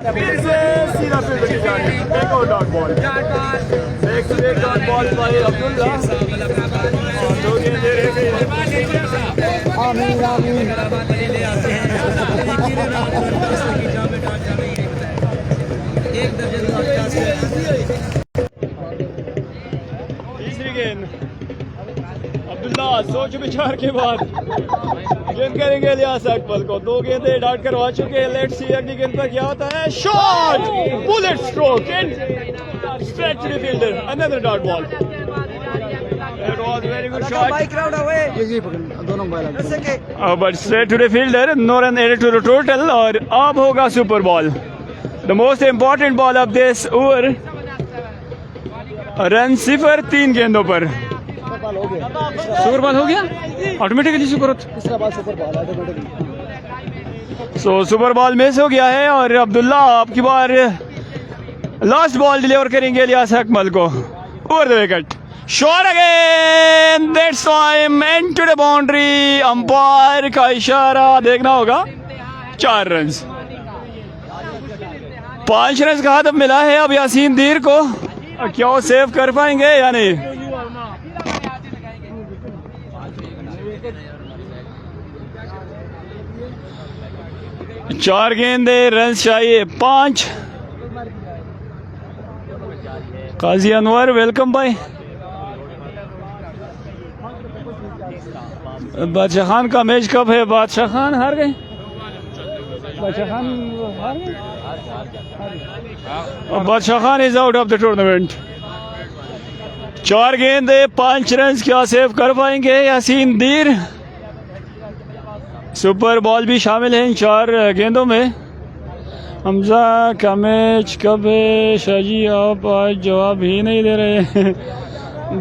फिर से सीधा फील्ड की जाने एक और डॉट बॉल एक से एक डॉट बॉल भाई अब्दुल्ला दो गेंदें रह गई आमीन आमीन। तीसरी गेंद अब्दुल्ला सोच विचार के बाद गेंद करेंगे इलियास अकमल को। दो गेंदें डॉट करवा चुके हैं। लेट्स सी अगली गेंद पर क्या होता है। Shot bullet stroke in straight to the fielder another dot ball. It was very good shot. ये पकड़ दोनों mobile But straight to the fielder, no run added to the total और अब होगा super ball. The most important ball of this over. Run सिफर 3 गेंदों पर। Ball हो गया। सुपर बॉल हो गया ऑटोमेटिकली सुपर। तीसरा ball super ball automatically. So super ball miss हो गया है और अब्दुल्ला आपकी बार लास्ट बॉल डिलीवर करेंगे इलियास अकमल को। Over the wicket shot again that's time and to the boundary. Umpire का इशारा देखना होगा। 4 रन 5 रन का हाथ मिला है अब यासीन दीर को। क्या वो सेव कर पाएंगे या नहीं। चार गेंदे रन चाहिए 5। काजी अनवर वेलकम भाई। बादशाह खान का मैच कब है। बादशाह खान हार गए। बादशाह खान हार गए। बादशाह Khan is out of the tournament. 4 गेंदे 5 रन क्या सेव कर पाएंगे यासीन दीर। सुपर बॉल भी शामिल है इन 4 गेंदों में। हमजा का मैच कब है। शाहजी आप आज जवाब ही नहीं दे रहे।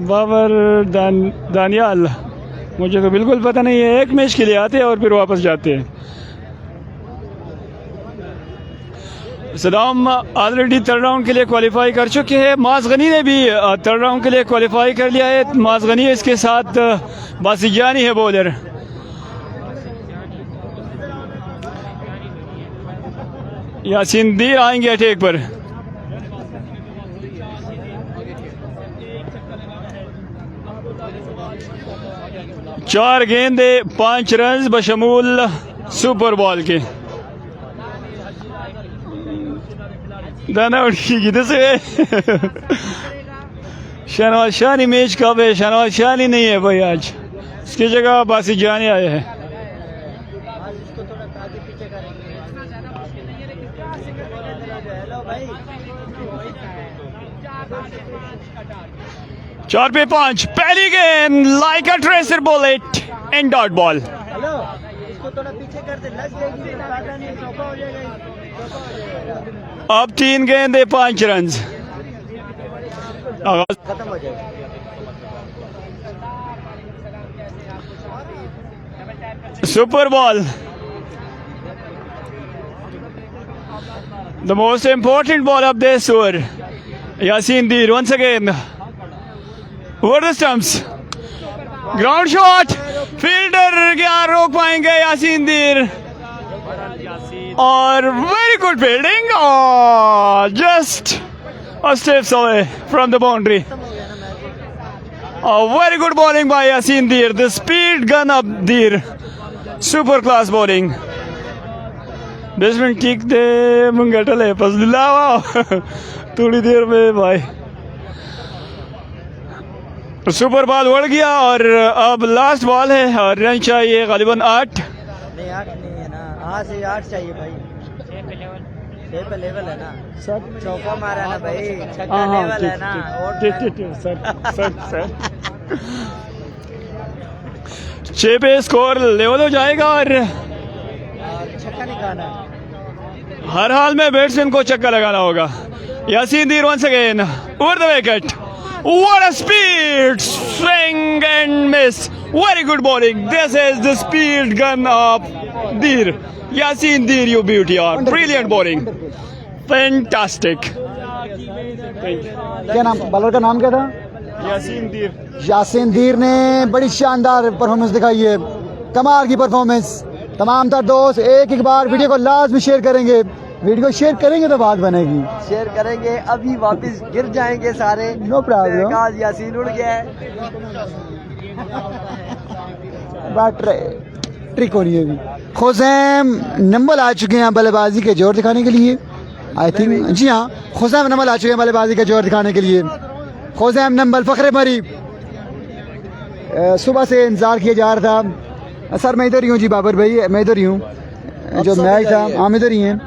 बाबर दानियाल मुझे तो बिल्कुल पता नहीं है। एक मैच के लिए आते हैं और फिर वापस जाते हैं। सदाम ऑलरेडी थर्ड राउंड के लिए क्वालिफाई कर चुके हैं। माजगनी ने भी थर्ड राउंड के लिए क्वालिफाई कर लिया है। माजगनी इसके साथ बासिजानी है बॉलर। यासीन दीर आएंगे अटैक पर। चार गेंदे 5 रन बशमूल सुपर बॉल के। दाना उठी किधर से। शहनवाज शानी मैच कब है। शहनवाज शानी नहीं है भाई आज। इसकी जगह बासिजानी आए हैं। चार पे 5 पहली गेंद like a tracer bullet and dot ball. Hello इसको थोड़ा पीछे कर दे लग जाएगी फायदा नहीं चौका हो जाएगा। अब 3 गेंदे 5 रन। खत्म हो जाएगा। Super ball the most important ball of this over. Yasin दीर once again over the stumps ground shot. Fielder क्या रोक पाएंगे यासीन दीर और very good fielding just a steps away from the boundary. A very good bowling by Yasin Dir. The speed gun of Dir. Super class bowling. Batsman kick दे मंगटल है फजलुल्लाह वाह थोड़ी देर में भाई। सुपर बॉल उड़ गया और अब लास्ट बॉल है और रन चाहिए गालिबन 8। नहीं 8 नहीं है ना। हाँ से 8 चाहिए भाई। 6 पे लेवल है ना। चौका मारा ना भाई। छक्का लेवल है ना। सर 6 पे स्कोर लेवल हो जाएगा और छक्का नहीं खाना। हर हाल में बैट्समैन को छक्का लगाना होगा। यासीन दीर once again over the wicket. What a speed! Swing and miss. Very good bowling. This is the speed gun of Dir. Yasin Dir, you beauty. Brilliant bowling. Fantastic. क्या नाम बॉलर का नाम क्या था। यासीन दीर। यासीन दीर ने बड़ी शानदार परफॉर्मेंस दिखाई है। कमाल की परफॉर्मेंस। तमाम तर दोस्त एक बार वीडियो को लाजमी शेयर करेंगे वीडियो शेयर करेंगे तो बात बनेगी। शेयर करेंगे, अभी वापस गिर जाएंगे सारे। No problem. आज यासीन उड़ गया है। बात ट्रिक होनी है अभी। खुज़ैम नंबल आ चुके हैं बल्लेबाजी के जोर दिखाने के लिए। आई थिंक जी हाँ, खुज़ैम नंबल आ चुके हैं बल्लेबाजी के जोर दिखाने के लिए। खुज़ैम नंबल फ़ख्र मरी सुबह से इंतज़ार किया जा रहा था। सर मैं इधर ही हूँ जी बाबर भाई, मैं इधर ही हूँ। जो मैच था हम इधर ही हैं,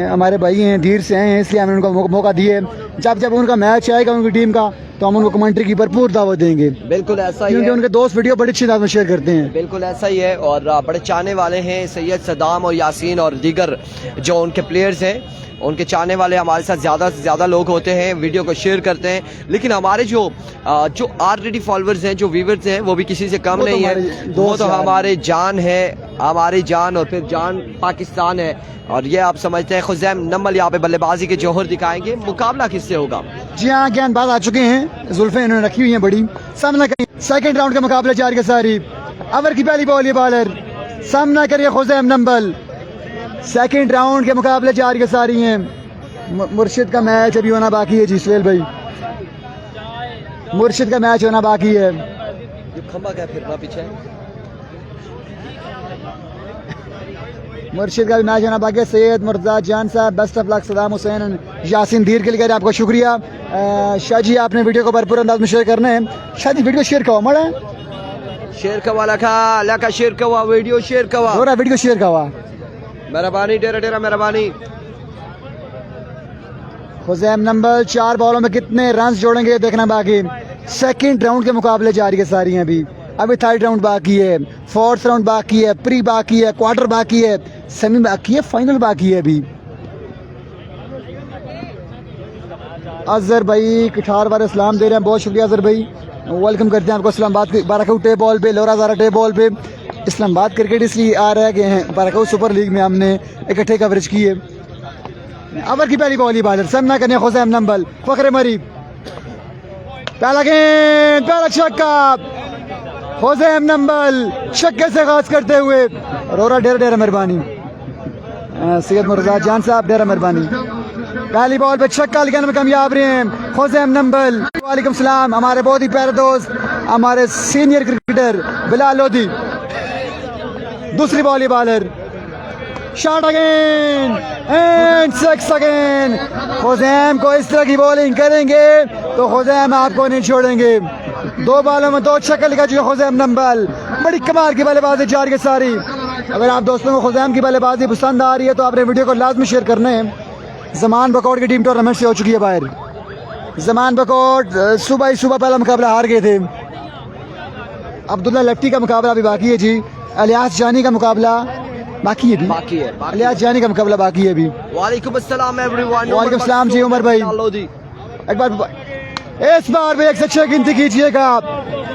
हमारे भाई हैं धीर से आए हैं, इसलिए हमने उनको मौका दिए। जब जब उनका मैच आएगा उनकी टीम का तो हम उनको कमेंट्री की भरपूर दावत देंगे। बिल्कुल ऐसा ही क्योंकि है। उनके दोस्त वीडियो बड़ी अच्छी दावत में शेयर करते हैं। बिल्कुल ऐसा ही है। और बड़े चाहने वाले हैं सैयद सदाम और यासीन और दीगर जो उनके प्लेयर्स हैं, उनके चाहने वाले हमारे साथ ज़्यादा से ज़्यादा लोग होते हैं, वीडियो को शेयर करते हैं। लेकिन हमारे जो ऑलरेडी फॉलोअर्स हैं, जो व्यूवर्स हैं, वो भी किसी से कम नहीं है। वो तो हमारे जान है, हमारी जान और फिर जान पाकिस्तान है। और ये आप समझते हैं खुज़ैम नंबल यहाँ पे बल्लेबाजी के जौहर दिखाएंगे। मुकाबला किससे होगा? जी हाँ, ज्ञान बात आ चुके हैं, जुल्फे इन्होंने रखी हुई हैं बड़ी। सामना करिए सेकंड राउंड का मुकाबला जारी के सारी। ओवर की पहली बॉल ये बॉलर सामना करिए खुज़ैम नंबल। सेकंड राउंड के मुकाबले जारी के सारी हैं। मुर्शिद का मैच अभी होना बाकी है जी सुहेल भाई, मुर्शिद का मैच होना बाकी है। खंबा क्या फिरना पीछे? मुर्शिद का भी मैच होना बाकी है। सैयद मुर्तज़ा जान साहब, best of luck. Saddam Hussain, Yasin धीर के लिए आपको शुक्रिया। शाह जी आपने वीडियो को भरपूर अंदाज में शेयर करना है। शाह जी वीडियो शेयर कवा मड़ा शेयर कवा लखा शेयर कवा वीडियो शेयर कवा हो रहा वीडियो शेयर कवा मेहरबानी डेरा डेरा मेहरबानी। खुज़ैम नंबल 4 बॉलों में कितने रन जोड़ेंगे देखना बाकी। सेकंड राउंड के मुकाबले जारी है सारी हैं अभी थर्ड राउंड बाकी है, फोर्थ राउंड बाकी है, प्री बाकी है, क्वार्टर बाकी है, सेमी बाकी है, फाइनल बाकी है। अभी अजहर भाई कठार बार इस्लाम दे रहे हैं, बहुत शुक्रिया अजहर भाई, वेलकम करते हैं आपको इस्लामाबाद बाराकू टे बॉल पे, लोरा ज़ारा टे बॉल पे। इस्लामाबाद क्रिकेट इसलिए आ रहा है कि बाराकू सुपर लीग में हमने इकट्ठे कवरेज की है। ओवर की पहली बॉल ही बादल सामना करने खुज़ैम नंबल फ़ख्र मरी। पहला गेंद, पहला छक्का। खुज़ैम नंबल छक्के से आगाज करते हुए रोरा डेरा डेरा मेहरबानी। सैयद मुर्तज़ा जान साहब डेरा मेहरबानी। पहली बॉल पे छक्का लगाने में कामयाब रहे हैं खुज़ैम नंबल। वालेकुम सलाम हमारे बहुत ही प्यारे दोस्त, हमारे सीनियर क्रिकेटर बिलाल लोधी। दूसरी ball bowler shot again and 6 again. Khuzaim को इस तरह की बॉलिंग करेंगे तो खुज़ैम आपको नहीं छोड़ेंगे। 2 बॉलों में 2 छक्के लगा चुके खुज़ैम नंबल। बड़ी कमाल की बल्लेबाजी जारी के सारी। अगर आप दोस्तों को खुज़ैम की बल्लेबाजी पसंद आ रही है तो आपने वीडियो को लाजमी शेयर करना है। ज़मान बकौर की टीम टूर्नामेंट से हो चुकी है बाहर। ज़मान बकौर सुबह ही पहला मुकाबला हार गए थे। अब्दुल्ला लट्टी का मुकाबला अभी बाकी है जी। अलियास जानी का मुकाबला बाकी है बाकी है। अलियास जानी का मुकाबला बाकी है अभी। वालेकुम अस्सलाम एवरीवन। वालेकुम सलाम जी उमर भाई। एक बार इस बार भी 106 गिनती कीजिएगा।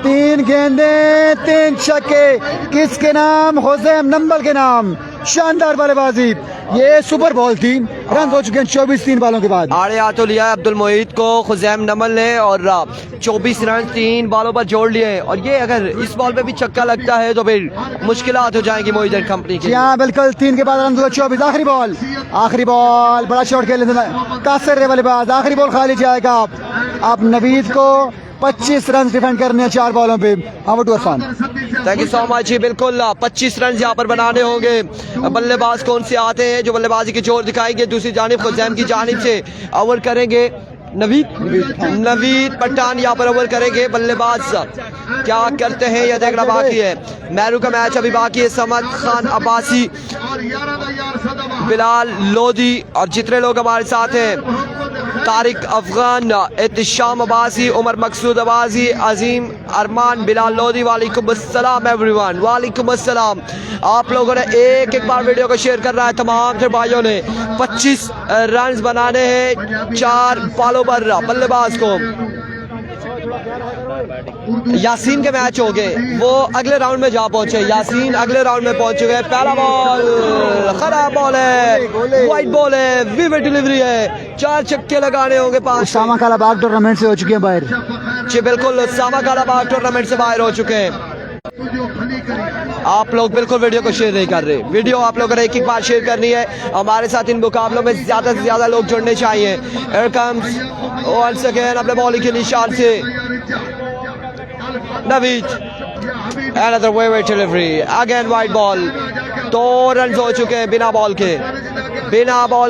3 गेंदें 3 छक्के किसके नाम? खुज़ैम नंबल के नाम। शानदार बल्लेबाजी, ये सुपर बॉल थी। रन हो चुके हैं 24 बॉलों के बाद। आड़े आ तो लिया अब्दुल मोईद को खुज़ैम नंबल ने और 24 रन 3 बॉलों पर जोड़ लिए। और ये अगर इस बॉल पे भी छक्का लगता है तो फिर मुश्किलात हो जाएंगी मोईद एंड कंपनी की। हाँ बिल्कुल, 3 के बाद रन 24। आखिरी बॉल बड़ा शॉट खेल कासर बल्लेबाज। आखिरी बॉल खाली जाएगा। आप नवीद को 25 रन डिफेंड करने हैं 4 बॉलों पे। Thank you so much. बिल्कुल 25 रन यहाँ पर बनाने होंगे। बल्लेबाज कौन से आते हैं जो बल्लेबाजी के जोर दिखाएंगे? दूसरी जानिब खुज़ैम की जानिब से ओवर करेंगे नवीद पठान यहाँ पर ओवर करेंगे। बल्लेबाज क्या करते हैं यह देखना बाकी है। मैरू का मैच अभी बाकी है। समद खान अब्बासी, बिलाल लोधी और जितने लोग हमारे साथ हैं, तारिक अफगान, एहतिशाम अब्बासी, उमर मकसूद अब्बासी, अजीम अरमान, बिलाल लोधी। वालेकुम अस्सलाम एवरीवन। वालेकुम अस्सलाम। आप लोगों ने एक बार वीडियो को शेयर करना है। तमाम से भाइयों ने 25 रन बनाने हैं 4 बॉलों पर बल्लेबाज को। यासीन के मैच हो गए, वो अगले राउंड में जा पहुंचे। यासीन अगले राउंड में पहुंच चुके हैं। पहला बॉल खराब बॉल है, वाइट बॉल है, विविड डिलीवरी है। 4 छक्के लगाने होंगे 5। सामा काला बाग टूर्नामेंट से हो चुके हैं बाहर। जी बिल्कुल, सामा काला बाग टूर्नामेंट से बाहर हो चुके हैं। आप लोग बिल्कुल वीडियो को शेयर नहीं कर रहे। वीडियो आप लोगों ने एक बार शेयर करनी है। हमारे साथ इन मुकाबलों में ज़्यादा से ज़्यादा लोग जुड़ने चाहिए। Here comes once again अपने बॉलिंग के निशान से Naveed, another way delivery, again white ball। 2 run हो चुके हैं बिना बॉल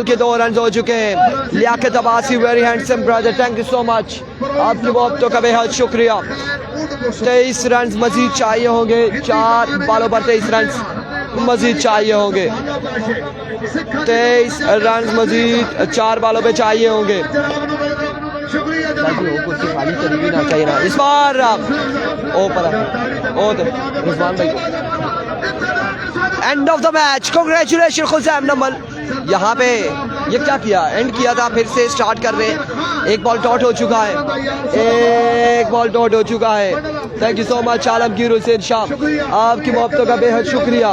के, 2 रन हो चुके हैं। Liaquat Abbasi, very handsome brother, thank you so much, आपकी मोहब्बतों का बेहद शुक्रिया। 23 रन मजीद चाहिए होंगे, 4 बॉलों पर 23 रन मजीद चाहिए होंगे। 23 रन मजीद 4 बॉलों पे चाहिए होंगे। कुर्सी खाली चली भी ना चाहिए ना इस बार। रिजवान भाई end of the match, congratulation Khuzaim Namal. यहाँ पे ये क्या किया, एंड किया था, फिर से स्टार्ट कर रहे हैं। एक बॉल डॉट हो चुका है, thank you so much Alamgir Hussain Shah, आपकी मोहब्बतों का बेहद शुक्रिया।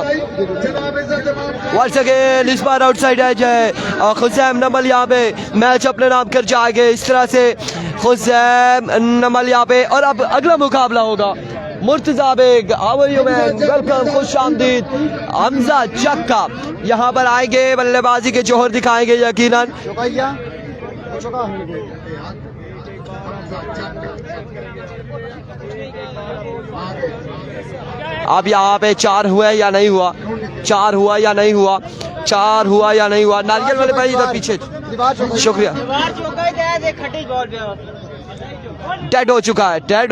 वंस अगेन इस बार आउटसाइड एज है खुसैम नमल, यहाँ पे मैच अपने नाम कर जाएंगे। इस तरह से खुसैम नमल यहाँ पे। और अब अगला मुकाबला होगा Murtaza Baig, how are you man, welcome, खुश आमदीद। हमजा चक्का यहाँ पर आएंगे, बल्लेबाजी के जोहर दिखाएंगे यकीनन। अब यहाँ पे 4 हुआ या नहीं हुआ, 4 हुआ या नहीं हुआ, 4 हुआ या नहीं हुआ। नारियल वाले भाई इधर पीछे, शुक्रिया। डेड हो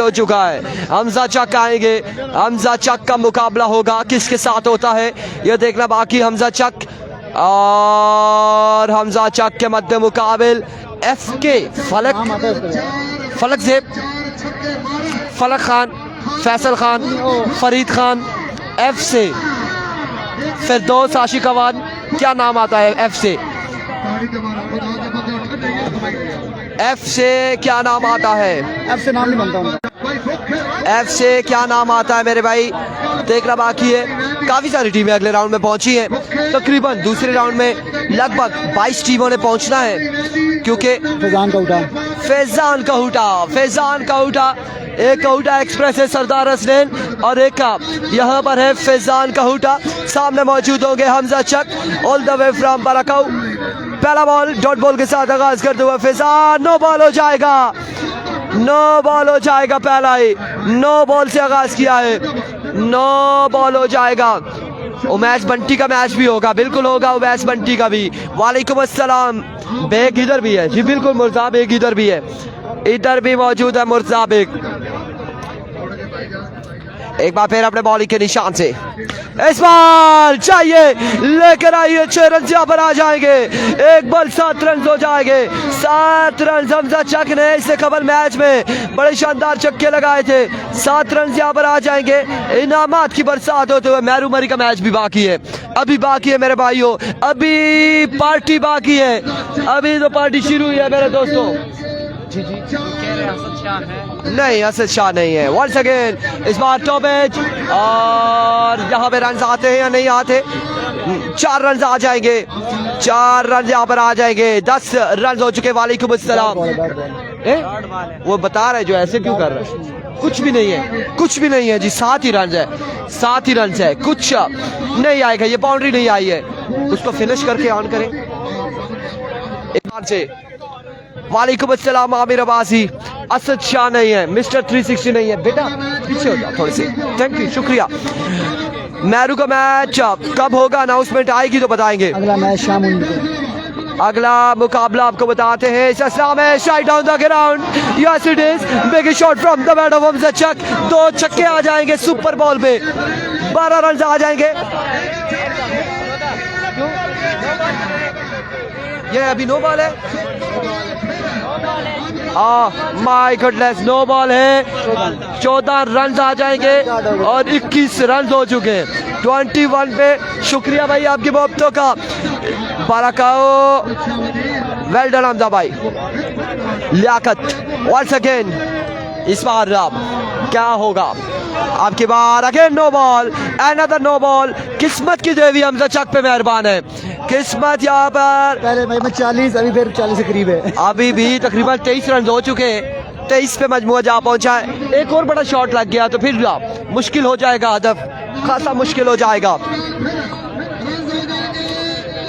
चुका है। हमजा चक आएंगे, हमजा चक का मुकाबला होगा, किसके साथ होता है ये देखना बाकी। हमजा चक और हमजा चक के मध्य मुकाबिल FK फलक ज़ेब, फलक खान, फैसल खान, फरीद खान। F से फिरदौस आशिक अवान, क्या नाम आता है F से? F से क्या नाम आता है? F से नाम नहीं बनता उनका। F से क्या नाम आता है मेरे भाई, देखना बाकी है। काफ़ी सारी टीमें अगले राउंड में पहुंची हैं, तकरीबन दूसरे राउंड में लगभग 22 टीमों ने पहुंचना है, क्योंकि फैजान कहूटा, एक कहूटा एक्सप्रेस है सरदार हसनैन और एक का यहाँ पर है फैजान कहूटा। सामने मौजूद होंगे हमजा चक ऑल द वे फ्रॉम बराकाऊ। पहला बॉल डॉट बॉल के साथ आगाज करते हुए फैजान, नो बॉल हो जाएगा, पहला ही नो बॉल से आगाज किया है, नो बॉल हो जाएगा। उमैस बंटी का मैच भी होगा, बिल्कुल होगा उमैस बंटी का भी। वालेकुम अस्सलाम, बेग इधर भी है जी, बिल्कुल मुर्जा बेग इधर भी है, इधर भी मौजूद है मुर्जा बेग। एक बार फिर अपने बॉलिंग के निशान से इस बार चाहिए, लेकर आइए 6 रन यहाँ पर आ जाएंगे। एक बॉल 7 रन हो जाएंगे, 7 रन। हमजा चक ने इससे कबल मैच में बड़े शानदार छक्के लगाए थे, 7 रन यहाँ पर आ जाएंगे। इनामात की बरसात होते हुए मैरू मरी का मैच भी बाकी है, अभी बाकी है मेरे भाइयों, अभी पार्टी बाकी है, अभी तो पार्टी शुरू हुई है मेरे दोस्तों। जी नहीं, असद शाह नहीं है। वंस अगेन इस बार टॉप एज, और यहाँ पे रन आते हैं या नहीं आते? 4 रन आ जाएंगे, 4 रन यहाँ पर आ जाएंगे। 10 रन हो चुके। वालेकुम अस्सलाम। वो बता रहे जो ऐसे क्यों कर रहे हैं? कुछ भी नहीं है जी, 7 ही रन है, कुछ नहीं आएगा। ये बाउंड्री नहीं आई है, उसको फिनिश करके ऑन करें एक बार से। वालेकुम अस्सलाम आमिर अब्बासी। असद शाह नहीं है, मिस्टर 360 नहीं है, बेटा पीछे हो जाओ थोड़े से, थैंक यू, शुक्रिया। मैरू का मैच कब होगा, अनाउंसमेंट आएगी तो बताएंगे। अगला मैच शाम अगला मुकाबला आपको बताते हैं। इस्लाम है straight down the ground, yes it is, big shot from the bat of Hamza Chak. 2 छक्के आ जाएंगे सुपर बॉल पे, 12 रन आ जाएंगे। ये अभी नो बॉल है, माय गॉडनेस, नो बॉल है। 14 रन आ जाएंगे और 21 रन हो चुके हैं 21 पे। शुक्रिया भाई आपकी मोहब्बतों का, बाराकाओ, वेल डन हमजा भाई। लियाकत वंस अगेन, इस बार क्या होगा आपकी बार? Again no ball, another no ball. किस्मत की देवी हमजा चक पे मेहरबान है, किस्मत यहाँ पर। पहले भाई मैं 40, अभी फिर 40 से करीब है, अभी भी तकरीबन 23 रन हो चुके हैं, 23 पे मजमुआ जा पहुंचा है। एक और बड़ा शॉट लग गया तो फिर मुश्किल हो जाएगा हदफ, खासा मुश्किल हो जाएगा।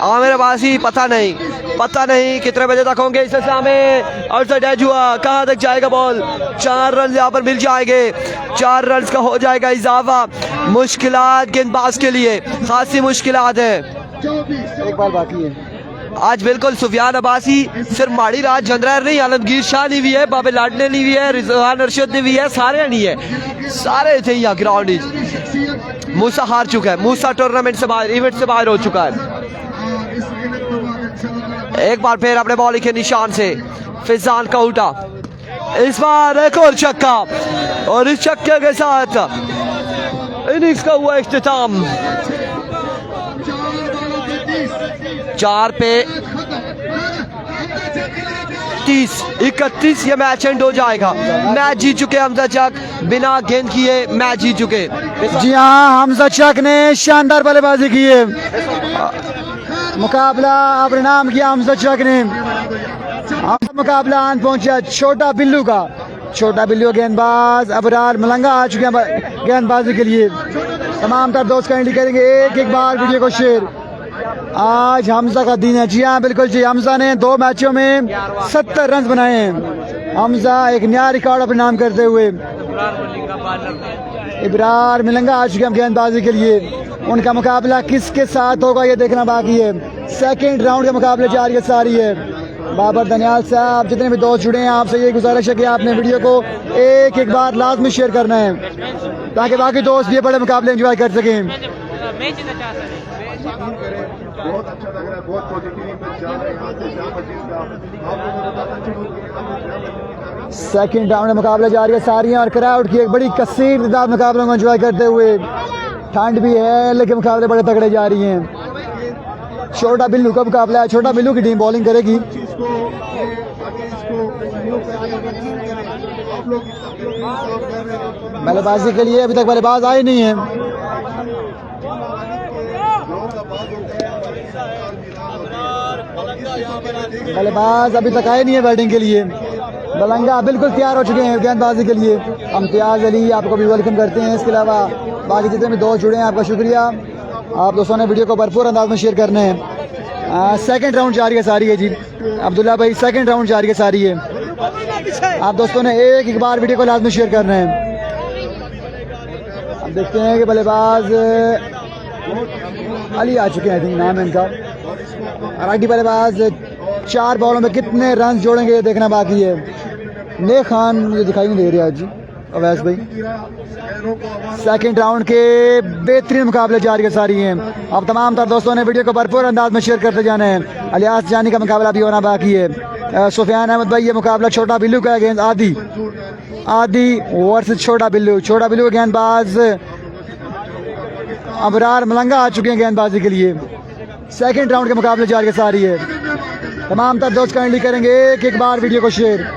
आमिर अब्बासी पता नहीं कितने बजे तक होंगे इस सिलसिला में। आउटसाइड एज हुआ, कहाँ तक जाएगा बॉल। 4 रन यहाँ पर मिल जाएंगे, 4 रन का हो जाएगा इजाफा। मुश्किलात गेंदबाज के लिए खासी मुश्किलात है। एक बार बाकी है। आज बिल्कुल सुफियान अब्बासी सिर्फ माड़ी राज जंद्रार नहीं, आलमगीर शाह ने भी है, बाबे लाडने ने भी है, रिजवान अरशद ने भी है, सारे नहीं है, सारे थे यहाँ ग्राउंड। मूसा हार चुका है, मूसा टूर्नामेंट से बाहर, इवेंट से बाहर हो चुका है। एक बार फिर अपने बॉलिंग के निशान से फिजान का उठा, इस बार एक और छक्का, और इस छक्के के साथ इनिंग्स का हुआ इख्तिताम। 4 पे 30-31 ये मैच एंड हो जाएगा। मैच जीत चुके हमजा चक, बिना गेंद किए मैच जीत चुके। जी हाँ, हमजा चक ने शानदार बल्लेबाजी की है। मुकाबला अपने नाम किया हमजा चक ने। मुकाबला आन पहुंचा छोटा बिल्लू का। छोटा बिल्लू गेंदबाज अबरार मलंगा आ चुके हैं गेंदबाजी के लिए। तमाम तर दोस्त काइंडली करेंगे एक बार वीडियो को शेयर। आज हमजा का दिन है। जी हाँ बिल्कुल जी, हमजा ने 2 मैचों में 70 रन बनाए हैं। हमजा एक नया रिकॉर्ड अपने नाम करते हुए। इब्रार मिलंगा आ चुके हैं गेंदबाजी के लिए। उनका मुकाबला किसके साथ होगा ये देखना बाकी है। सेकंड राउंड के मुकाबले जारी सारी है। बाबर दनियाल साहब, जितने भी दोस्त जुड़े हैं, आपसे ये गुजारिश है कि आपने वीडियो को एक बार लाजमी शेयर करना है, ताकि बाकी दोस्त भी बड़े मुकाबले एंजॉय कर सकें। बहुत अच्छा लग रहा है, बहुत पॉजिटिव जा रहा है यहाँ से सेकंड राउंड में मुकाबले जारी है सारी हैं, और क्राउड की एक बड़ी कसीर तादाद मुकाबलों को एंजॉय करते हुए। ठंड भी है लेकिन मुकाबले बड़े तगड़े जा रही हैं। छोटा बिल्लू का मुकाबला है, छोटा बिल्लू की टीम बॉलिंग करेगी। बल्लेबाजी के लिए अभी तक बल्लेबाज आए नहीं है। बल्लेबाज अभी तक आए नहीं है बैटिंग के लिए। मलंगा बिल्कुल तैयार हो चुके हैं गेंदबाजी के लिए। इम्तियाज अली आपको भी वेलकम करते हैं। इसके अलावा बाकी जितने भी दोस्त जुड़े हैं आपका शुक्रिया। आप दोस्तों ने वीडियो को भरपूर अंदाज में शेयर करने हैं। सेकंड राउंड जारी है सारी है जी अब्दुल्ला भाई, सेकंड राउंड जारी है सारी है। आप दोस्तों ने एक बार वीडियो को लाजमी शेयर करना है। अब देखते हैं कि बल्लेबाज अली आ चुके हैं, आई थिंक नाम है इनका। राइटी बल्लेबाज 4 बॉलों में कितने रन जोड़ेंगे ये देखना बाकी है। ने खान मुझे दिखाई नहीं दे रही आज जी अवैस भाई। सेकंड राउंड के बेहतरीन मुकाबले जारी है सारी हैं। अब तमाम तर दोस्तों ने वीडियो को भरपूर अंदाज में शेयर करते जाना है। अलियास जानी का मुकाबला भी होना बाकी है। सुफियान अहमद भाई, ये मुकाबला छोटा बिल्लू का गेंद आदि वर्सेस छोटा बिल्लू। छोटा बिल्लू का गेंदबाज अबरार मलंगा आ चुके हैं गेंदबाजी के लिए। सेकंड राउंड के मुकाबले जारी सारी है। तमाम तर दोस्त काइंडली करेंगे एक बार वीडियो को शेयर।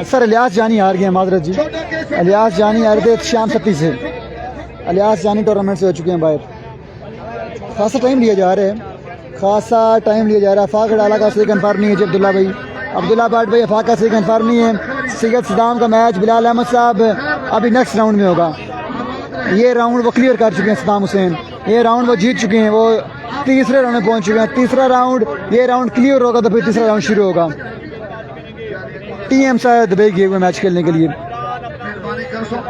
सर अलियास जानी हार गए, माजरत जी। अलियास जानी हार गए शाम 37 से। अलियास जानी टूर्नामेंट से हो चुके हैं बाहर। खासा टाइम लिया जा रहा है, खासा टाइम लिया जा रहा है। फाक डाला का सही कन्फर्म नहीं है जी अब्दुल्ला भाई। अब्दुल्ला बाट भाई फाक का सही कन्फर्म नहीं है। सैयद सदाम का मैच बिलाल अहमद साहब अभी नेक्स्ट राउंड में होगा। ये राउंड वो क्लियर कर चुके हैं सदाम हुसैन। ये राउंड वो जीत चुके हैं, वो तीसरे राउंड में पहुंच चुके हैं। तीसरा राउंड, ये राउंड क्लियर होगा तो फिर तीसरा राउंड शुरू होगा। टीएम शायद दुबई गए हुए मैच खेलने के लिए।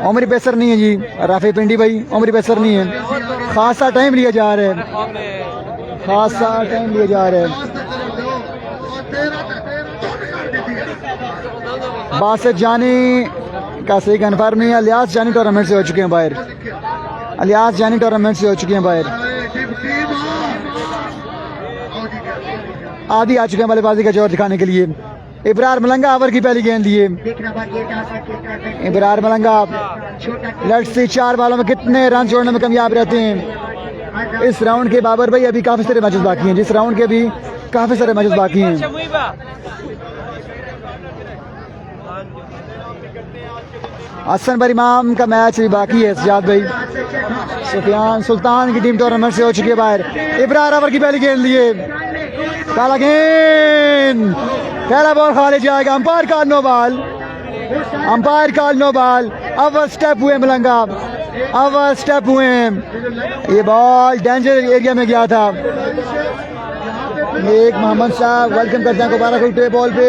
उमरी पेसर नहीं है जी राफी पिंडी भाई, उमरी पेसर नहीं है। खासा टाइम लिया जा रहा है, खासा टाइम लिया जा रहा है। बासित जानी का सही कन्फर्म नहीं है। अलियास जानी टूर्नामेंट से हो चुके हैं बाहर। अलियास जानी टूर्नामेंट से हो चुके हैं बाहर। आदि आ चुके हैं बल्लेबाजी का जोर दिखाने के लिए। इब्रार मलंगा ओवर की पहली गेंद लिए। इब्रार मलंगा लेट्स सी 4 बॉलों में कितने रन जोड़ने में कामयाब रहते हैं। इस राउंड के बाबर भाई अभी काफी सारे मैचेस बाकी हैं, जिस राउंड के भी काफी सारे मैचेस बाकी हैं। हसन पर इमाम का मैच भी बाकी है। सजाद भाई, सुफियान सुल्तान की टीम टूर्नामेंट से हो चुकी है बाहर। इब्रार ओवर की पहली गेंद लिए, पहला गेंद, पहला बॉल खाली जाएगा। अंपायर का नो बॉल, अंपायर का नो बॉल। अवर स्टेप हुए मलंगा, अवर स्टेप हुए। ये बॉल डेंजर एरिया में गया था। एक मोहम्मद साहब वेलकम करते हैं दोबारा उठे बॉल पे।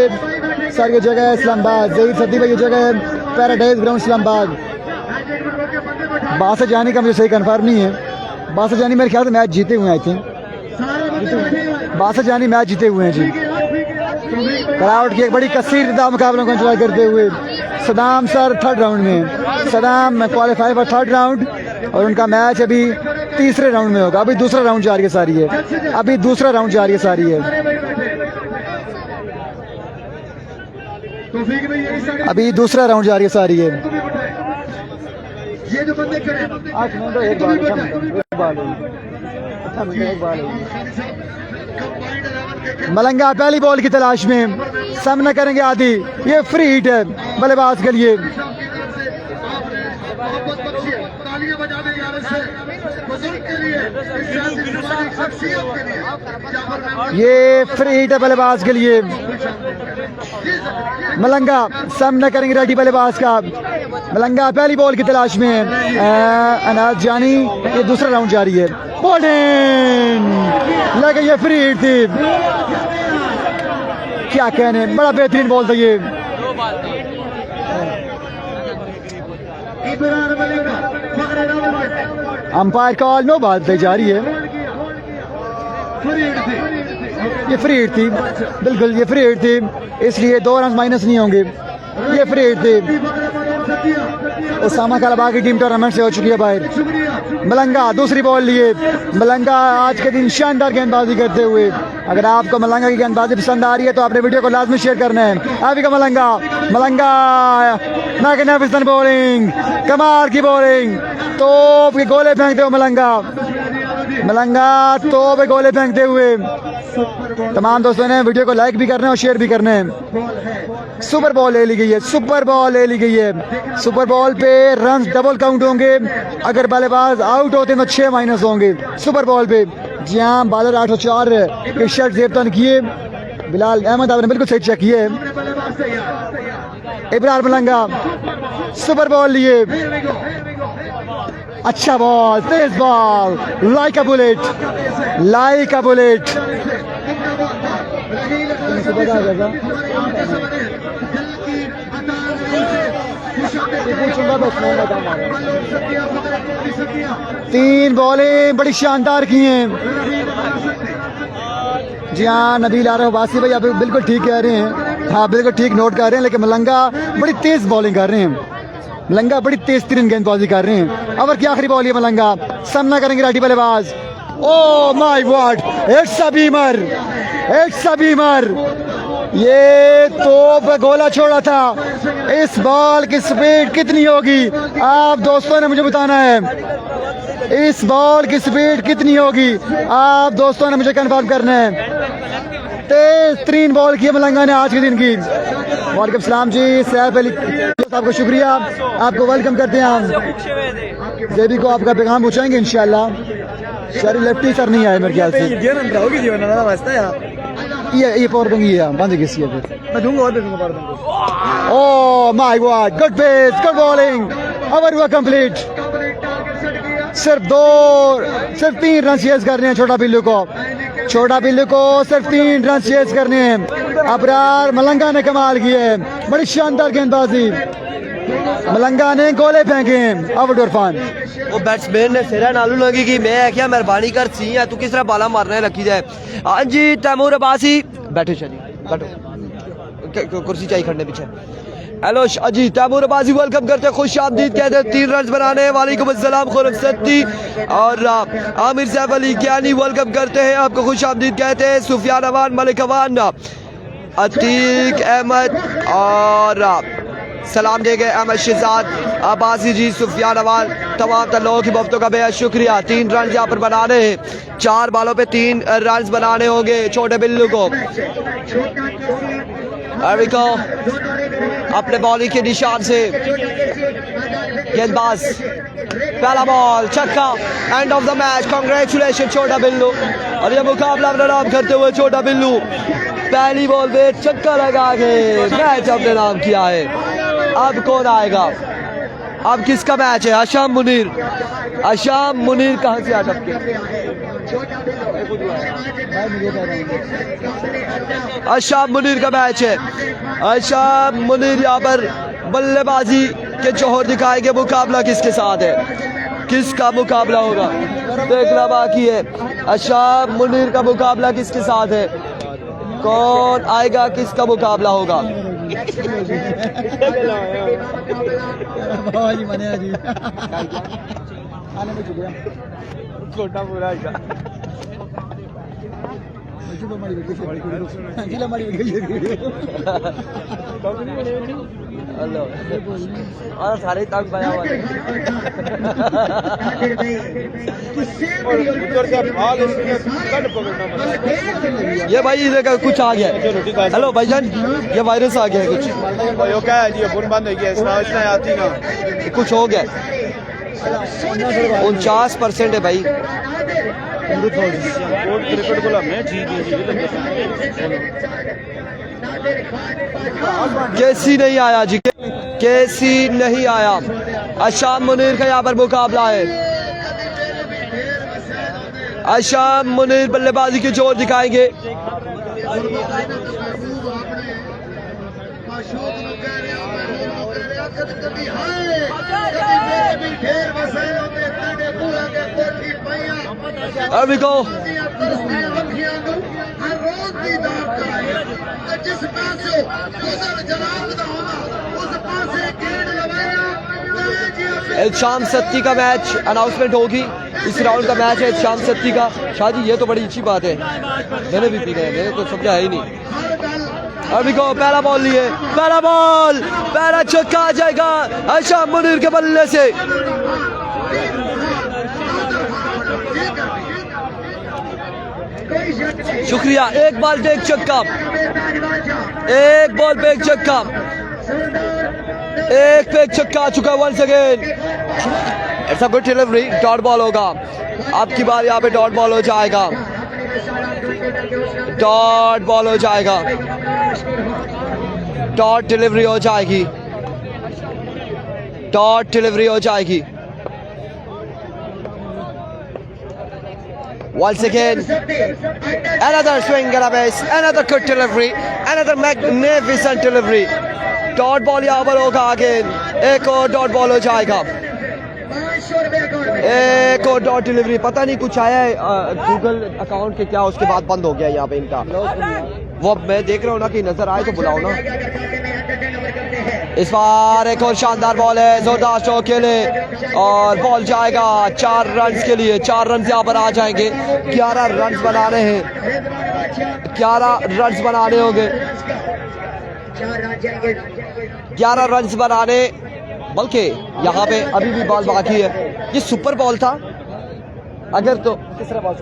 सर की जगह है इस्लामाबाद, जहीर सदी भाई की जगह है पैराडाइज ग्राउंड इस्लामाबाद। बासठ जानी का मुझे सही कंफर्म नहीं है। बासठ जानी मेरे ख्याल से मैच जीते हुए हैं, आई थिंक 62 जानी मैच जीते हुए हैं जी। क्राउड की एक बड़ी कसीर मुकाबलों को एंजॉय करते हुए सदाम सर थर्ड राउंड में। Saddam qualify for third round और उनका मैच अभी तीसरे राउंड में होगा। अभी दूसरा राउंड जारी है सारी है, अभी दूसरा राउंड जारी है सारी है, अभी दूसरा राउंड जारी है सारी है। ये जो बंदे खड़े हैं 8 मिनट एक बाल मलंगा पहली बॉल की तलाश में, सामना करेंगे आदि। ये फ्री हिट है बल्लेबाज के लिए। तालियां बजा दें यार से बुजुर्ग के लिए, इस शख्सियत के लिए। ये फ्री हिट है बल्लेबाज के लिए। मलंगा सामना करेंगे रेडी बल्लेबाज का। मलंगा पहली बॉल की तलाश में है। अनाज जानी, ये दूसरा राउंड जारी है। बॉलिंग लगे, ये फ्री हिट थी। क्या कहने, बड़ा बेहतरीन बॉल था ये। अंपायर कॉल नो बॉल पे जारी है। ये फ्री हिट थी, बिल्कुल ये फ्री हिट थी, इसलिए 2 रन माइनस नहीं होंगे। ये फ्री हिट थी। उसामा कलबा की टीम टूर्नामेंट से हो चुकी है बाहर। मलंगा दूसरी बॉल लिए। मलंगा आज के दिन शानदार गेंदबाजी करते हुए। अगर आपको मलंगा की गेंदबाजी पसंद आ रही है तो आपने वीडियो को लाजमी शेयर करना है। अभी का मलंगा, मलंगा मैग्निफिसेंट बॉलिंग, कमाल की बॉलिंग, तोप के गोले फेंकते हुए मलंगा, मलंगा तोप के गोले फेंकते हुए। तमाम दोस्तों ने वीडियो को लाइक भी करना है और शेयर भी करना है। सुपर बॉल ले ली गई है, सुपर बॉल ले ली गई है। सुपर बॉल पे रन डबल काउंट होंगे। अगर बल्लेबाज आउट होते हैं तो 6 माइनस होंगे सुपर बॉल पे। जी हाँ, बॉलर 804 के शर्ट जेबतन किए। बिलाल अहमद आपने बिल्कुल सही चेक किए। इब्रार मलंगा सुपर बॉल लिए। अच्छा ball, Tej ball, like a bullet, like a bullet. तीन बॉलें बड़ी शानदार की हैं। जी हाँ, नबील आरफ वासी भाई आप बिल्कुल ठीक कह रहे हैं। हाँ बिल्कुल ठीक नोट कर रहे हैं। लेकिन मलंगा बड़ी तेज बॉलिंग कर रहे हैं। मलंगा बड़ी तेज तरीन गेंदबाजी कर रहे हैं। ओवर की आखिरी बॉल है मलंगा, सामना करेंगे राठी बल्लेबाज। Oh my God, it's a Beamer, it's a Beamer. ये तो गोला छोड़ा था। इस बॉल की स्पीड कितनी होगी आप दोस्तों ने मुझे बताना है। इस बॉल की स्पीड कितनी होगी आप दोस्तों ने मुझे कंफर्म करना है। तेज तरीन बॉल की मलंगा ने आज के दिन की। वालेकुम सलाम जी, सैफ अली साहब को शुक्रिया, आपको वेलकम करते हैं हम। जेबी को आपका पैगाम पहुँचाएंगे इंशाल्लाह। शरी लेफ्टी सर नहीं आए मेरे ख्याल से। ये पावर दूंगी, ये बंद किसी है फिर मैं दूंगा और दूंगा पावर दूंगा। Oh my god, good pace, good bowling. Over हुआ कंप्लीट। सिर्फ 3 रन चेज करने हैं छोटा पिल्लू को। छोटा पिल्लू को सिर्फ 3 रन चेज करने हैं। अबरार मलंगा ने कमाल की है, बड़ी शानदार गेंदबाजी। मलंगा ने गोले फेंके हैं। आउट इरफान, वो बैट्समैन ने सिरा नालू लगी कि मैं क्या मेहरबानी कर सी है तू किस तरह बाला मारने रखी जाए। हाँ जी, तैमूर अब्बासी बैठो शाजी, बैठो कुर्सी चाहिए खड़ने पीछे। हेलो शाजी, तैमूर अब्बासी वेलकम करते हैं, खुश आमदीद कहते हैं 3 रन बनाने। वालेकुम अस्सलाम खुरम सत्ती और आमिर सैफ अली ज्ञानी वेलकम करते हैं, आपको खुश आमदीद कहते हैं। सुफियान अवान, मलिक अवान, अतीक अहमद और सलाम दे गए अहमद शहजाद अब्बासी जी, सुफियान अवान, तमाम लोगों की वफ्तों का बेहद शुक्रिया। 3 रन यहाँ पर बनाने हैं। 4 बॉलों पे 3 रन बनाने होंगे छोटे बिल्लू को। अरविको अपने बॉलिंग के निशान से गेंदबाज, पहला बॉल छक्का, and of the match. Congratulation छोटा बिल्लू। और ये मुकाबला अपना नाम करते हुए छोटा बिल्लू पहली बॉल पे छक्का लगा के मैच अपने नाम किया है। अब कौन आएगा? अब किसका मैच है? आशाम मुनीर। आशाम मुनीर कहां से आ टपके? आशाम मुनीर का मैच है। आशाम मुनीर यहाँ पर बल्लेबाजी के जौहर दिखाएंगे। मुकाबला किसके साथ है? किसका मुकाबला होगा देखना बाकी है। आशाम मुनीर का मुकाबला किसके साथ है? कौन आएगा? किसका मुकाबला होगा? छोटा पूरा सारे तक बना हुआ ये भाई इधर का कुछ आ गया। हेलो भाईजान, ये वायरस आ गया है कुछ। क्या है जी? फोन बंद हो गया, इसमें आती ना कुछ हो गया। 49% है भाई। क्रिकेट को हमने केसी नहीं आया जी, केसी नहीं आया। आशाम मुनीर का यहाँ पर मुकाबला है। आशाम मुनीर बल्लेबाजी के जोर दिखाएंगे। अभी को इल्शाम सत्ती का मैच अनाउंसमेंट होगी। इस राउंड का मैच है इल्शाम सत्ती का। शादी ये तो बड़ी अच्छी बात है, मैंने भी पीना है, मैंने तो समझा है ही नहीं। अभी को पहला बॉल लिए, पहला बॉल, पहला छक्का आ जाएगा आशाम मुनीर के बल्ले से। शुक्रिया। एक बॉल पे एक छक्का, एक बॉल पे एक छक्का, एक पे एक छक्का आ चुका है once again. It's a good delivery, dot ball होगा। आपकी बार यहाँ पे डॉट बॉल हो जाएगा, डॉट बॉल हो जाएगा, डॉट डिलीवरी हो जाएगी, डॉट डिलीवरी हो जाएगी। Once again, another swing and a miss, another good delivery, another magnificent delivery. Dot ball यहाँ पर होगा अगेन, एक और डॉट बॉल हो जाएगा, एक और डॉट डिलीवरी। पता नहीं कुछ आया है गूगल अकाउंट के क्या, उसके बाद बंद हो गया यहाँ पे इनका। वो मैं देख रहा हूँ ना कि नजर आए तो बुलाओ ना। इस बार एक और शानदार बॉल है जोरदार शॉट के लिए और बॉल जाएगा 4 रन के लिए। 4 रन यहाँ पर आ जाएंगे। 11 रन बनाने हैं, 11 रन बनाने होंगे, 11 रन बनाने, बल्कि यहाँ पे अभी भी बॉल बाकी है। ये सुपर बॉल था अगर तो तीसरा बॉल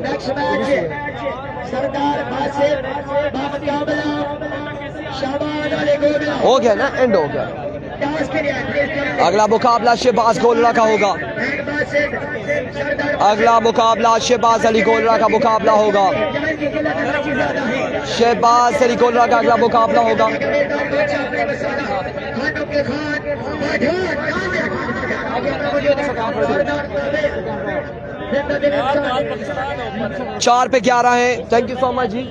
हो गया ना, एंड हो गया। अगला मुकाबला शहबाज गोलरा का होगा, अगला मुकाबला शहबाज अली गोलरा का मुकाबला होगा, शहबाज अली गोलरा का अगला मुकाबला होगा। चार पे 11 है। थैंक यू सो मच जी।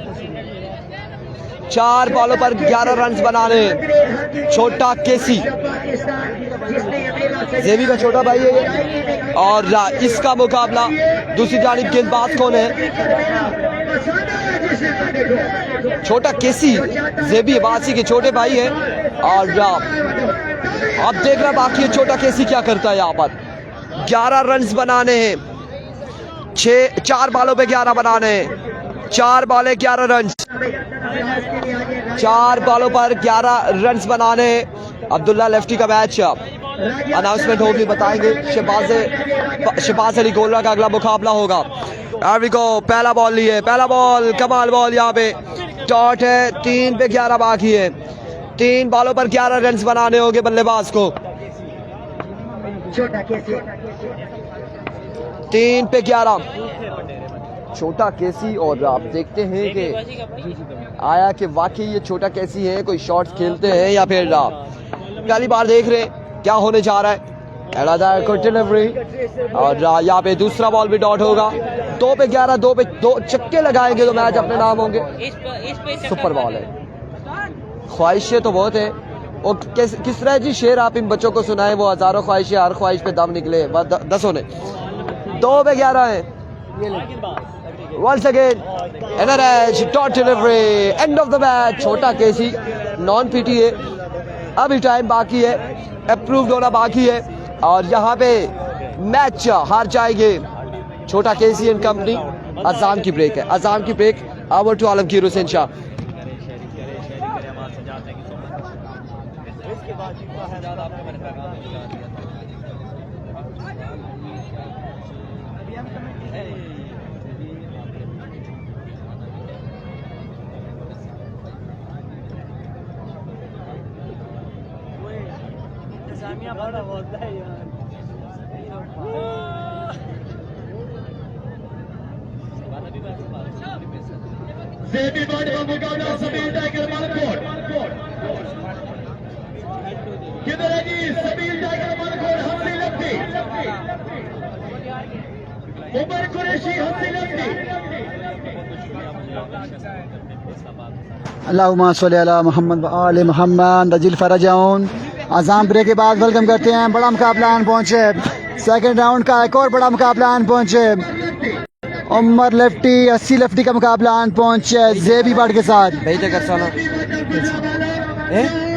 4 बॉलों पर 11 रन बनाने। छोटा केसी जेबी का छोटा भाई है ये। और इसका मुकाबला दूसरी जानिब गेंदबाज कौन है? छोटा केसी जेबी बासी के छोटे भाई है। और अब देखना बाकी है छोटा केसी क्या करता है। यहाँ पर 11 रन बनाने हैं, 4 बॉलों पे 11 बनाने हैं। 4 बॉलें 11 रन, 4 बॉलों पर 11 रन बनाने। अब्दुल्ला लेफ्टी का मैच अनाउंसमेंट होगी, बताएंगे। शहबाज अली गोलरा का अगला मुकाबला होगा। पहला बॉल लिए, पहला बॉल कमाल बॉल, यहाँ पे डॉट है। 3 पे 11 बाकी है। 3 बॉलों पर 11 रन बनाने होंगे बल्लेबाज को। 3 पे 11 छोटा केसी। और आप देखते हैं कि आया कि वाकई ये छोटा कैसी है, कोई शॉट्स खेलते हैं या फिर पहली बार देख रहे हैं क्या होने जा रहा है। को डिलीवरी और यहाँ पे दूसरा बॉल भी डॉट होगा। 2 पे 11, 2 पे 2 चक्के लगाएंगे तो मैच अपने नाम होंगे। सुपर बॉल है, ख्वाहिशें तो बहुत है। और किस तरह जी शेर आप इन बच्चों को सुनाए, वो हजारों ख्वाहिशें, हर ख्वाहिश पे दम निकले, 10 ने। 2 पे 11 है। Once again, another edge, dot delivery, end of the match। छोटा केसी नॉन पीटी है, अभी टाइम बाकी है, अप्रूव्ड होना बाकी है। और यहाँ पे मैच हार जाएंगे छोटा केसी एंड कंपनी। अजान की ब्रेक है, अजान की break. Over to Alamgir Hussain Shah. JB body का मुकाबला सबीर टाइगर मलकोट। किधर है जी सबीर टाइगर मलकोट? हंसी लगती उमर कुरैशी, हंसी लगती। अल्लाहुम्मा सल्ली अला मोहम्मद व आले मोहम्मद। रजिल फरजाउन अजाम ब्रेक के बाद वेलकम करते हैं। बड़ा मुकाबला आन पहुंचे, सेकंड राउंड का एक और बड़ा मुकाबला आन पहुंचे। उमर लेफ्टी 80 लेफ्टी का मुकाबला आन पहुंचे जेबी बट के साथ।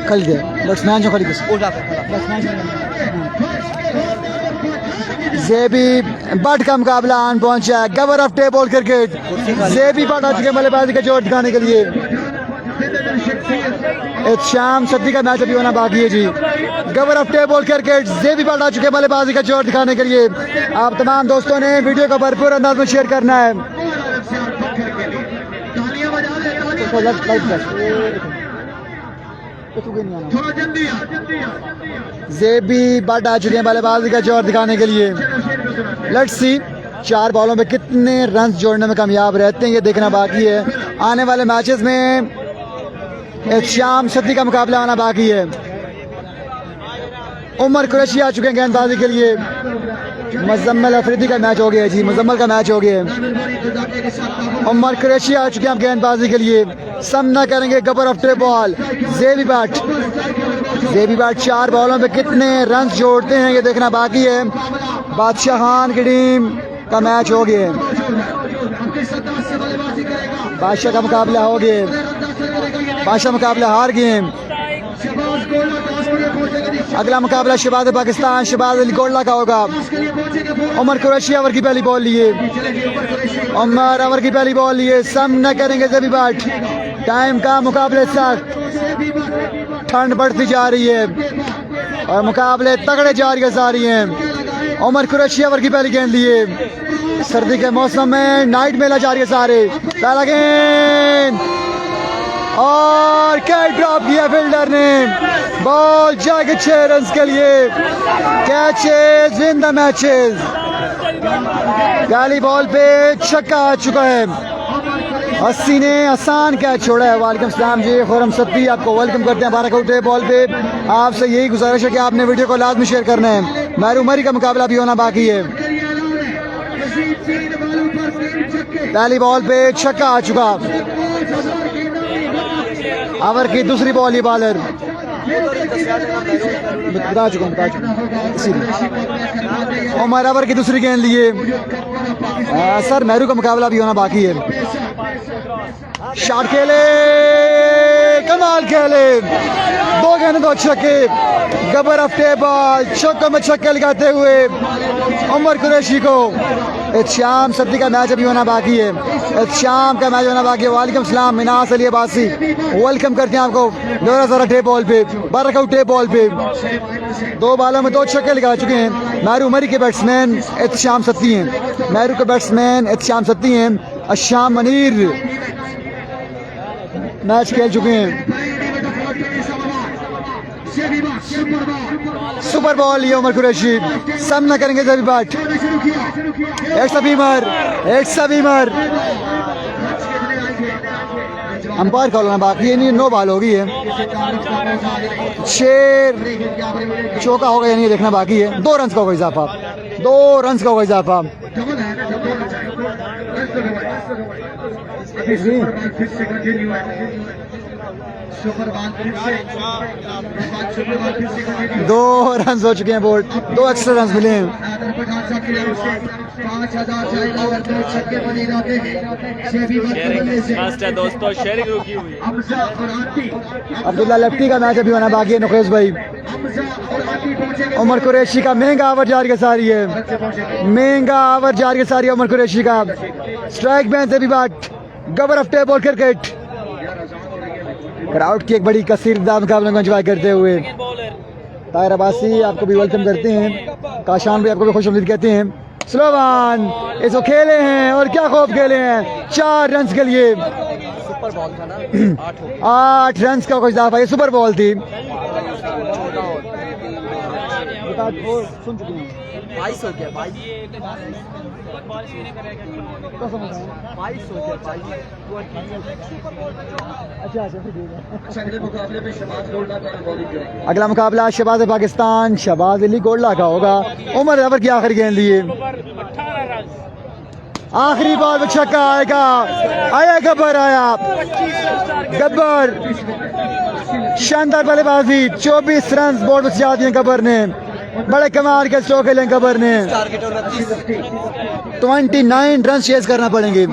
कल गए बैट्समैन जो खड़ी जेबी बट का मुकाबला आन पहुंचा है। गवर of table cricket JB Butt आ चुके बल्लेबाजी का जोर दिखाने के लिए। शाम सदी का मैच अभी होना बाकी है जी। गवर of table cricket JB Butt आ चुके बल्लेबाजी का जोर दिखाने के लिए। आप तमाम दोस्तों ने वीडियो को भरपूर अंदाज में शेयर करना है। जेबी बट आ चुके हैं बल्लेबाजी का जोर दिखाने के लिए। लेट्स सी 4 बॉलों में कितने रन जोड़ने में कामयाब रहते हैं, ये देखना बाकी है। आने वाले मैचेस में शाम सदी का मुकाबला आना बाकी है। उमर कुरैशी आ चुके हैं गेंदबाजी के लिए। मुजम्मल अफरीदी का मैच हो गया जी, मुजम्मल का मैच हो गया। उमर कुरैशी आ चुके हैं गेंदबाजी के लिए। सामना करेंगे गबर of table JB Butt. JB Butt 4 बॉलों में कितने रन जोड़ते हैं ये देखना बाकी है। बादशाह खान की टीम का मैच हो गया। बादशाह का मुकाबला हो गया, बादशाह मुकाबला हार गए। अगला मुकाबला शहबाज पाकिस्तान शहबाज अली गोल्ला का होगा। उमर कुरैशी ओवर की पहली बॉल लिए, उमर ओवर की पहली बॉल लिए। सामना करेंगे जेबी बट। टाइम का मुकाबले सख्त, ठंड बढ़ती जा रही है और मुकाबले तगड़े जारी जा रही हैं। उमर कुरैशी ओवर की पहली गेंद लिए। सर्दी के मौसम में नाइट मेला जारी है सारे। पहला गेंद और कैच ड्रॉप किया फील्डर ने। बॉल जाके 6 रन के लिए। Catches win the matches. पहली बॉल पे छक्का आ चुका है। 80 ने आसान कैच छोड़ा है। वालेकुम सलाम जी, खुरम सत्ती आपको वेलकम करते हैं बारह उठे बॉल पे। आपसे यही गुजारिश है कि आपने वीडियो को लाजमी शेयर करना है। महरूमरी का मुकाबला भी होना बाकी है। पहली बॉल पे छक्का आ चुका। ओवर की दूसरी बॉल ये बॉलर बता चुका उमर ओवर की दूसरी गेंद लिए। सर मेहरू का मुकाबला भी होना बाकी है। शॉट खेले, कमाल खेले, 2 गेंद 2 छक्के। गबर ऑफ टेबल छक्कों में छक्के लगाते हुए उमर कुरैशी को। शाम सब्जी का मैच अभी होना बाकी है। शाम का मैच होना बाकी है। वालेकुम सलाम मिनास अली अब्बासी, वेलकम करते हैं आपको। जरा टे बॉल पे, बारह टे बॉल पे 2 बॉलों में 2 छक्के लगा चुके हैं। महरू मरी के बैट्समैन एहतशाम सत्ती हैं। महरू के बैट्समैन एहतशाम सत्ती हैं। अशाम मनीर मैच खेल चुके हैं। सुपर बॉल ये उमर कुरैशी सामना करेंगे जबी बाट एक सबीमर अंपायर कॉल होना बाकी है, नहीं नो बॉल होगी है, शेर चौका होगा या नहीं देखना बाकी है। 2 रन का होगा इजाफा, 2 रन का होगा इजाफा। दो रन हो चुके हैं बोल्ट, 2 एक्स्ट्रा रन मिले हैं। 5000 दोस्तों शेयरिंग रुकी हुई है। अब्दुल्ला लेफ्टी का मैच अभी होना बाकी है। नुकेश भाई उमर कुरैशी का महंगा ओवर जारी के सारी है, महंगा ओवर जारी के सारी है उमर कुरैशी का। स्ट्राइक बैंड से भी बात गबर ऑफ टेबल क्रिकेट। क्राउड की एक बड़ी कसीर मुकाबले को एंजॉय करते हुए ताहिर अब्बासी आपको भी वेलकम करते हैं, काशान भी आपको भी खुश आमदीद कहते हैं। स्लोवान इसको खेले हैं और क्या खूब खेले हैं, 4 रन के लिए सुपर बॉल था ना, 8 रन का कुछ इजाफा, ये सुपर बॉल थी। सुन चुके हैं 22 हो गया, 22 हो गया, 22। अच्छा अगला मुकाबला शहबाज पाकिस्तान शहबाज अली गोल्ला का होगा। उमर अवर की आखिरी गेंद लिए, आखिरी बॉल में छक्का आएगा, आया गब्बर, आया गब्बर, शानदार बल्लेबाजी। 24 रन बोर्ड में सजा दिए गब्बर ने, बड़े कमाल के स्ट्रोक खेले गब्बर ने। 29 रन चेज करना पड़ेंगे।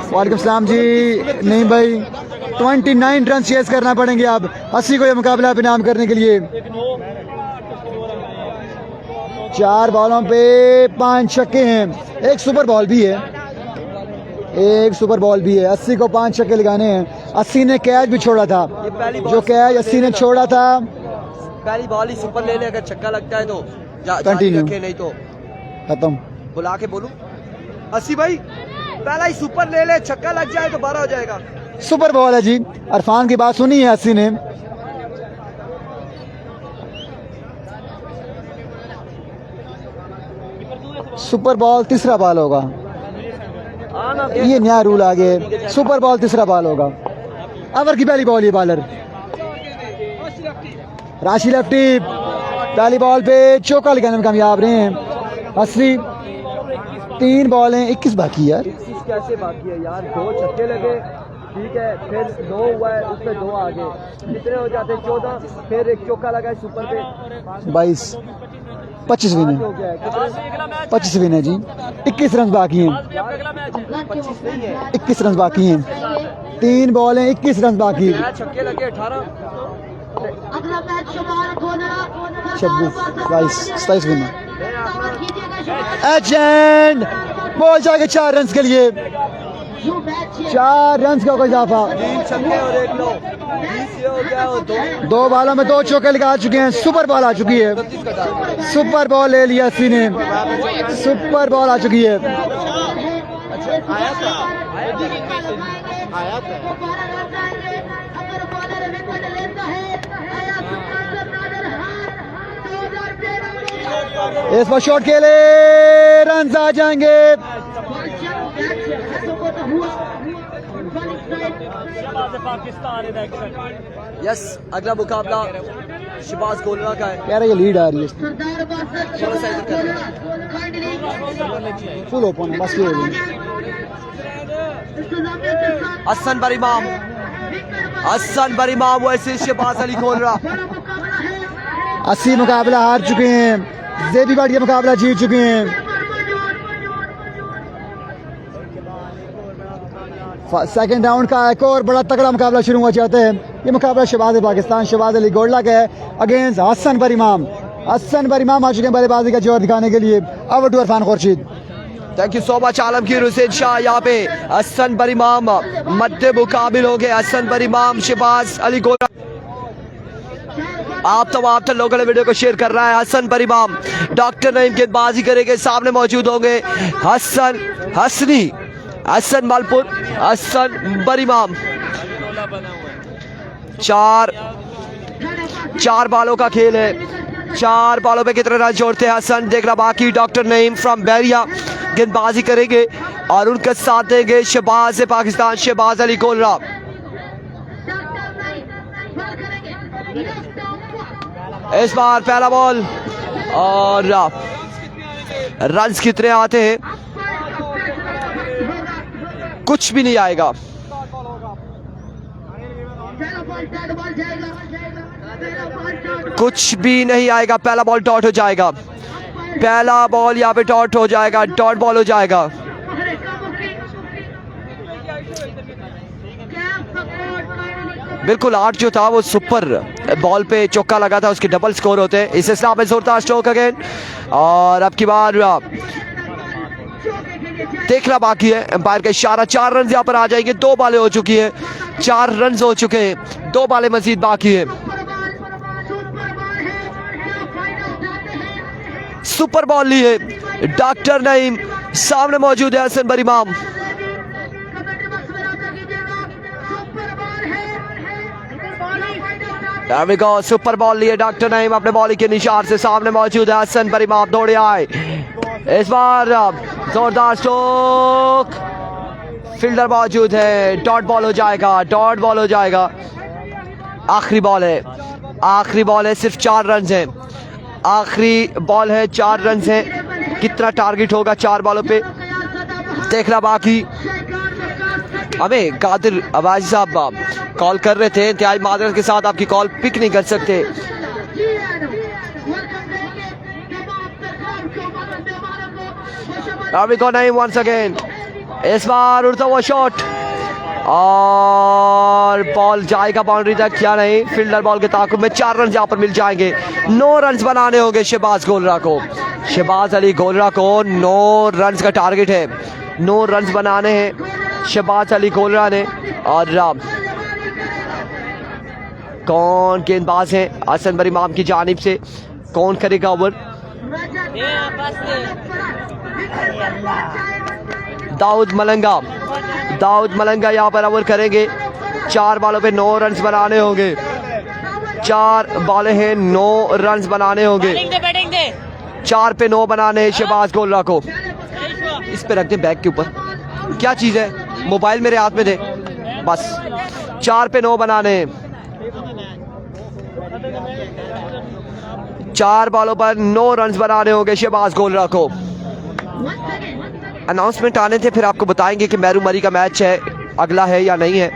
वालेकुम सलाम जी, नहीं भाई 29 रन चेज करना पड़ेंगे अब 80 को ये मुकाबला इनाम करने के लिए। 4 बॉलों पे 5 छक्के हैं, एक सुपर बॉल भी है, एक सुपर बॉल भी है। 80 को 5 छक्के लगाने हैं। 80 ने कैच भी छोड़ा था, जो कैच 80 ने छोड़ा था पहली बॉल ही सुपर ले ले, अगर छक्का लगता है तो कंटिन्यू, नहीं तो खत्म। बुला के बोलूं 80 भाई पहला ही सुपर ले ले, छक्का लग जाए तो 12 हो जाएगा। सुपर बॉल है जी, अरफान की बात सुनी है 80 ने। सुपर बॉल तीसरा बॉल होगा, ये नया रूल आ गया, सुपर बॉल तीसरा बॉल होगा। ओवर की पहली बॉल, ये बॉलर राशि लेफ्टी पहली बॉल पे चौका लगाने में कामयाब रहे हैं। 80 3 बॉलें 21 बाकी यार, 21 कैसे बाकी है यार, 2 छक्के लगे, ठीक है, फिर 2 हुआ है, उसपे 2 आ गए, कितने हो जाते हैं 14, फिर एक चौका लगा है सुपर पे 22 25 विन है, 25 विन है जी। 21 रन बाकी हैं, 25 नहीं है, 21 रन बाकी हैं, 3 बॉलें 21 रन बाकी, छक्के लगे 18, 26 22 27 विन है। एजेंट बॉल जाके 4 रन के लिए, 4 रन का कोई इजाफा। 3 छक्के और 1 लो, 20 ये हो गया और 2 बॉलों में 2 चौके लगा चुके हैं। सुपर बॉल आ चुकी है, सुपर बॉल ले लिया 80 ने, सुपर बॉल आ चुकी है। इस पर शॉट खेले, रन आ जाएंगे। यस, अगला मुकाबला शहबाज गोलरा का है। यार ये लीड आ रही है, फुल ओपन है, बस ये हो गई। हसन बरीमाम, हसन बरीमाम वैसे शहबाज अली गोलरा 80 मुकाबला हार चुके हैं, जेबी बाट ये मुकाबला जीत चुके हैं। सेकंड राउंड का एक और बड़ा तगड़ा मुकाबला शुरू हुआ चाहते हैं। ये मुकाबला शहबाज पाकिस्तान शहबाज अली गोल्ला का है अगेंस्ट हसन बरीमाम। हसन बरीमाम आ चुके हैं बल्लेबाजी का जोर दिखाने के लिए। Over to Irfan Khurshid. Thank you so much Alamgir Hussain Shah. यहाँ पे हसन बरीमाम मध्य मुकाबिल हो गए, हसन बरीमाम शहबाज अली गोल्ला। आप तमाम लोगों ने वीडियो को शेयर कर रहा है। हसन बरीमाम डॉक्टर नईम गेंदबाजी करेंगे, सामने मौजूद होंगे हसन हसनी, हसन मालपुर, हसन बरीमाम। चार बालों का खेल है। 4 बालों पे कितने रन जोड़ते हैं हसन, देखना बाकी। डॉक्टर नईम फ्रॉम बैरिया गेंदबाजी करेंगे और उनका साथ देंगे शहबाज पाकिस्तान, शहबाज अली कोलरा। इस बार पहला बॉल और रन्स कितने आते हैं, कुछ भी नहीं आएगा। कुछ भी नहीं आएगा, पहला बॉल डॉट हो जाएगा। पहला बॉल यहाँ पे डॉट हो जाएगा, डॉट बॉल हो जाएगा। बिल्कुल 8 जो था वो सुपर बॉल पे चौका लगा था, उसके डबल स्कोर होते हैं। इस हिसाब में जोरदार स्ट्रोक अगेन और अब की बार देखना बाकी है, एम्पायर का इशारा। 4 रन यहाँ पर आ जाएंगे, 2 बालें हो चुकी है, 4 रन हो चुके हैं, 2 बालें मजीद बाकी है। सुपर बॉल ली है डॉक्टर नईम, सामने मौजूद है हसन बरीमाम। सुपर बॉल लिए डॉक्टर नईम अपने बॉलिंग के निशान से, सामने मौजूद है हसन बरीमाम, दौड़े आए। इस बार जोरदार स्ट्रोक, फील्डर मौजूद है, डॉट बॉल हो जाएगा, डॉट बॉल हो जाएगा। आखिरी बॉल है, आखिरी बॉल है, सिर्फ 4 रन हैं, आखिरी बॉल है, 4 रन हैं। कितना टारगेट होगा 4 बॉलों पे, देखना बाकी। हमें कादिर अब्बासी साहब कॉल कर रहे थे, इंतहाई मादरत के साथ आपकी कॉल पिक नहीं कर सकते। नहीं वंस अगेन, इस बार उड़ता हुआ शॉट और बॉल जाएगा बाउंड्री तक या नहीं। फील्डर बॉल के ताकुब में 4 रन यहाँ पर मिल जाएंगे। 9 रन बनाने होंगे शहबाज गोलरा को, शहबाज अली गोलरा को 9 रन का टारगेट है। 9 रन बनाने हैं शहबाज अली गोलरा ने। और कौन गेंदबाज हैं हसन बरीमाम की जानिब से, कौन करेगा ओवर? दाऊद मलंगा, दाऊद मलंगा यहाँ पर ओवर करेंगे। 4 बॉलों पे 9 रन बनाने होंगे, 4 बॉलें हैं, 9 रन बनाने होंगे। 4 पे 9 बनाने हैं शहबाज गोलरा को। इस पे रख दे बैग के ऊपर, क्या चीज़ है, मोबाइल मेरे हाथ में दे बस। 4 पे 9 बनाने हैं, 4 बॉलों पर 9 रन बनाने होंगे शहबाज गोलरा को। अनाउंसमेंट आने थे, फिर आपको बताएंगे कि मेरू मरी का मैच है अगला है या नहीं है।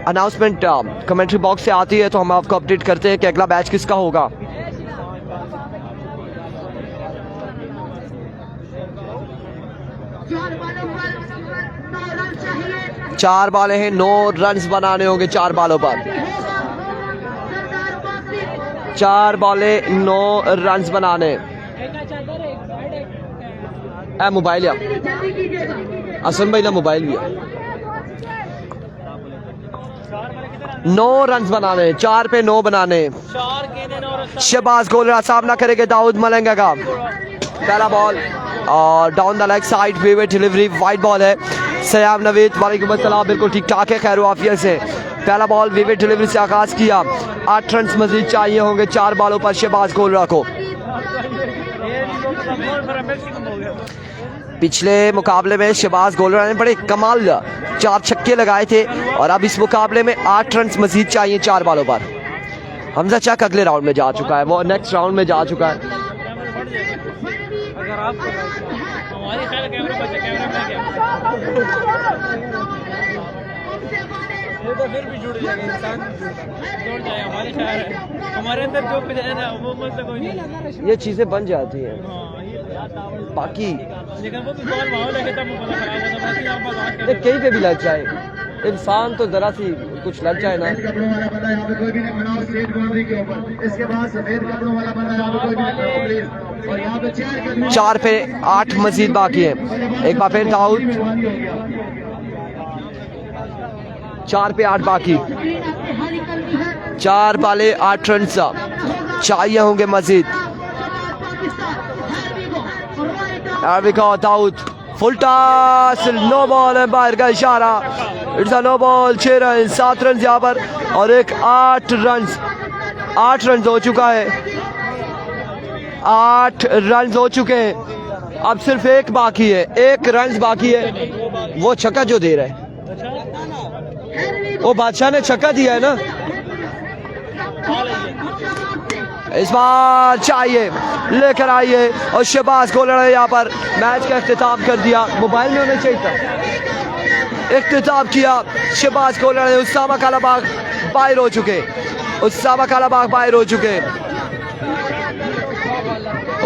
अनाउंसमेंट कमेंट्री बॉक्स से आती है तो हम आपको अपडेट करते हैं कि अगला मैच किसका होगा। चार बॉलें हैं, 9 रन बनाने होंगे 4 बॉलों पर। 4 बॉलें 9 रन बनाने। मोबाइल या असम भाई ना मोबाइल भी है। 9 रन बनाने, 4 पे 9 बनाने। शहबाज गोलरा सामना करेंगे दाऊद मलंगा का। पहला बॉल और down the leg side, vivid delivery, wide ball है। सयाम नवीद वालेकुम अस्सलाम, बिल्कुल ठीक ठाक है, खैर आफियत से। पहला बॉल विविड डिलीवरी से आगाज किया। 8 रन मजीद चाहिए होंगे 4 बॉलों पर शहबाज गोलरा को। पिछले मुकाबले में शहबाज गोलरा ने बड़े कमाल 4 छक्के लगाए थे और अब इस मुकाबले में 8 रन मजीद चाहिए 4 बॉलों पर। हमजा चक अगले राउंड में जा चुका है, वो नेक्स्ट राउंड में जा चुका है। तो फिर भी जुड़ जाएगा इंसान, जुड़ जाए हमारे शहर है, हमारे अंदर जो भी है ना वो मसला कोई नहीं, ये चीज़ें बन जाती हैं। बाकी लेकिन वो तो बहुत माहौल है कि तब पता खराब होता, बाकी आप बात ये कहीं पे भी लग जाए इंसान तो जरा सी कुछ लग जाए ना। कपड़ों वाला बंदा यहाँ पे कोई भी नहीं खड़ा हो स्ट्रेट बाउंड्री के ऊपर। इसके बाद सफेद कपड़ों वाला बंदा यहाँ पे कोई भी नहीं खड़ा हो प्लीज। और यहाँ पे 4 पे 8 मजीद बाकी है। एक बार फिर दाऊद, 4 पे 8 बाकी, 4 बाले 8 रन चाहिए होंगे Majeed. Dawood full toss, no ball, बाहर का इशारा it's a no ball. 6 run, 7 run यहाँ पर और एक 8 रन हो चुका है। 8 रन हो चुके हैं। अब सिर्फ एक बाकी है, 1 रन बाकी है। वो छक्का जो दे रहा है वो बादशाह ने छक्का दिया है ना। इस बार चाहिए लेकर आइए और शहबाज को लड़े यहाँ पर मैच का इख्तिताम कर दिया। मोबाइल में होना चाहिए था। इख्तिताम किया शहबाज को लड़े। उसामा कालाबाग बाहर हो चुके। उसामा कालाबाग बाहर हो चुके।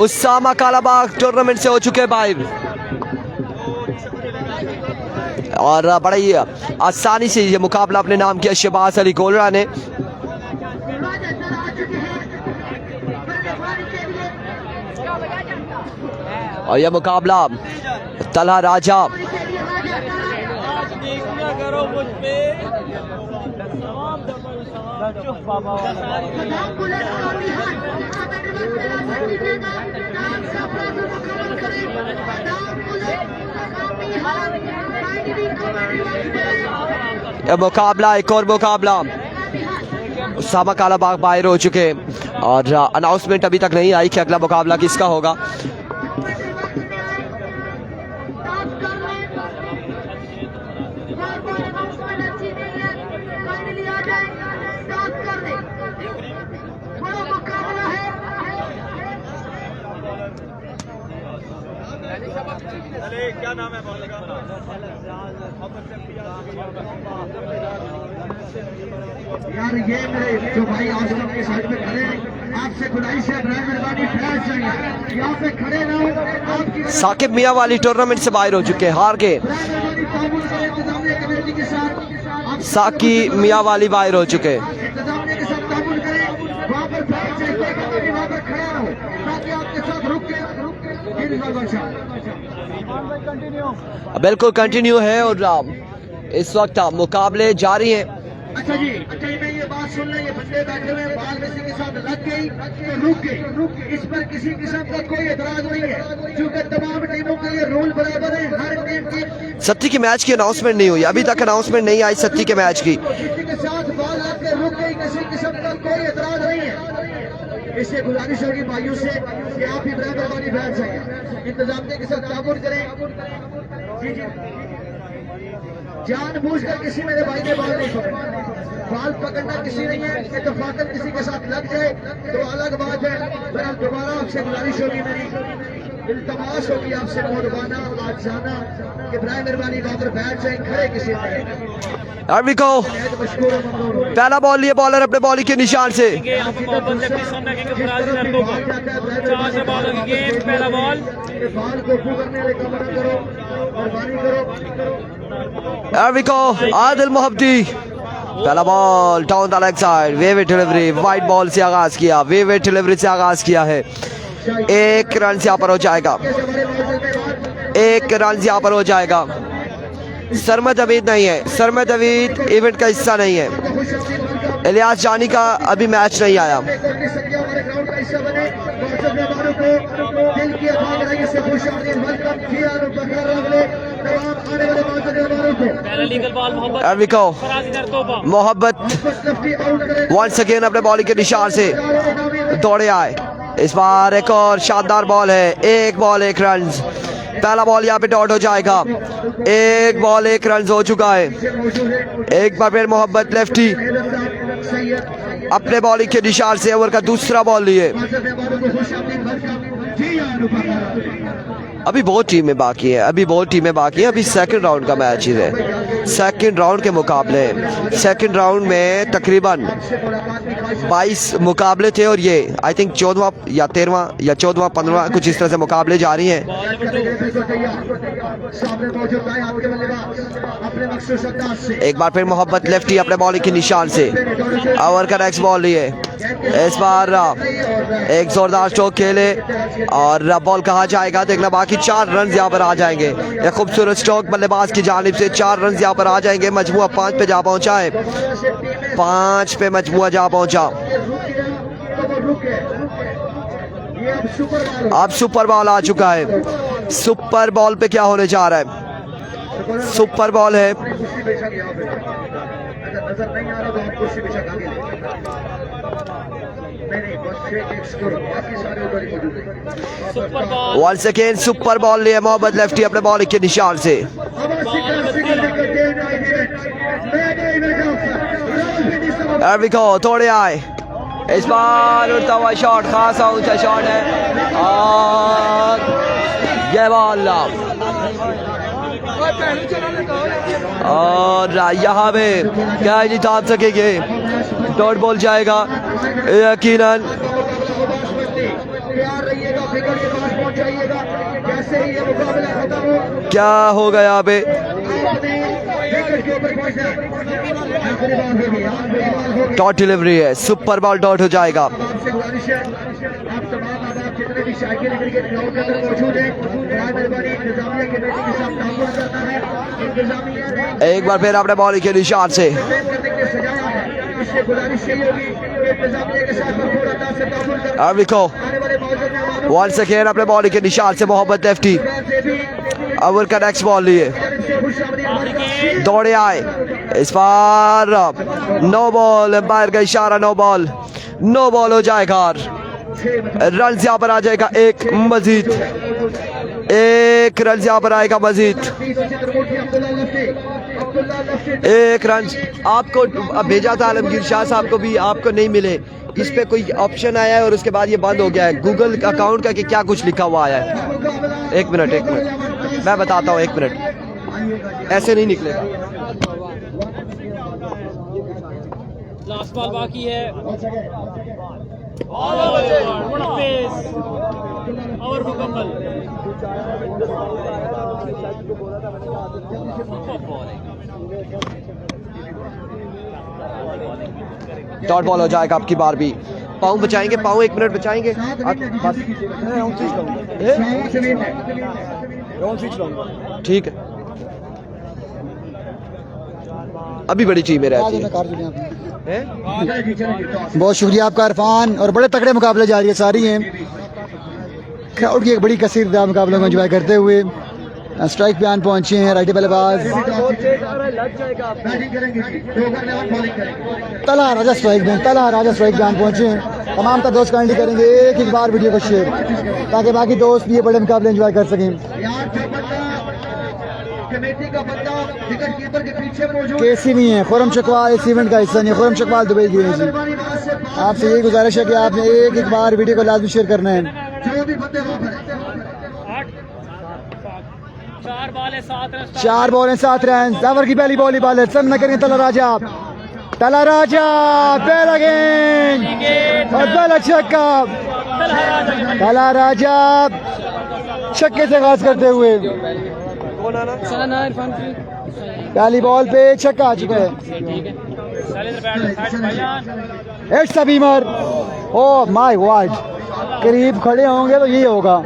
उसामा कालाबाग टूर्नामेंट से हो चुके बाहर और बड़ा ही आसानी से ये मुकाबला अपने नाम किया शहबाज अली कोलरा ने। और यह मुकाबला तलहा राजा यह मुकाबला एक और मुकाबला। उसामा कालाबाग बाहर हो चुके और अनाउंसमेंट अभी तक नहीं आई कि अगला मुकाबला किसका होगा। क्या नाम है यार ये मेरे जो भाई आश्रम के साइड में खड़े हैं, आपसे गुजारिश है मेहरबानी फैज चाहिए यहाँ पे खड़े ना हो। आपकी साकिब मियां वाली टूर्नामेंट से बाहर हो चुके, हार के। साकी मियां वाली बाहर हो चुके। इंतजामिया के साथ तामुल करें, वहाँ पर फैज चाहिए, वहाँ पर खड़ा रहो ताकि आपके साथ रुक के बिल्कुल कंटिन्यू है और इस वक्त मुकाबले जारी हैं। अच्छा जी, अच्छा मैं ये बात सुन लें, ये बंदे बैठे हुए हैं, बाल किसी के साथ लग गई तो रुक गई। इस पर किसी किस्म का कोई एतराज नहीं है क्योंकि तमाम टीमों के लिए रूल बराबर है। हर टीम की सत्ती की मैच की अनाउंसमेंट नहीं हुई, अभी तक अनाउंसमेंट नहीं आई सत्ती के मैच की। किसी के साथ बाल आके रुक गई, किसी किस्म का कोई एतराज नहीं है। इससे गुजारिश होगी भाइयों से कि आप भी मेहरबानी बैठ जाए, इंतजामिया के साथ तामुल करें। जी जी, जानबूझकर किसी मेरे भाई ने बाल नहीं पकड़े, बाल पकड़ना किसी नहीं है। इत्तेफाकन किसी के साथ लग जाए तो अलग बात है। फिर दोबारा आपसे गुजारिश होगी, मेरी इल्तमास होगी आपसे मोहरबाना आज जाना कि बराए मेहरबानी वहां पर बैठ जाए, खड़े किसी पहला बॉल लिए बॉलर अपने बॉलिंग के निशान से। पहला बॉल बाल को करने वाले काम ना करो, मेहरबानी करो। आदिल मोहब्बती पहला ball down the leg side, wayward delivery, wide ball से आगाज किया, वेवेट डिलीवरी से आगाज किया है। 1 रन यहाँ पर हो जाएगा, 1 रन यहाँ पर हो जाएगा। सरमद अवीद नहीं है, सरमद अवीद इवेंट का हिस्सा नहीं है। इलियास जानी का अभी मैच नहीं आया। मोहब्बत वंस अगेन अपने बॉलिंग के निशान से दौड़े आए। इस बार एक और शानदार बॉल है, 1 बॉल 1 रन। पहला बॉल यहाँ पे डॉट हो जाएगा, 1 बॉल 1 रन हो चुका है। एक बार फिर मोहब्बत लेफ्टी अपने बॉलिंग के निशान से ओवर का दूसरा बॉल लिए। अभी बहुत टीमें बाकी हैं, अभी सेकंड राउंड का मैच ही है, सेकंड राउंड के मुकाबले। सेकंड राउंड में तकरीबन 22 मुकाबले थे और ये आई थिंक 14वां या 13वां या 14वां 15वां कुछ इस तरह से मुकाबले जारी हैं। एक बार फिर मोहब्बत लेफ्टी अपने बॉलिंग के निशान से ओवर का नेक्स्ट बॉल लिए। इस बार एक जोरदार स्ट्रोक खेले और बॉल कहाँ जाएगा देखना बाकी। 4 रन यहाँ पर आ जाएंगे। एक खूबसूरत स्ट्रोक बल्लेबाज की जानिब से, 4 रन यहाँ पर आ जाएंगे। मजमुआ 5 पे जा पहुंचा है, 5 पे मजमुआ जा पहुंचा। अब सुपर बॉल आ चुका है। सुपर बॉल पे क्या होने जा रहा है? सुपर बॉल है कुर्सी बेशक यहाँ पे अगर नजर नहीं आ रहा तो आप कुर्सी बेशक आगे ले नहीं बस 6 स्कोर बाकी सारे उधर ही मौजूद है super ball once again super ball लिया मोहम्मद लेफ्टी अपने बॉलिंग के निशान से। There we go, थोड़े आए इस बार उड़ता हुआ शॉट, खासा ऊंचा शॉट है और ये बॉल और यहाँ पे क्या नहीं थाम सकेंगे, डॉट बॉल जाएगा यकीनन। क्या होगा यहाँ पे, डॉट डिलीवरी है, सुपर बॉल डॉट हो जाएगा। एक बार फिर अपने बॉलिंग के निशान से वंस अगेन अपने बॉलिंग के निशान से मोहम्मद लेफ्टी अवर का नेक्स्ट बॉल लिए दौड़े आए इस बार नो बॉल, एम्पायर का इशारा नो बॉल हो जाएगा। रन यहाँ पर आ जाएगा एक मजीद, एक रन यहाँ पर आएगा मजीद, एक रन आपको अब भेजा था आलमगीर शाह साहब को भी, आपको नहीं मिले। इस पे कोई ऑप्शन आया है और उसके बाद ये बंद हो गया है गूगल अकाउंट का कि क्या कुछ लिखा हुआ आया है। एक मिनट मैं बताता हूँ, एक मिनट, ऐसे नहीं निकलेगा। लास्ट बॉल बाकी है और मुकम्मल। डॉट बॉल हो जाएगा आपकी बार भी। पाँव बचाएंगे, पाँव 1 मिनट बचाएंगे ठीक है। अभी बड़ी टीम में रहती है। बहुत शुक्रिया आपका इरफान, और बड़े तगड़े मुकाबले जारी है, सारी हैं। क्राउड की एक बड़ी कसर मुकाबलों को एंजॉय करते हुए स्ट्राइक पे आन पहुंचे हैं राइटी बल्लेबाज तला राजा स्ट्राइक पे आन पहुंचे हैं। तमाम का दोस्त काइंडली करेंगे एक बार वीडियो को शेयर ताकि बाकी दोस्त भी ये बड़े मुकाबले एंजॉय कर सकें। केसी नहीं है, खुरम चकवाल इस इवेंट का हिस्सा नहीं है, खुरम चकवाल दुबई गए हैं जी। आपसे यही गुजारिश है कि आपने एक बार वीडियो को लाजमी शेयर करना है। 4 बॉल 7 रन। ओवर की पहली बॉल है, सब न करें तला राजा पहला गेंद और पहला छक्का। तला राजा छक्के से आगाज करते हुए पहली बॉल पे छक्का आ चुका है। It's a Beamer, oh my God, करीब खड़े होंगे तो यही होगा।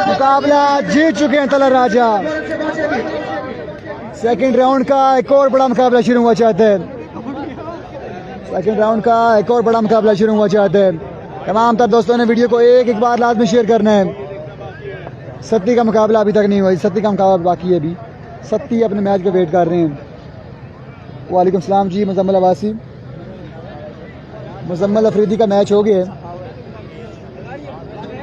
मुकाबला जीत चुके हैं तला राजा। सेकंड राउंड का एक और बड़ा मुकाबला शुरू हुआ चाहते हैं। तमाम तर दोस्तों ने वीडियो को एक बार लाजमी शेयर करना है। सत्ती का मुकाबला अभी तक नहीं हुआ, सत्ती का मुकाबला बाकी है अभी। सत्ती अपने मैच का वेट कर रहे हैं। वालेकुम सलाम जी, मुजम्मल अब्बासी, मुजम्मल अफरीदी का मैच हो गया।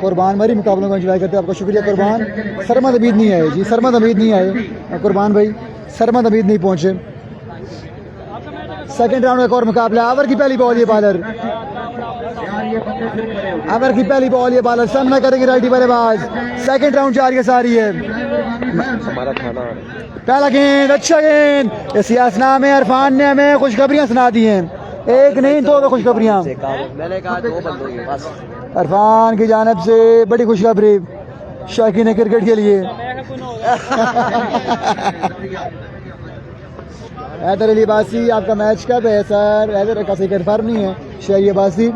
कुर्बान मरी मुकाबलों को एंजॉय करते हैं। आपका शुक्रिया कुर्बान। सरमद अमीद नहीं आए जी, सरमद अमीद नहीं आए कुर्बान भाई, सरमद अमीद नहीं पहुंचे। सेकंड राउंड एक और मुकाबला। ओवर की पहली बॉल ये बॉलर सामना करेंगे राइटी बल्लेबाज। सेकंड राउंड जारी है सारी है। पहला गेंद, अच्छा गेंद। इस यासनामे इरफान ने हमें खुशखबरियां सुना दी हैं, एक नहीं 2 खुशखबरियां। मैंने कहा 2 बंद हुई बस। इरफान की जानिब से बड़ी खुशखबरी शौकीन क्रिकेट के लिए। हैदर अली अब्बासी, आपका मैच कब है सर? हैदर का सही कन्फर्म नहीं है। शहरी अब्बासी,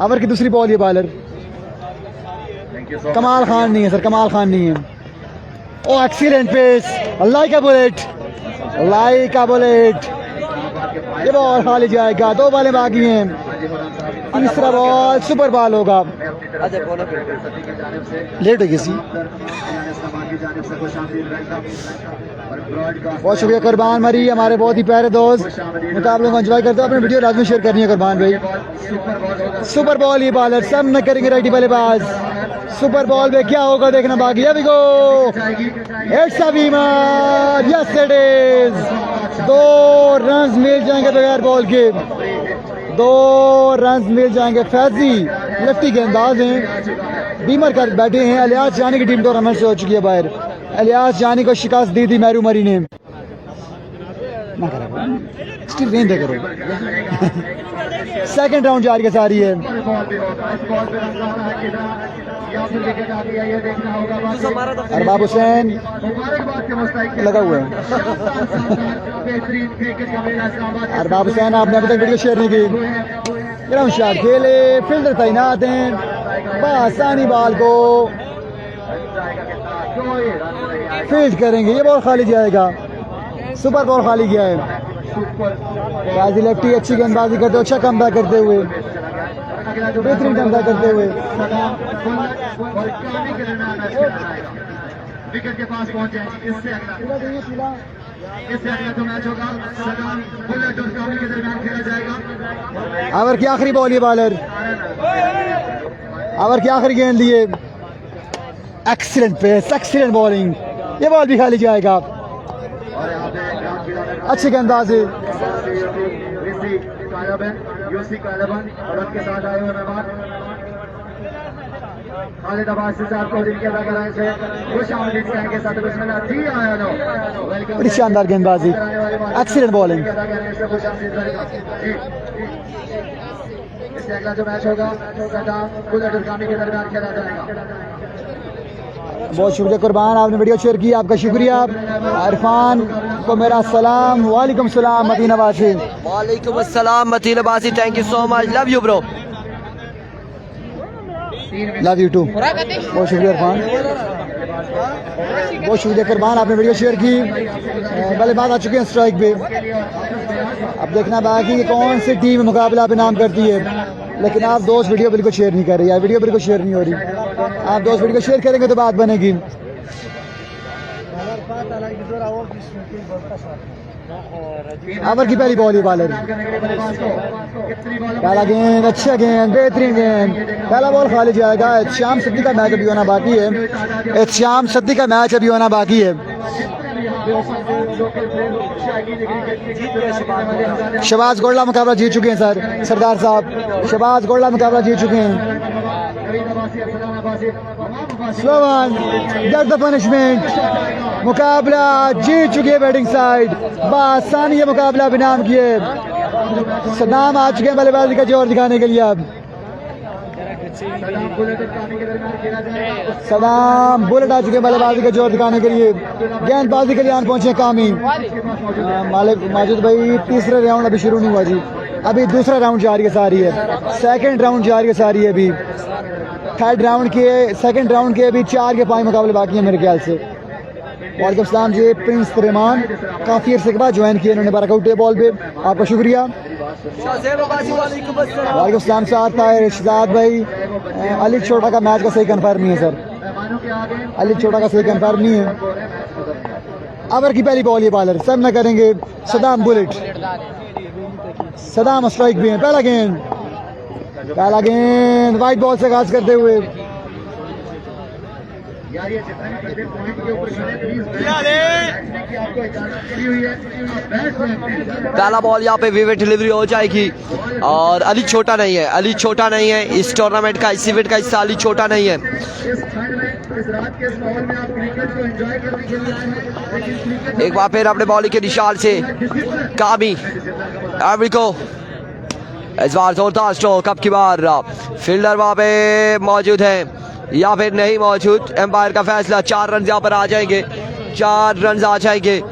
ओवर की दूसरी बॉल ये बॉलर कमाल खान नहीं है सर, कमाल खान नहीं है। Oh excellent pace, like a bullet. ये बॉल खाली जाएगा, 2 बॉलें बाकी हैं। तीसरा बॉल सुपर बॉल होगा। अच्छा कौन है लेट हो किसी। बहुत शुक्रिया कुर्बान मरी, हमारे बहुत ही प्यारे दोस्त मुकाबलों को एंजॉय करते हो। अपनी वीडियो लाजमी शेयर करनी है कुर्बान भाई। सुपर बॉल ये बॉलर सब न करेंगे राइटी बल्लेबाज। सुपर बॉल में क्या होगा देखना बाकी। अभी go it's a winner, yes it is. 2 run मिल जाएंगे बगैर बॉल के, 2 रन मिल जाएंगे। फैजी लेफ्टी गेंदबाज हैं, बीमर कर बैठे हैं। अलियास जानी की टीम टूर्नामेंट से हो चुकी है बाहर। अलियास जानी को शिकस्त दी थी मैरू मरी ने। ना करो स्टिल रेंज दे करो। सेकंड राउंड जारी के सारी है। अरबाब हुसैन लगा हुआ है। अरबाब हुसैन आपने अभी तक वीडियो शेयर नहीं की। ग्राउंड शॉट खेले, फील्डर तैनात हैं, बआसानी बॉल को फील्ड करेंगे। ये बॉल खाली जाएगा, सुपर बॉल खाली गया है। गाजी लेफ्टी अच्छी गेंदबाजी करते हुए, अच्छा कमबैक करते हुए, बेहतरीन कमबैक करते हुए। विकेट के पास पहुंचे। इससे अगला जो मैच होगा सदाम बुलेट और कामिल के दरमियान खेला जाएगा। ओवर की आखिरी बॉल ये बॉलर, ओवर की आखिरी गेंद लिए। Excellent pace, excellent bowling. ये बॉल भी खाली जाएगा। अच्छी गेंदबाजी। यूसी कालाबन और उनके साथ आए हुए मेहमान खालिद अब्बासी साहब को जिनके बगैर से खुश आमदीद कहेंगे। साथ बिस्मिल्लाह जी आया लो। बड़ी शानदार गेंदबाजी, एक्सीलेंट बॉलिंग। इससे अगला जो मैच होगा सदाम बुलेट और कामिल के दरमियान खेला जाएगा। बहुत शुक्रिया कुर्बान, आपने वीडियो शेयर की, आपका शुक्रिया। इरफान को मेरा सलाम। वालेकुम सलाम मतीन अब्बासी। वालेकुम अस्सलाम Mateen Abbasi, thank you so much, love you bro. Love you too. बहुत शुक्रिया इरफान, बहुत शुक्रिया कुर्बान, आपने वीडियो शेयर की। बल्लेबाज आ चुके हैं स्ट्राइक पे। अब देखना बाकी कौन सी टीम मुकाबला पे नाम करती है। लेकिन आप दोस्त वीडियो बिल्कुल शेयर नहीं कर रही है, वीडियो बिल्कुल शेयर नहीं हो रही। आप दोस्त वीडियो शेयर करेंगे तो बात बनेगी। ओवर की पहली बॉल ही बॉलर। पहला गेंद, अच्छा गेंद, बेहतरीन गेंद। पहला बॉल खाली जाएगा। शाम सदी का मैच अभी होना बाकी है। शाम सदी का मैच अभी होना बाकी है। शहबाज गोल्ला मुकाबला जीत चुके हैं सर, सरदार साहब शहबाज गोल्ला मुकाबला जीत चुके हैं। Sloan get the punishment. मुकाबला जीत चुकी है बैटिंग साइड, बआसानी ये मुकाबला भी नाम किए। सदाम आ चुके हैं बल्लेबाजी का जोर दिखाने के लिए। अब सदाम बुलेट आ चुके हैं बल्लेबाजी का जोर दिखाने के लिए। गेंदबाजी के लिए आन पहुंचे कामी। मालिक माजिद भाई, तीसरा राउंड अभी शुरू नहीं हुआ जी, अभी दूसरा राउंड जारी है सारी है। सेकंड राउंड जारी है सारी है। अभी थर्ड राउंड के, सेकंड राउंड के अभी 4 के 5 मुकाबले बाकी हैं मेरे ख्याल से। वालेकुम सलाम जी, प्रिंस रहमान काफ़ी अर्से के बाद ज्वाइन किए इन्होंने बारकआउट बॉल पे, आपका शुक्रिया। वालेकुम सलाम साहब, ताहिर शहजाद भाई। अली छोटा का मैच का सही कन्फर्म नहीं है सर, अली छोटा का सही कन्फर्म नहीं है। ओवर की पहली बॉल ये बॉलर सब न करेंगे। सदाम बुलेट, सदाम स्ट्राइक भी है। पहला गेंद, पहला गेंद वाइट बॉल से आगाज करते हुए। पहला बॉल यहाँ पे विवेट डिलीवरी हो जाएगी। और अली छोटा नहीं है, अली छोटा नहीं है। इस टूर्नामेंट का, इस इवेंट का हिस्सा अली छोटा नहीं है। एक बार फिर अपने बॉलिंग के निशान से कामी को इस बार जोरदार स्ट्रोक। अब की बार फील्डर वहां पे मौजूद है या फिर नहीं मौजूद, एम्पायर का फैसला। 4 रन यहाँ पर आ जाएंगे, 4 रन आ जाएंगे।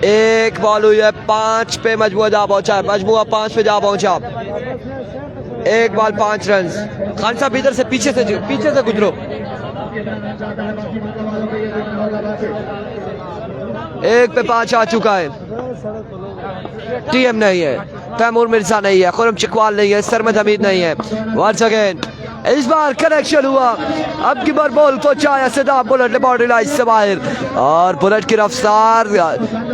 एक बॉल हुई है 5 पे मजमुआ जा पहुंचा है, मजमुआ 5 पे जा पहुंचा। एक बॉल 5 रन। खान साहब इधर से पीछे से गुजरो। एक पे 5 आ चुका है। टीएम नहीं है, तैमूर मिर्जा नहीं है, खुरम चकवाल नहीं है, सरमद हमीद नहीं है। वंस अगेन इस बार कनेक्शन हुआ, अब की बार बॉल को चाया सदाब बुलेट ने बॉडी लाइन से बाहर, और बुलेट की रफ्तार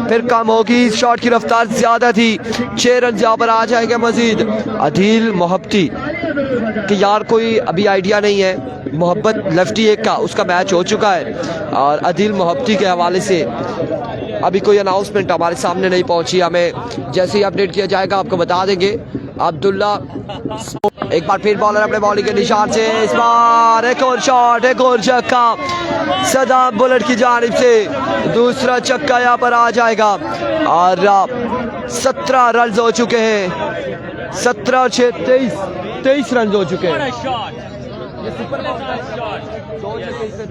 फिर कम होगी, शॉट की रफ्तार ज्यादा थी। 6 रन यहाँ पर आ जाएगा मजीद। अदील मोहब्बती कि यार कोई अभी आइडिया नहीं है, मोहब्बत लेफ्टी एक का उसका मैच हो चुका है, और अदील मोहब्बती के हवाले से अभी कोई अनाउंसमेंट हमारे सामने नहीं पहुंची, हमें जैसे ही अपडेट किया जाएगा आपको बता देंगे। अब्दुल्ला एक बार फिर बॉलर अपने बॉलिंग के निशान से, इस बार एक और शॉट, एक और छक्का सदाब बुलेट की जानिब से, दूसरा छक्का यहाँ पर आ जाएगा, और 17 रन हो चुके हैं। 17 और 6 23 रन हो चुके हैं।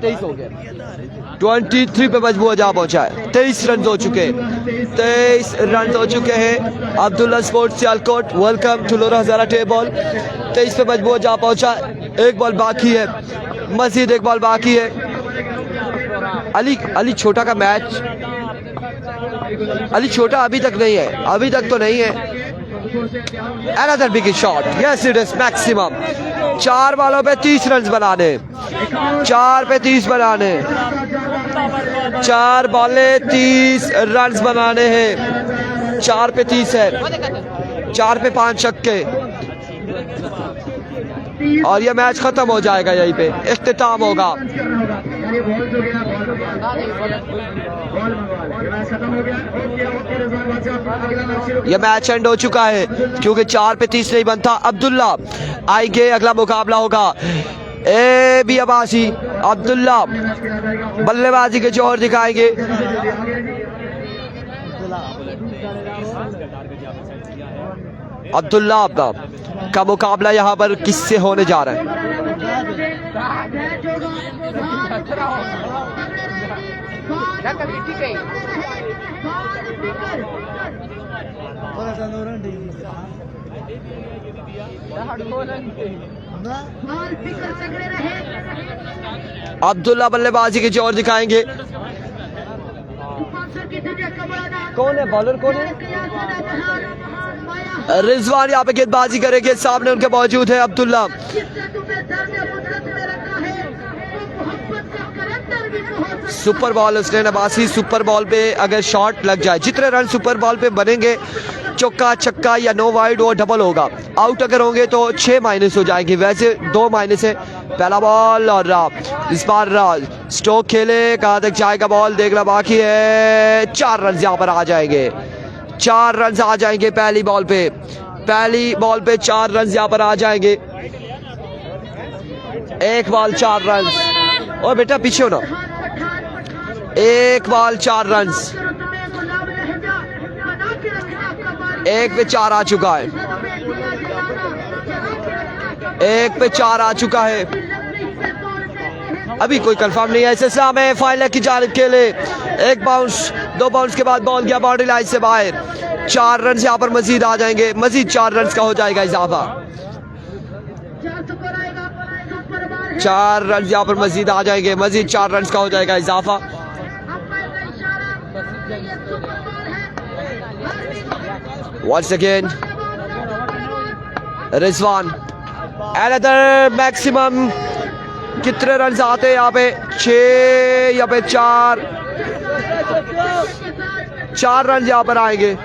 23 हो गया, 23 पे मजबूर जा पहुंचा है। 23 रन हो चुके हैं, 23 रन हो चुके हैं। Abdullah sports Sialkot, welcome to Lora Hazara table. 23 पे मजबूर जा पहुंचा, एक बॉल बाकी है, मजीद एक बॉल बाकी है। अली छोटा का मैच, अली छोटा अभी तक नहीं है, अभी तक तो नहीं है। Another big shot, yes it is maximum। 4 बॉलों पे 30 रन बनाने, 4 पे 30 बनाने, 4 बॉलें 30 रन बनाने हैं। 4 पे 30 है, 4 पे 5 छक्के, और ये मैच खत्म हो जाएगा, यहीं पे इख्तिताम होगा। ये मैच एंड हो चुका है क्योंकि 4 पे 30 नहीं बनता। अब्दुल्ला आएंगे, अगला मुकाबला होगा ए बी अब्बासी। अब्दुल्ला बल्लेबाजी के जोहर दिखाएंगे। अब्दुल्ला का मुकाबला यहाँ पर किससे होने जा रहा है? अब्दुल्ला बल्लेबाजी के जोर दिखाएंगे। कौन है बॉलर, कौन है? रिजवान यहाँ पे गेंदबाजी करेंगे, सामने उनके मौजूद है अब्दुल्ला। सुपर बॉल उसने नबासी, सुपर बॉल पे अगर शॉट लग जाए, जितने रन सुपर बॉल पे बनेंगे, चौका छक्का या नो वाइड वो डबल होगा। आउट अगर होंगे तो 6 माइनस हो जाएंगे, वैसे 2 माइनस है। पहला बॉल, और इस बार स्टोक खेले, कहाँ तक जाएगा बॉल देखना बाकी है। 4 रन यहाँ पर आ जाएंगे, 4 रन आ जाएंगे पहली बॉल पे, पहली बॉल पे 4 रन यहाँ पर आ जाएंगे। एक बॉल 4 रन, और बेटा पीछे हो ना, एक बॉल 4 रन, एक पे 4 आ चुका है, एक पे 4 आ चुका है। अभी कोई कंफर्म नहीं है। सिलसिला में फाइनल की जानिब के लिए एक बाउंस, 2 बाउंस के बाद बॉल गया बाउंड्री लाइन से बाहर। 4 रन यहाँ पर मजीद आ जाएंगे, मजीद 4 रन का हो जाएगा इजाफा। 4 रन यहाँ पर मजीद आ जाएंगे, मजीद 4 रन का हो जाएगा इजाफा। Once again, Rizwan, another maximum। कितने रन आते हैं यहाँ पे? 6 यहाँ पे 4 रन यहाँ पर आएंगे,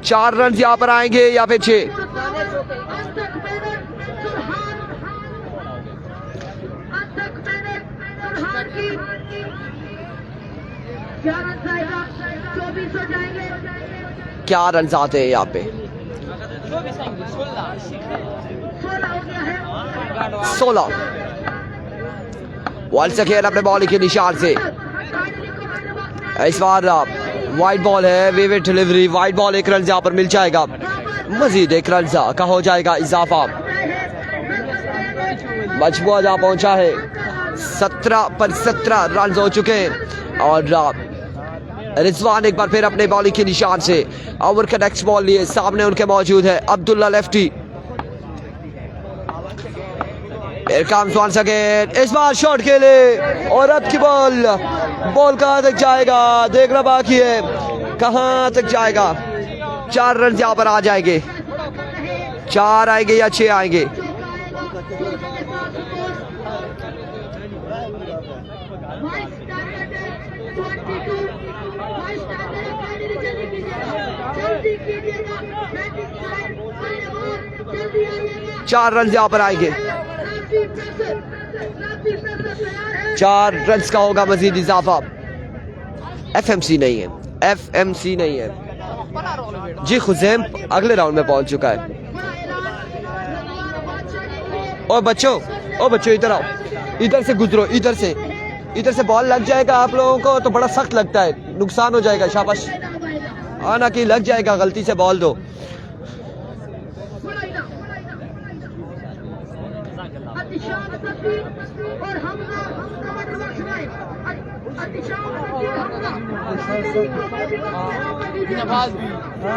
4 रन यहाँ पर आएंगे या फिर 6। क्या रन आते हैं यहाँ पे? 16। वॉल से खेल अपने बॉल के निशान से, इस बार वाइड बॉल है, vivid delivery, wide ball. 1 run यहाँ पर मिल जाएगा, मजीद 1 रन का हो जाएगा इजाफा। मजबूआ जहाँ पहुंचा है, 17 पर 17 रन हो चुके हैं। और रिजवान एक बार फिर अपने बॉलिंग के निशान से ओवर का नेक्स्ट बॉल लिए, सामने उनके मौजूद है अब्दुल्ला लेफ्टी। इस बार शॉट खेले और अब की बॉल बॉल कहाँ तक जाएगा देखना बाकी है, कहाँ तक जाएगा। 4 रन यहाँ पर आ जाएंगे, 4 आएंगे या 6 आएंगे। चार रन यहाँ पर आएंगे, 4 रन का होगा मजीद इजाफा। FMC नहीं है, FMC नहीं है जी। खुजैम अगले राउंड में पहुंच चुका है। ओ बच्चों इधर आओ, इधर से गुजरो, इधर से बॉल लग जाएगा आप लोगों को तो बड़ा सख्त लगता है, नुकसान हो जाएगा। शाबाश, आना कि लग जाएगा, गलती से बॉल दो।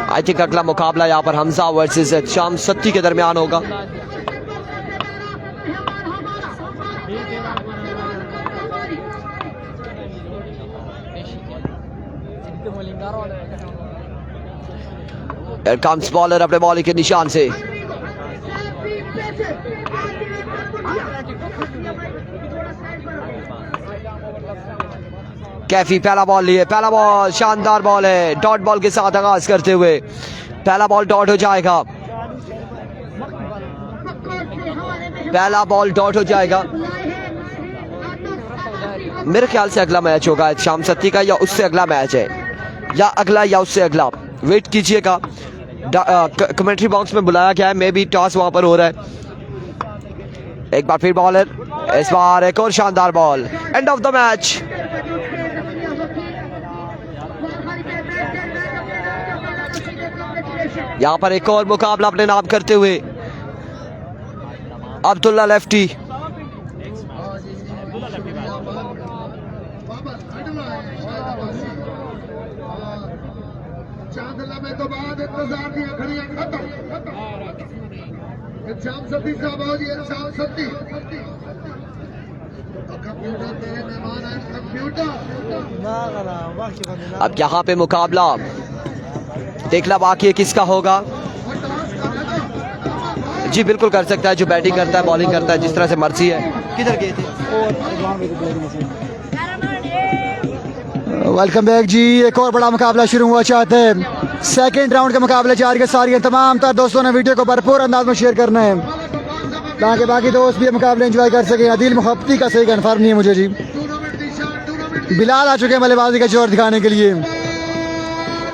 आई थिंक अगला मुकाबला यहाँ पर हमजा वर्सेस शाम सत्ती के दरमियान होगा। Here comes बॉलर अपने बॉलिंग के निशान से। कैफी पहला बॉल लिए, पहला बॉल शानदार बॉल है, डॉट बॉल के साथ आगाज करते हुए पहला बॉल डॉट हो जाएगा, पहला बॉल डॉट हो जाएगा। मेरे ख्याल से अगला मैच होगा शाम सत्ती का, या उससे अगला मैच है, या अगला या उससे अगला, वेट कीजिएगा। कमेंट्री बॉक्स में बुलाया गया है, मे बी टॉस वहां पर हो रहा है। एक बार फिर बॉलर, इस बार एक और शानदार ball, and of the match. यहां पर एक और मुकाबला अपने नाम करते हुए अब्दुल्ला लेफ्टी, चांदला में तो बाद इंतजार दिया खड़ी है खत्म। शाम सत्ती साहब आओ जी, शाम सत्ती। कंप्यूटर तेरे मेहमान हैं, कंप्यूटर। अब यहाँ पे मुकाबला देखना बाकी है किसका होगा। जी बिल्कुल कर सकता है, जो बैटिंग करता है बॉलिंग करता है जिस तरह से मर्जी है। किधर गए थे? वेलकम बैक जी। एक और बड़ा मुकाबला शुरू हुआ चाहते हैं, सेकंड राउंड के मुकाबले जारी के सारी तमाम तर दोस्तों ने वीडियो को भरपूर अंदाज में शेयर करना है ताकि बाकी दोस्त भी मुकाबले एंजॉय कर सकें। अदील मुहब्बती का सही कन्फर्म नहीं है मुझे जी। बिलाल आ चुके हैं बल्लेबाजी का जोर दिखाने के लिए।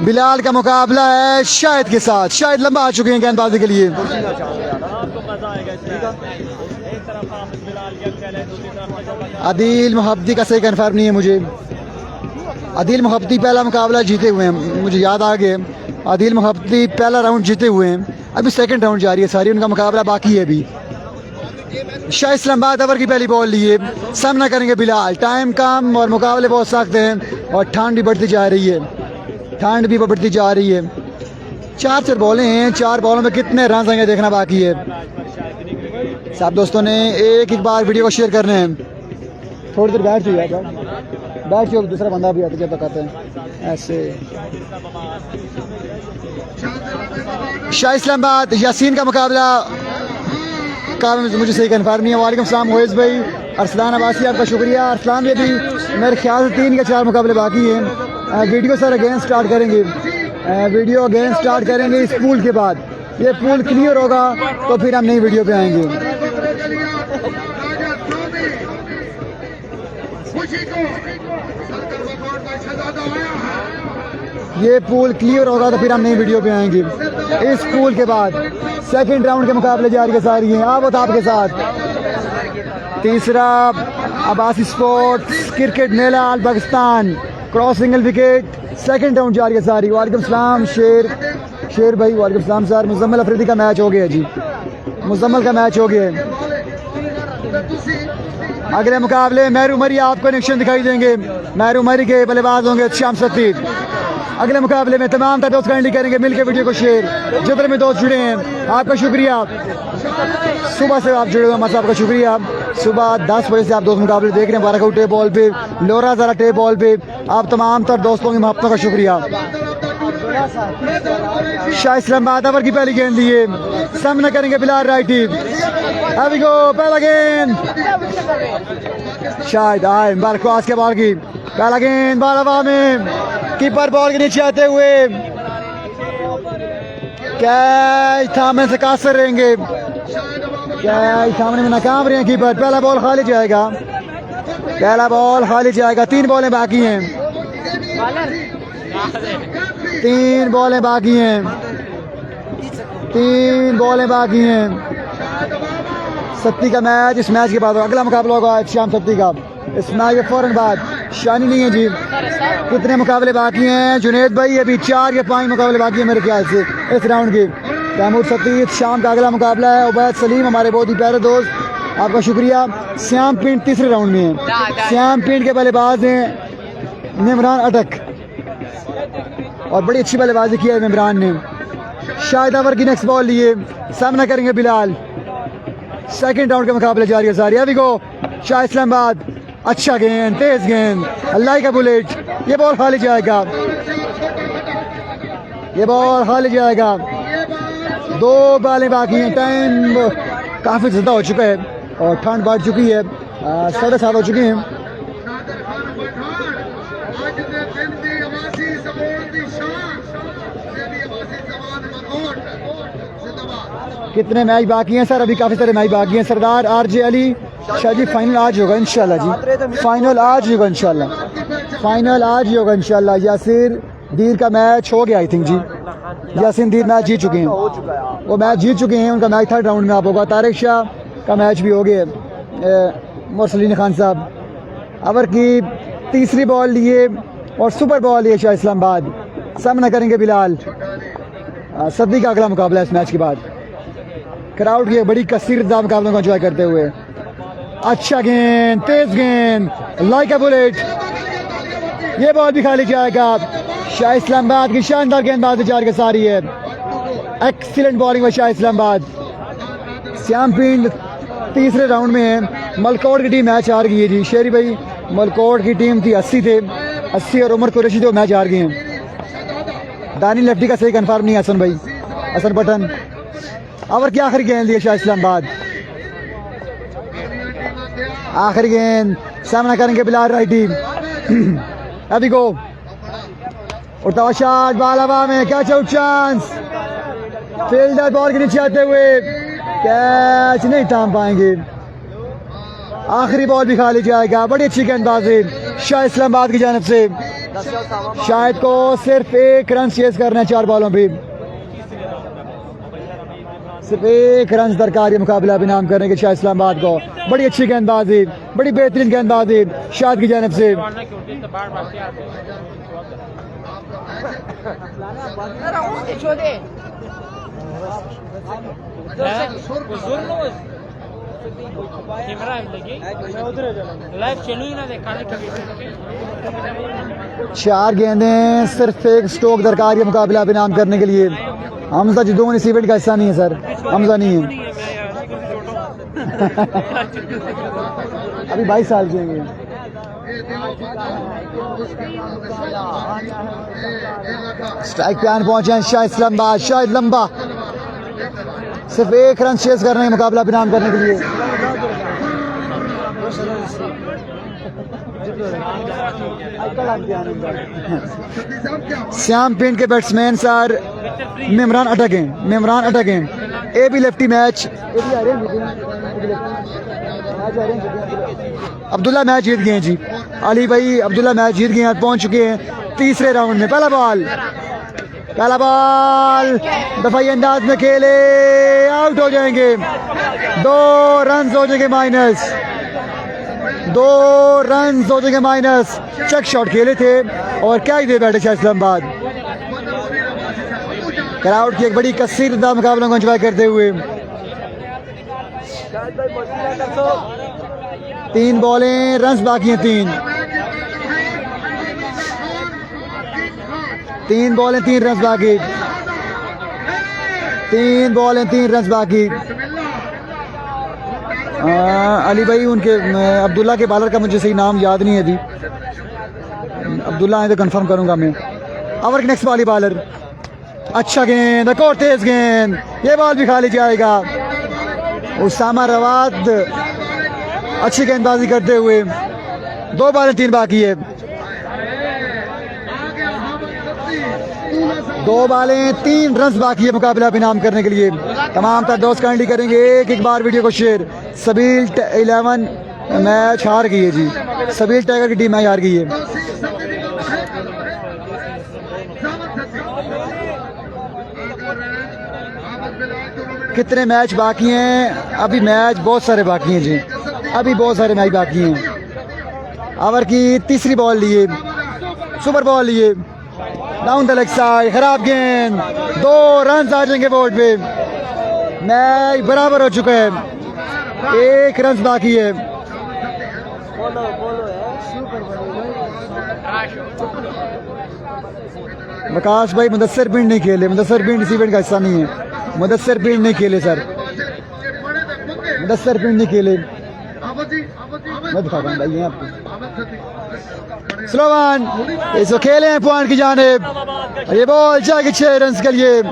बिलाल का मुकाबला है शाहिद के साथ, शाहिद लंबा आ चुके हैं गेंदबाजी के लिए। अदील मुहब्बती का सही कन्फर्म नहीं है मुझे। अदील मुहब्बती पहला मुकाबला जीते हुए हैं, मुझे याद आ गया। अदील मुहब्बती पहला राउंड जीते हुए हैं, अभी सेकंड राउंड जारी है सारी, उनका मुकाबला बाकी है अभी। शाह इस्लामाबाद ओवर की पहली बॉल लिए, सामना करेंगे बिलाल। टाइम कम और मुकाबले बहुत सख्त हैं और ठंड भी बढ़ती जा रही है, ठंड भी बढ़ती जा रही है। 4 बॉलें हैं, 4 बॉलों में कितने रन आएंगे देखना बाकी है। सब दोस्तों ने एक बार वीडियो को शेयर करने हैं। थोड़ी देर बैठ जाइए, बैठ जाओ, दूसरा बंदा भी आता जब तक आता है ऐसे। शाह इस्लामाबाद यासीन का मुकाबला का मुझे सही कन्फर्म नहीं है। वालेकुम सलाम मोइज़ भाई, अरसलान अब्बासी आपका शुक्रिया। अरसलान भी अभी मेरे ख्याल से 3 या 4 मुकाबले बाकी हैं। वीडियो सर अगेन स्टार्ट करेंगे, वीडियो अगेन स्टार्ट करेंगे इस पूल के बाद। ये पूल क्लियर होगा तो फिर हम नई वीडियो पे आएंगे। ये पूल क्लियर होगा तो फिर हम नई वीडियो पे आएंगे। इस पूल के बाद सेकंड राउंड के मुकाबले जारी के सारी हैं आप आपके साथ। तीसरा अब्बासी स्पोर्ट्स क्रिकेट मेला अल Pakistan cross single wicket, second round जारी के सारी। वालेकुम सलाम शेर भाई, वालेकुम सलाम सर। मुजम्मल अफरीदी का मैच हो गया जी, मुजम्मल का मैच हो गया। अगले मुकाबले मेहरू मरी आपको कनेक्शन दिखाई देंगे। मेहरू मरी के बल्लेबाज होंगे शाम सत्ती। अगले मुकाबले में तमाम दोस्त काइंडली करेंगे मिलकर वीडियो को शेयर। जितने भी दोस्त जुड़े हैं आपका शुक्रिया, सुबह से आप जुड़े हुए, मतलब आपका शुक्रिया। सुबह 10 बजे से आप दोस्त मुकाबले देख रहे हैं बाराकाऊ टे बॉल पे, लोरा ज़रा टे बॉल पे। आप तमाम तर दोस्तों की मोहब्बतों का शुक्रिया। शाह इस्लामाबाद ओवर की पहली गेंद लिए, सामना करेंगे बिलाल राइटी। अभी गो पहला गेंद, शायद आए बारक्वास के बॉल की पहला गेंद बॉल हवा में, कीपर बॉल के नीचे आते हुए कैच थामने से कासर रहेंगे, कैच थामने में नाकाम रहे हैं कीपर। पहला बॉल खाली जाएगा, पहला बॉल खाली जाएगा। 3 बॉलें बाकी हैं, 3 बॉलें बाकी हैं, 3 बॉलें बाकी हैं। सत्ती का मैच, इस मैच के बाद अगला मुकाबला होगा शाम सत्ती का। इस मैच के फौरन बाद शानी नहीं है जी। कितने मुकाबले बाकी हैं जुनेद भाई? अभी 4 या 5 मुकाबले बाकी हैं मेरे ख्याल से इस राउंड के। तैमूर सत्ती शाम का अगला मुकाबला है। उबैद सलीम हमारे बहुत ही प्यारे दोस्त, आपका शुक्रिया। श्याम पिंड तीसरे राउंड में है। श्याम पिंड के बल्लेबाज हैं निमरान अटक, और बड़ी अच्छी बल्लेबाजी की है निमरान ने। शाहिद अवर की नेक्स्ट बॉल लिए, सामना करेंगे बिलाल। सेकंड राउंड के मुकाबले जारी है सारी। अभी को शाह इस्लामाबाद, अच्छा गेंद, तेज गेंद, अल्लाह का बुलेट। ये बॉल खाली जाएगा, ये बॉल खाली जाएगा। 2 बॉलें बाकी हैं, टाइम काफ़ी ज़्यादा हो चुका है और ठंड बढ़ चुकी है, 7:30 हो चुकी हैं। कितने मैच बाकी हैं सर? अभी काफ़ी सारे मैच बाकी हैं। सरदार RJ अली शाह जी, फाइनल आज होगा इंशाल्लाह जी, फाइनल आज ही होगा इंशाल्लाह, फाइनल आज ही होगा इंशाल्लाह। यासिर दीर का मैच हो गया आई थिंक जी, यासिन दीर मैच जीत चुके हैं, वो मैच जीत चुके हैं। उनका मैच 3rd राउंड में आप होगा। तारिक शाह का मैच भी हो गया। मुरसलीन खान साहब ओवर की तीसरी बॉल लिए और सुपर बॉल लिए शाह इस्लामाबाद। सामना करेंगे बिलाल। सदी का अगला मुकाबला इस मैच के बाद। क्राउड की बड़ी कसीर मुकाबलों को एंजॉय करते हुए। अच्छा गेंद, तेज गेंद, लाइक अ बुलेट। ये बॉल भी खाली जाएगा। शाह इस्लामाबाद की शानदार गेंदबाजी जारी के सारी है। एक्सीलेंट बॉलिंग में शाह इस्लामाबाद। श्याम पिंड तीसरे राउंड में है। मलकोट की टीम मैच हार गई है जी। शेरी भाई, मलकोट की टीम थी 80 थे, 80 और उमर कुरैशी तो मैच हार गए हैं। दानी लेफ्टी का सही कंफर्म नहीं है हसन भाई, हसन पठान। ओवर की आखिरी गेंद लिए शाह इस्लामाबाद। आखिरी गेंद, सामना करेंगे बिलाल राइटी। अभी गो उठाओ शॉट, बॉल हवा में, catch out chance. Fielder ball के नीचे आते हुए कैच नहीं थाम पाएंगे। आखिरी बॉल भी खाली जाएगा। बड़ी अच्छी गेंदबाजी शाह इस्लामाबाद की जानिब से। शायद को सिर्फ 1 रन चेज करना है 4 बॉलों पे, सिर्फ 1 रन दरकार ये मुकाबला भी नाम करने के शाह इस्लामाबाद को। बड़ी अच्छी गेंदबाजी, बड़ी बेहतरीन गेंदबाजी शाह की जानिब से। चार गेंदें, सिर्फ 1 स्ट्रोक दरकार ये मुकाबला भी नाम करने के लिए। हमजा जिद्दों इस इवेंट का हिस्सा नहीं है सर, हमजा नहीं है। अभी 22 साल के हैं। स्ट्राइक पे आने पहुंचे हैं शाह इस्लामाबाद। शाहिद लंबा, सिर्फ 1 रन चेज करने का मुकाबला भी नाम करने के लिए। श्याम पिंड के बैट्समैन सर निमरान अटक हैं, निमरान अटक हैं। ए भी लेफ्टी मैच, अब्दुल्ला मैच जीत गए हैं जी। अली भाई अब्दुल्ला मैच जीत गए हैं, पहुंच चुके हैं तीसरे राउंड में। पहला बॉल दफाई अंदाज में खेले, आउट हो जाएंगे। 2 रन हो जाएंगे माइनस, 2 रन हो जाएंगे माइनस। चेक शॉट खेले थे और क्या दे बैठे शाह इस्लामाबाद। क्राउड की एक बड़ी कसीर मुकाबलों को एंजॉय करते हुए। 3 बॉलें, रन बाकी हैं 3 बॉलें 3 रन बाकी, 3 बॉलें 3 रन बाकी। अली भाई उनके अब्दुल्ला के बॉलर का मुझे सही नाम याद नहीं है अभी, अब्दुल्ला है तो कंफर्म करूंगा मैं। ओवर के नेक्स्ट वाली बॉलर, अच्छा गेंद, एक और तेज गेंद, ये बॉल भी खाली जाएगा। उसामा रवाद अच्छी गेंदबाजी करते हुए, 2 बॉलें 3 बाकी है, 2 बॉलें 3 रन बाकी है मुकाबला इनाम करने के लिए। तमाम तर दोस्त काइंडली करेंगे एक बार वीडियो को शेयर। सबील 11 मैच हार गई है जी, सबील टाइगर की टीम मैच हार गई है। कितने मैच बाकी हैं? अभी मैच बहुत सारे बाकी हैं जी, अभी बहुत सारे मैच बाकी हैं। ओवर की तीसरी बॉल लिए, सुपर बॉल लिए, डाउन द लेग साइड, खराब गेंद, 2 रन आ जाएंगे बोर्ड पे। मैच बराबर हो चुका है, 1 रन बाकी है। विकास भाई मुदस्सिर पिंड नहीं खेले, मुदस्सिर पिंड इस इवेंट का हिस्सा नहीं है, मुदस्सिर पिंड नहीं खेले सर, मुदस्सिर पिंड नहीं खेले। मैं दिखाता हूँ भाई आपको, स्लोवन इसको खेले हैं पॉइंट की जानिब, ये बॉल जाएगी 6 रन के लिए।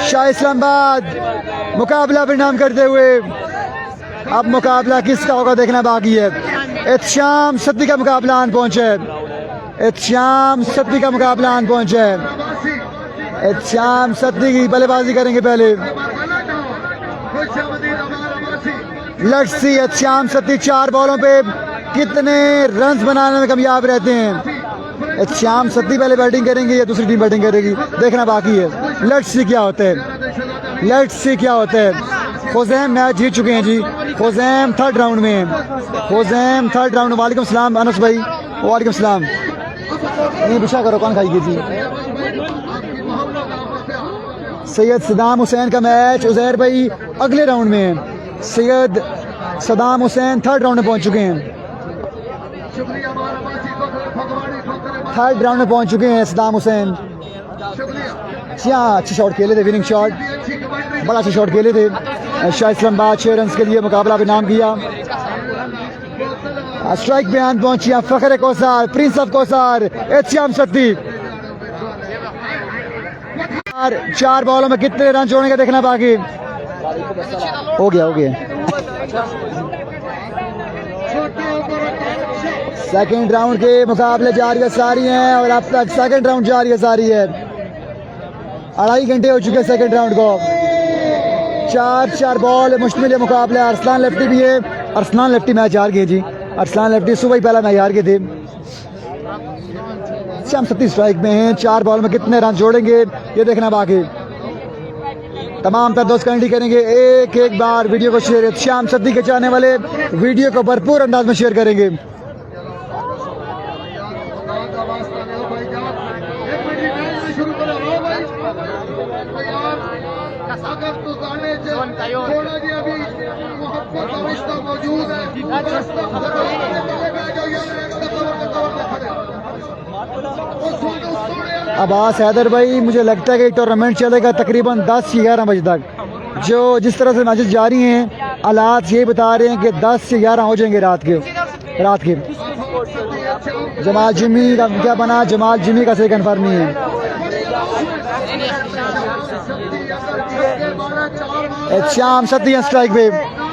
शाह इस्लामाबाद मुकाबला परिणाम करते हुए, अब मुकाबला किसका होगा देखना बाकी है। एहतशाम सत्ती का मुकाबला आन पहुंचे, एहतशाम सत्ती का मुकाबला आन पहुंचे। एहतशाम सत्ती की बल्लेबाजी करेंगे पहले, लेट्स सी एहतशाम सत्ती 4 बॉलों पे कितने रन्स बनाने में कामयाब रहते हैं। एहतशाम सत्ती पहले बैटिंग करेंगे या दूसरी टीम बैटिंग करेगी देखना बाकी है। लेट्स सी क्या होता है, लेट्स सी क्या होता है। खुज़ैम मैच जीत चुके हैं जी, खुज़ैम 3rd राउंड में, खुज़ैम 3rd राउंड। वालेकुम सलाम अनस भाई, वालेकुम सलाम। नहीं बिछा करो, कौन खाएगी जी। सैयद सदाम हुसैन का मैच उज़ैर भाई अगले राउंड में है। सैयद सदाम हुसैन 3rd राउंड में पहुंच चुके हैं, 3rd राउंड में पहुंच चुके हैं सदाम हुसैन। अच्छे शॉट खेले थे, विनिंग शॉट, बड़ा अच्छा शॉट खेले थे। शाह इस्लामाबाद 6 रन के लिए मुकाबला भी नाम किया। स्ट्राइक बयान पहुंची फखर कौसार, प्रिंस ऑफ कौसार, एहतशाम सत्ती। 4 बॉलों में कितने रन जोड़ेंगे देखना बाकी। हो गया, हो गया। सेकंड राउंड के मुकाबले जारी सारी हैं और अब तक सेकंड राउंड जारी सारी है। 2.5 घंटे हो चुके सेकंड राउंड को। 4 बॉल मुश्तमिल मुकाबला। अरसलान लेफ्टी भी है, अरसलान लेफ्टी मैच हार गए जी, अरसलान लेफ्टी सुबह ही पहला मैच हार गए थे। श्याम सत्ती स्ट्राइक में हैं, 4 बॉल में कितने रन जोड़ेंगे ये देखना बाकी। तमाम तर दोस्त काइंडली करेंगे एक बार वीडियो को शेयर। श्याम सत्ती के चाहने वाले वीडियो को भरपूर अंदाज में शेयर करेंगे। अब्बास हैदर भाई, मुझे लगता है कि टूर्नामेंट चलेगा तकरीबन 10 से 11 बजे तक। जो जिस तरह से मैचेस जारी हैं, हालात ये बता रहे हैं कि 10 से 11 हो जाएंगे रात के। जमाल जिमी का क्या बना, जमाल जिमी का सही कन्फर्म नहीं है। एहतशाम सत्ती स्ट्राइक पे,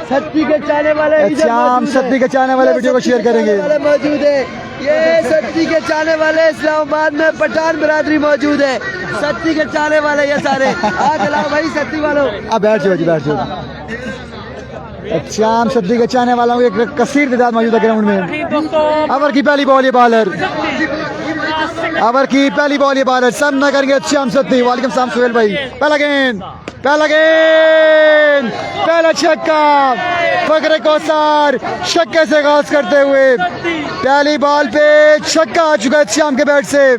सत्ती के चाहने वाले, एहतशाम सत्ती के चाहने वाले वीडियो को शेयर करेंगे। मौजूद है, ये सत्ती के चाहने वाले इस्लामाबाद में पठान बिरादरी मौजूद है। सत्ती के चाहने वाले ये सारे आ चलाओ भाई सत्ती वालों। अब बैठ जाओ जी, बैठ जाओ। एहतशाम सत्ती के चाहने वालों की एक कसीर तादाद मौजूद है ग्राउंड में। ओवर की पहली बॉल ये बॉलर, ओवर की पहली बॉल ये बॉलर सामना करेंगे एहतशाम सत्ती। वालेकुम सलाम सुहेल भाई। पहला गेंद, पहला गेंद, पहला छक्का। फखर कौसार छक्के से आगाज करते हुए पहली बॉल पे छक्का आ चुका है श्याम के बैट से।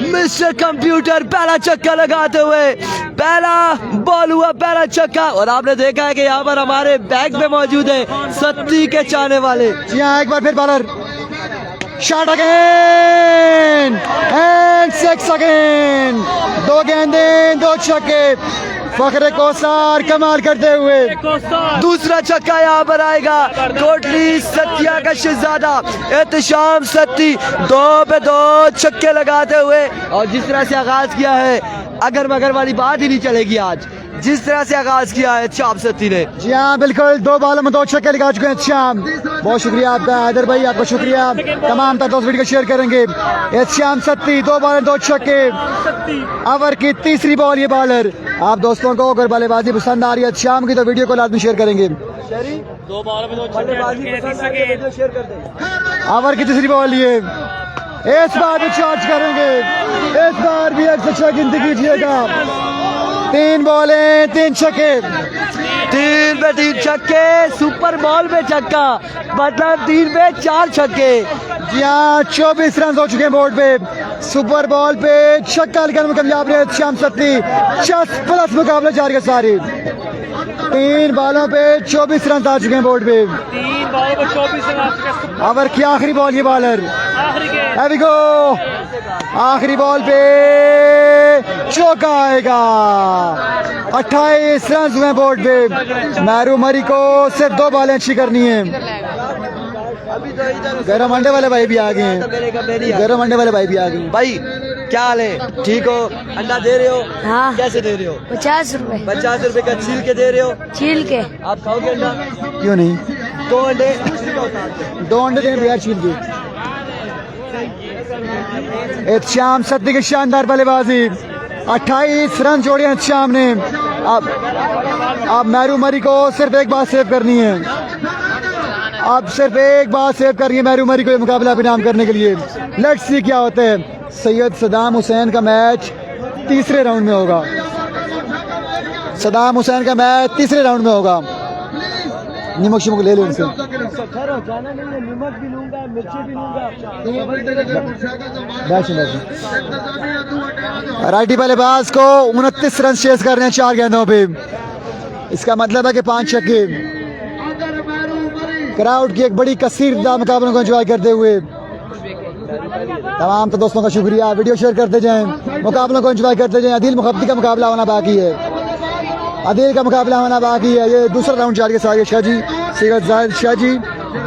मिस्टर कंप्यूटर पहला छक्का लगाते हुए पहला बॉल हुआ, पहला छक्का। और आपने देखा है कि यहाँ पर हमारे बैग में मौजूद है सत्ती के चाहने वाले। जी हाँ, एक बार फिर bowler shot again and 6 again. 2 गेंदें 2 छक्के। फखरे कोसार कमाल करते हुए दूसरा छक्का यहाँ पर आएगा। कोटली सत्या का शहजादा एहतशाम सत्ती 2 पे 2 छक्के लगाते हुए, और जिस तरह से आगाज किया है अगर मगर वाली बात ही नहीं चलेगी आज, जिस तरह से आगाज किया है शाम सत्ती ने। जी हाँ बिल्कुल, 2 बॉलों में 2 छक्के लगा चुके हैं श्याम। बहुत शुक्रिया आपका हैदर भाई, आपका शुक्रिया। तमाम तक दोस्त वीडियो को शेयर करेंगे। श्याम सत्ती 2 बॉल 2 छक्के। ओवर की तीसरी बॉल ये बॉलर। आप दोस्तों को अगर बल्लेबाजी पसंद आ रही है श्याम की तो वीडियो को लाजमी शेयर करेंगे। 2 बॉल में 2 छक्के शेयर कर दें। ओवर की तीसरी बॉल ये, इस बार भी चार्ज करेंगे, इस बार भी 106 गिनती कीजिएगा। 3 बॉलें 3 छक्के, 3 पे 3 छक्के, सुपर बॉल पे छक्का, मतलब 3 पे 4 छक्के। जी हाँ 24 रन हो चुके हैं बोर्ड पे। सुपर बॉल पे छक्का लगाने में कामयाब रहे श्याम सत्ती। 60+ मुकाबले जारी है सारे। 3 बॉलों पे 24 रन आ चुके हैं बोर्ड पे। 3 बॉल में 24 रन आ चुके हैं। ओवर की आखिरी बॉल ये बॉलर, आखिरी गेंद Here we go। आखिरी बॉल पे चौका आएगा। 28 रन हुए बोर्ड पे। मैरू मरी को सिर्फ 2 बॉलें अच्छी करनी है। गरम अंडे वाले भाई भी आ गए हैं, गरम अंडे वाले भाई भी आ गए हैं। भाई क्या हाल है, ठीक हो? अंडा दे रहे हो? हाँ। कैसे दे रहे हो? 50 रुपए 50 रुपए का छील के दे रहे हो? छील के। आप खाओगे अंडा? क्यों नहीं, 2 अंडे 2 अंडे दें बिहार छील के। श्याम सत्ती की शानदार बल्लेबाजी, 28 रन जोड़े हैं श्याम ने। अब मैरू मरी को सिर्फ एक बात सेव करनी है, अब सिर्फ एक बात सेव करनी है मैरू मरी को ये मुकाबला अपनाम करने के लिए। लेट्स सी क्या होता है। सैयद सदाम हुसैन का मैच तीसरे राउंड में होगा। सदाम हुसैन का मैच तीसरे राउंड में होगा। निमक शिमक ले लो इनसे। राइटी बल्लेबाज को 29 रन चेस कर रहे हैं 4 गेंदों पे। इसका मतलब है कि 5 छक्के। क्राउड की एक बड़ी कसीर मुकाबलों को एंजॉय करते हुए तमाम तो दोस्तों का शुक्रिया। वीडियो शेयर करते जाएं, मुकाबलों को एंजॉय करते जाएं। अदील मुखब्बी का मुकाबला होना बाकी है, अदील का मुकाबला होना बाकी है। ये दूसरा राउंड जारी है सारी है। शाह जी सैयद जाहिद शाह जी,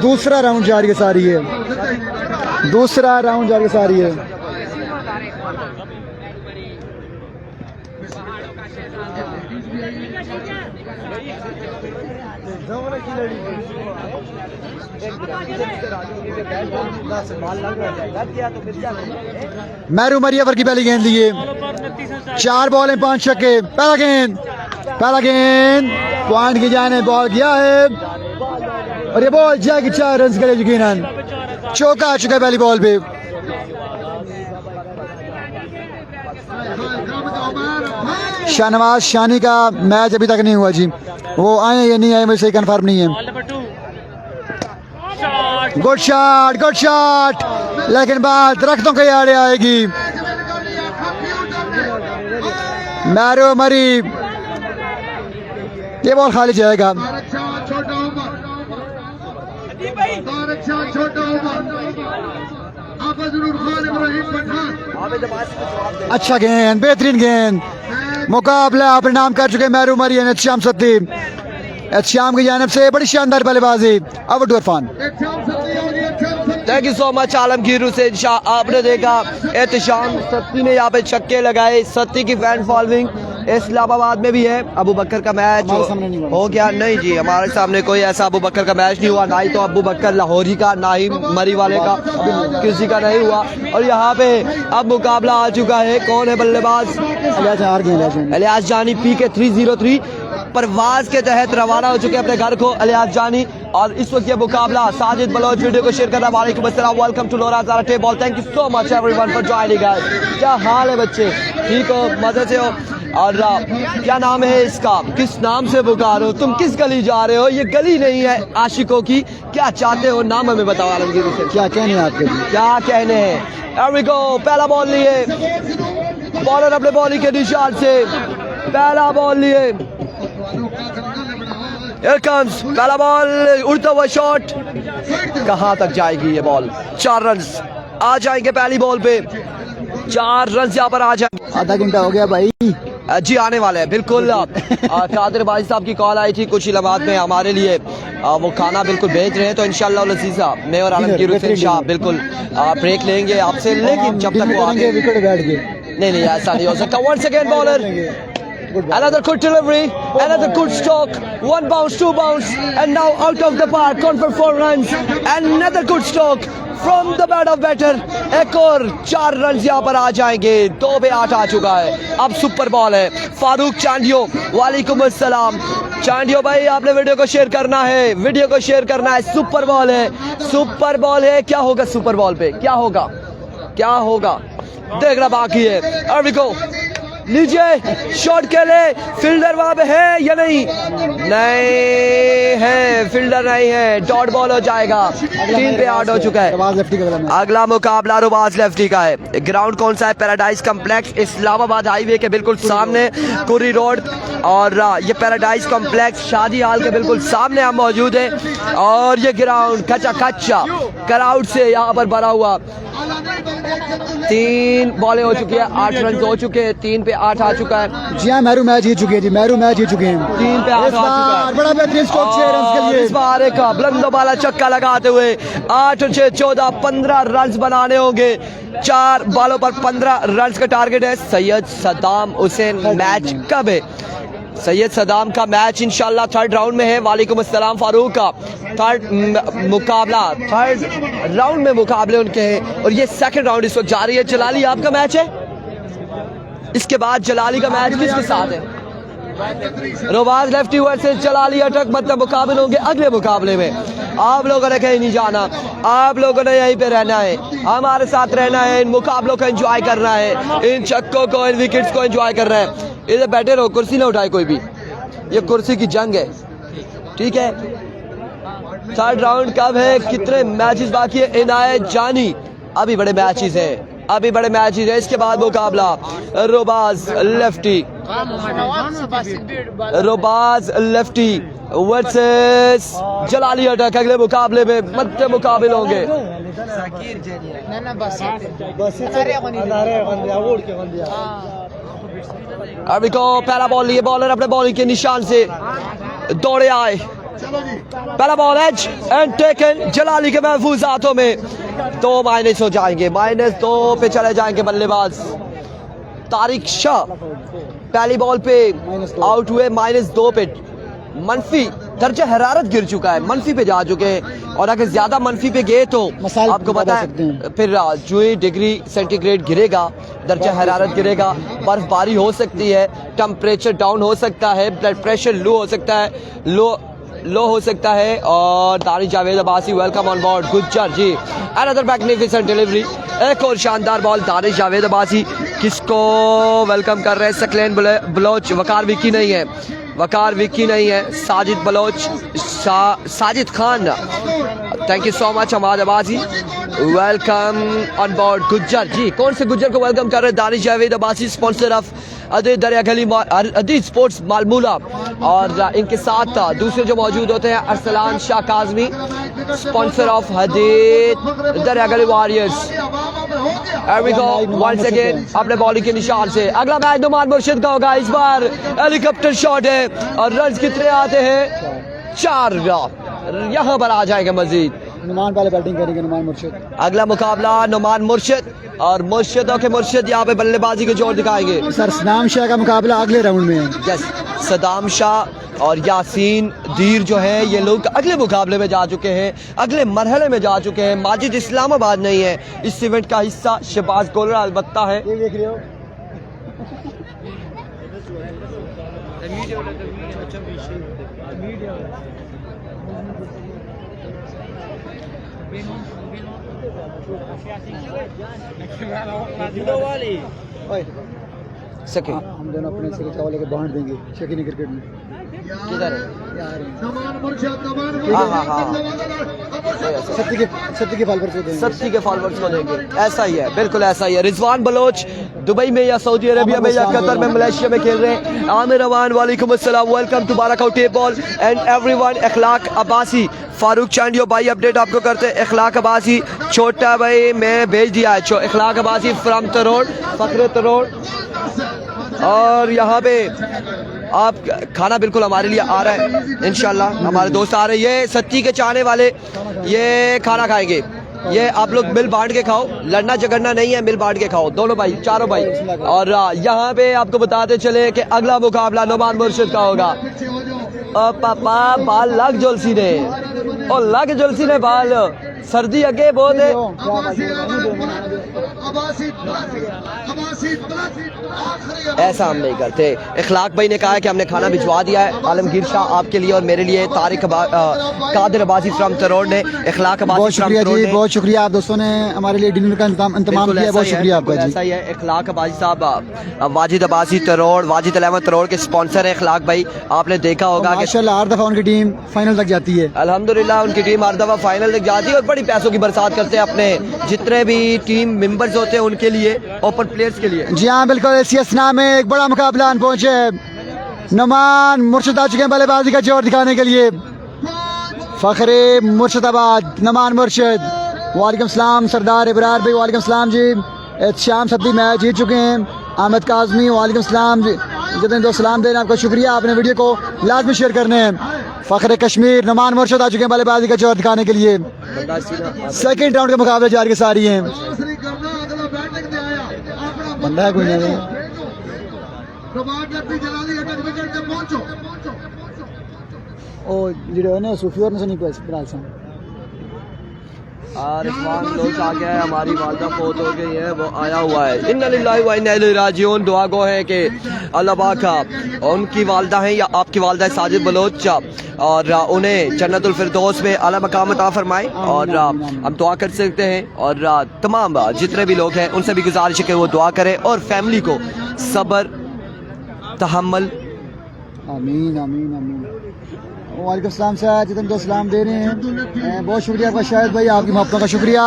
दूसरा राउंड जारी है सारी है, दूसरा राउंड जारी है सारी है। मैरू मरी ओवर की पहली गेंद लिए, 4 बॉल 5 छक्के। पहला गेंद पॉइंट की जाने बॉल गया है और ये बॉल जाएगी 4 रन के लिए यकीनन। चौका आ चुका है पहली बॉल पे। शाहनवाज शानी का मैच अभी तक नहीं हुआ जी, वो आए या नहीं आए मुझे सही कंफर्म नहीं है। गुड शॉट, लेकिन बात दरख्तों के आड़े आएगी। मैरू मरी, ये बॉल खाली जाएगा। अच्छा गेंद, बेहतरीन गेंद। मुकाबला अपने नाम कर चुके मैरू मरी और श्याम सत्ती। श्याम की जानिब से बड़ी शानदार बल्लेबाजी। Over to Irfan. Thank you so much Alamgir Hussain Shah. आपने देखा एहतशाम सत्ती ने यहाँ पे छक्के लगाए। सत्ती की फैन फॉलोइंग इस्लामाबाद में भी है। अबू बकर का मैच हो गया? नहीं जी, हमारे सामने कोई ऐसा अबू बकर का मैच नहीं हुआ, ना ही तो अबू बकर लाहौरी का, ना ही मरी वाले का, किसी का नहीं हुआ। और यहाँ पे अब मुकाबला आ चुका है। कौन है बल्लेबाज? अलियास जानी PK 303 परवाज के तहत रवाना हो चुके हैं अपने घर को अलियास जानी। और इस वक्त ये मुकाबला साजिद बलोच। वीडियो को शेयर करना। वालेकुम अस्सलाम, वेलकम टू लोरा ज़ारा टे ball. Thank you so much everyone for joining us. क्या हाल है बच्चे, ठीक हो, मजे से हो? और क्या नाम है इसका, किस नाम से पुकार हो तुम, किस गली जा रहे हो? ये गली नहीं है आशिकों की। क्या चाहते हो, नाम हमें बताओ आलमगीर हुसैन। क्या कहने हैं आपके, क्या कहने हैं? Here we go, पहला बॉल लिए बॉलर अपने बॉलिंग के निशान से। पहला बॉल लिए, Here comes, पहला बॉल, उड़ता हुआ शॉट, कहां तक जाएगी ये बॉल? 4 रन आ जाएंगे पहली बॉल पे। 4 रन यहाँ पर आ जाएंगे। आधा घंटा हो गया भाई, जी आने वाले हैं बिल्कुल। कादिर भाई साहब की कॉल आई थी कुछ ही लम्हात में हमारे लिए, वो खाना बिल्कुल भेज रहे हैं, तो इंशाल्लाह लजीजा मैं और आलमगीर हुसैन शाह बिल्कुल ब्रेक लेंगे आपसे, लेकिन जब तक वो आगे विकेट बैठ गए। नहीं ऐसा नहीं हो सकता। Once again bowler, another good delivery, another good stroke, 1 bounce, 2 bounce, and now out of the park, gone for 4 runs, another good stroke from the bat of batter। एक और 4 रन यहाँ पर आ जाएंगे, 2 पे 8 आ चुका है। अब सुपर बॉल है फारूक चांडियो, वालेकुम अस्सलाम। चांडियो भाई आपने वीडियो को शेयर करना है, वीडियो को शेयर करना है। सुपर बॉल है, सुपर बॉल है, क्या होगा सुपर बॉल पे, क्या होगा, क्या होगा देखना बाकी है। और भी को लीजिए शॉट के लिए, फील्डर वहां पे है या नहीं, नहीं है, फील्डर नहीं है, डॉट बॉल हो जाएगा। 3 पे 8 हो चुका है। अगला मुकाबला रुबाज लेफ्टी का है। ग्राउंड कौन सा है? पैराडाइज कॉम्प्लेक्स, इस्लामाबाद हाईवे के बिल्कुल सामने कुरी रोड, और ये पैराडाइज कॉम्प्लेक्स शादी हाल के बिल्कुल सामने हम मौजूद है। और ये ग्राउंड कच्चा क्राउड से यहाँ पर भरा हुआ। 3 बॉलें हो चुकी है, 8 रन हो चुके हैं, 3 पे 8 आ चुका है। जी हाँ, मेहरू मैच जीत चुके हैं जी, मेहरू मैच जीत चुके हैं। 3 पे 8 आ चुका है। बड़ा बेहतरीन स्ट्रोक 6 रन के लिए। इस बार एक बुलंद वाला चक्का लगाते हुए 8 और 6 14 15 रन बनाने होंगे। 4 बॉलों पर 15 रन का टारगेट है। सैयद सदाम हुसैन मैच कब है? सैयद सदाम का मैच इंशाल्लाह 3rd राउंड में है। वालेकुम अस्सलाम फारूक का 3rd मुकाबला, 3rd राउंड में मुकाबले उनके हैं, और ये 2nd राउंड इस वक्त जारी है। जलाली आपका मैच है, इसके बाद जलाली का मैच किसके साथ है? रोबाज लेफ्टी वर्सेस जलाली अटक, मतलब मुकाबले होंगे अगले मुकाबले में। आप लोगों ने कहीं नहीं जाना, आप लोगों ने यहीं पे रहना है, हमारे साथ रहना है, इन मुकाबलों को एंजॉय करना है, इन छक्कों को, इन विकेट्स को एंजॉय करना है। इधर बैठे रहो, कुर्सी ना उठाए कोई भी, ये कुर्सी की जंग है, ठीक है। 3rd राउंड कब है, कितने मैचेस बाकी है? इनायत जानी, अभी बड़े मैचेस हैं, अभी बड़े मैचेस हैं। इसके बाद मुकाबला रोबाज लेफ्टी वर्सेस जलाली अटक। अगले मुकाबले में मध्य मुकाबले होंगे। अभी को पहला बॉल लिए, बॉलर अपने बॉलिंग के निशान से दौड़े आए। पहला बॉल एज एंड टेकन, जलाली के महफूज हाथों में। 2 माइनस हो जाएंगे, -2 पे चले जाएंगे बल्लेबाज तारिक शाह। पहली बॉल पे आउट हुए, -2 पे। मनफी दर्जा हरारत गिर चुका है, मनफी पे जा चुके हैं, और अगर ज्यादा मनफी पे गए तो आपको पता है फिर जो डिग्री सेंटीग्रेड गिरेगा, दर्जा हरारत गिरेगा, बर्फबारी हो सकती है, टेम्परेचर डाउन हो सकता है, ब्लड प्रेशर लो हो सकता है, लो हो सकता है। और Danish Javed Abbasi welcome on board. Gujjar ji another magnificent delivery, एक और शानदार बॉल दानिश जावेद अब्बासी, किसको वेलकम कर रहे हैं? सकलेन बलोच, वकार विकी नहीं है, वकार विकी नहीं है, Sajid Baloch, Sajid Khan, thank you so much Hammad Abbasi, welcome on board. Gujjar ji, कौन से गुज्जर को वेलकम कर रहे हैं? Danish Javed Abbasi, sponsor of Adeed Dariya Gali अदीद sports मालमूला, और इनके साथ दूसरे जो मौजूद होते हैं अरसलान शाह काजमी, स्पॉन्सर ऑफ अदीद दरिया गली warriors. Here we go once again अपने बॉलिंग के निशान से। अगला मैच नुमान मुर्शिद का होगा, इस बार हेलीकॉप्टर शॉट है, और रन कितने आते हैं? 4 यहाँ पर आ जाएगा मजीद। नुमान पहले बैटिंग करेंगे, नुमान मुर्शिद। अगला मुकाबला नुमान मुर्शिद और मुर्शिदों के मुर्शिद यहाँ पे बल्लेबाजी को जोर दिखाएंगे। सर सदाम शाह का मुकाबला अगले राउंड में है। यस, सदाम शाह और यासीन दीर जो है ये लोग अगले मुकाबले में जा चुके हैं, अगले मरहले में जा चुके हैं। माजिद इस्लामाबाद नहीं है इस इवेंट का हिस्सा, शहबाज गोलरा अलबत्ता है। देख रहे हो सके हम दोनों अपने से चावल लेके बांट देंगे शकीनी क्रिकेट में। किधर है? हाँ हाँ हाँ, सत्ती के फॉलोअर्स को देंगे, सत्ती के फॉलोअर्स को देंगे। ऐसा ही है, बिल्कुल ऐसा ही है। रिजवान बलोच दुबई में या सऊदी अरेबिया में या कतर में, मलेशिया में खेल रहे हैं। आमिर अमान वालेकुम अस्सलाम, welcome to Barakau tape ball and everyone. Ikhlaq Abbasi, Farooq Chandio भाई अपडेट आपको करते हैं। इखलाक अब्बासी छोटा भाई मैं भेज दिया है, इखलाक अब्बासी फ्रॉम तरोड़, फखरे तरोड़। और यहाँ पे आप खाना बिल्कुल हमारे लिए आ रहा है इंशाल्लाह। हमारे दोस्त आ रहे हैं, ये सच्ची के चाहने वाले ये खाना खाएंगे। ये आप लोग मिल बांट के खाओ, लड़ना झगड़ना नहीं है, मिल बांट के खाओ दोनों भाई, चारों भाई। और यहाँ पे आपको बताते चले कि अगला मुकाबला नुमान मुर्शिद का होगा। और पापा बाल लग जुलसी ने, और लग जुलसी ने बाल, सर्दी अगे बहुत है। ऐसा हम नहीं करते। इखलाक भाई ने कहा है कि हमने खाना भिजवा दिया है, आलमगीर शाह आपके लिए और मेरे लिए। तारिक कादिर अब्बासी फ्रॉम तरोड़ ने, इखलाक बहुत शुक्रिया जी, बहुत शुक्रिया। आप दोस्तों ने हमारे लिए डिनर का इंतजाम किया, बहुत शुक्रिया आपका जी। ऐसा ही है। इखलाक अब्बासी साहब वाजिद अब्बासी तरोड़, वाजिद अहमद तरोड़ के स्पॉन्सर है इखलाक भाई। आपने देखा होगा कि माशाल्लाह हर दफा उनकी टीम फाइनल तक जाती है। अल्हम्दुलिल्लाह उनकी टीम हर दफा फाइनल तक जाती है और बड़ी पैसों की बरसात करते हैं अपने जितने भी टीम मेंबर्स होते हैं उनके लिए, ओपन प्लेयर्स के लिए। जी हाँ बिल्कुल। एशिया में एक बड़ा मुकाबला पहुंचे नुमान मुर्शिद आ चुके हैं बल्लेबाजी का जोर दिखाने के लिए। फखरे मुर्शिदाबाद नुमान मुर्शिद, वालेकुम सलाम। सरदार इब्रार भाई वालेकुम सलाम जी। शाम सब्दी मैच जीत चुके हैं। अहमद काजमी वालेकुम सलाम जी, जितने दोस्त सलाम दे रहे हैं आपका शुक्रिया। आपने वीडियो को लाजमी शेयर करने हैं। फखरे कश्मीर नुमान मुर्शिद आ चुके हैं बल्लेबाजी का जोर दिखाने के लिए। सेकंड राउंड के मुकाबले जारी सारी हैं। बंदा है कोई नहीं। ओ जिरो ने सूफी और नहीं कोई प्राइस रिजवान दोस्त आ गया है, हमारी वालदा फोत हो गई है, वो आया हुआ है। इन्ना लिल्लाहि व इन्ना इलैहि राजिऊन। दुआ गो है कि अल्लाह पाक उनकी वालदा है या आपकी वालदा है साजिद बलोच, और उन्हें जन्नतुल फिरदौस में आला मकाम अता फरमाए। और हम दुआ कर सकते हैं और तमाम जितने भी लोग हैं उनसे भी गुजारिश है कि वो दुआ करें और फैमिली को सब्र तहम्मुल। आमीन आमीन आमीन। वालेकुम सलाम साहब, जितने दोस्त सलाम दे रहे हैं बहुत शुक्रिया आपका शाहिद भाई, आपकी मोहब्बतों का शुक्रिया।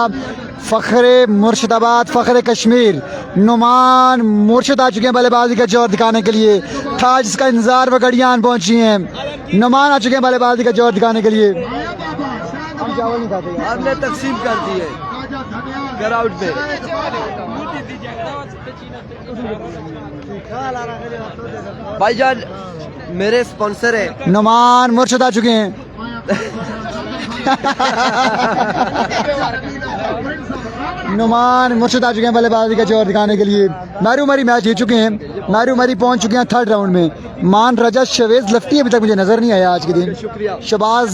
फ़ख्रे मुर्शिदाबाद, फ़ख्रे कश्मीर नुमान मुर्शिद आ चुके हैं बल्लेबाजी का जोर दिखाने के लिए। था जिसका इंतजार वो घड़ियाँ पहुंची हैं। नुमान आ चुके हैं बल्लेबाजी का जोर दिखाने के लिए। हम चावल नहीं खाते, हमने तकसीम कर दिए ग्राउंड में। भाईजान मेरे स्पॉन्सर है। नुमान मुर्शिद आ चुके हैं। नुमान मुर्शिद आ चुके हैं बल्लेबाजी का जोर दिखाने के लिए। मैरू मरी मैच जीत चुके हैं। मैरू मरी पहुंच चुके हैं थर्ड राउंड में। मान रजा शवेज लफ्टी अभी तक मुझे नजर नहीं आया आज के दिन। शबाज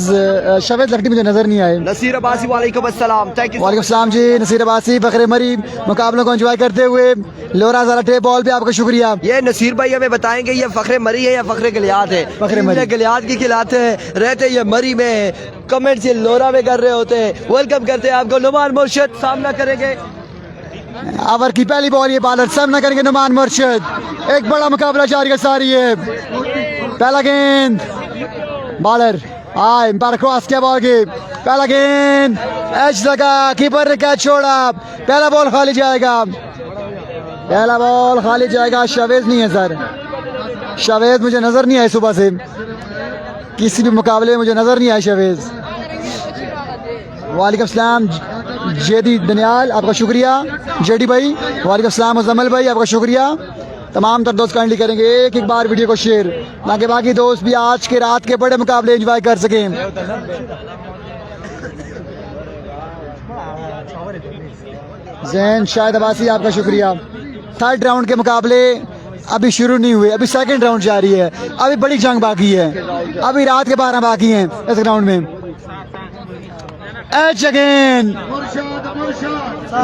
शवेज लफ्टी मुझे नजर नहीं आए। नसीर अब्बासी वालेकुम अस्सलाम। Thank you. वालेकुम सलाम जी। नसीर अब्बासी फखरे मरी मुकाबलों को एंजॉय करते हुए लोरा ज़रा टे बॉल पे आपका शुक्रिया। ये नसीर भाई हमें बताएंगे ये फखरे मरी है या फखरे गलियात है। फखरे मरी गलियात की खिलाते हैं रहते ये मरी में, कमेंट से लोरा में कर रहे होते हैं। वेलकम करते हैं आपको। नुमान मुर्शिद सामना करेंगे। ओवर की पहली बॉल ये बॉलर सामना करेंगे नुमान मुर्शिद। एक बड़ा मुकाबला जारी का सारी है। पहला गेंद बॉलर आए क्रॉस किया बॉल की। पहला गेंद एच लगा, कीपर ने कैच छोड़ा। पहला बॉल खाली जाएगा, पहला बॉल खाली जाएगा। शवेज नहीं है सर, शवेज मुझे नजर नहीं आए सुबह से किसी भी मुकाबले में, मुझे नजर नहीं आया शवेज। वालेकुम सलाम जेडी दनियाल, आपका शुक्रिया। जेडी भाई वालेकुम सलाम। मुजम्मल भाई आपका शुक्रिया। तमाम तर दोस्त काइंडली करेंगे एक बार वीडियो को शेयर, ताकि बाकी दोस्त भी आज के रात के बड़े मुकाबले एंजॉय कर सकें। जैन शाहिद अब्बासी आपका शुक्रिया। थर्ड राउंड के मुकाबले अभी शुरू नहीं हुए, अभी सेकंड राउंड जारी है। अभी बड़ी जंग बाकी है, अभी रात के 12 बाकी हैं इस ग्राउंड में। एच अगेन,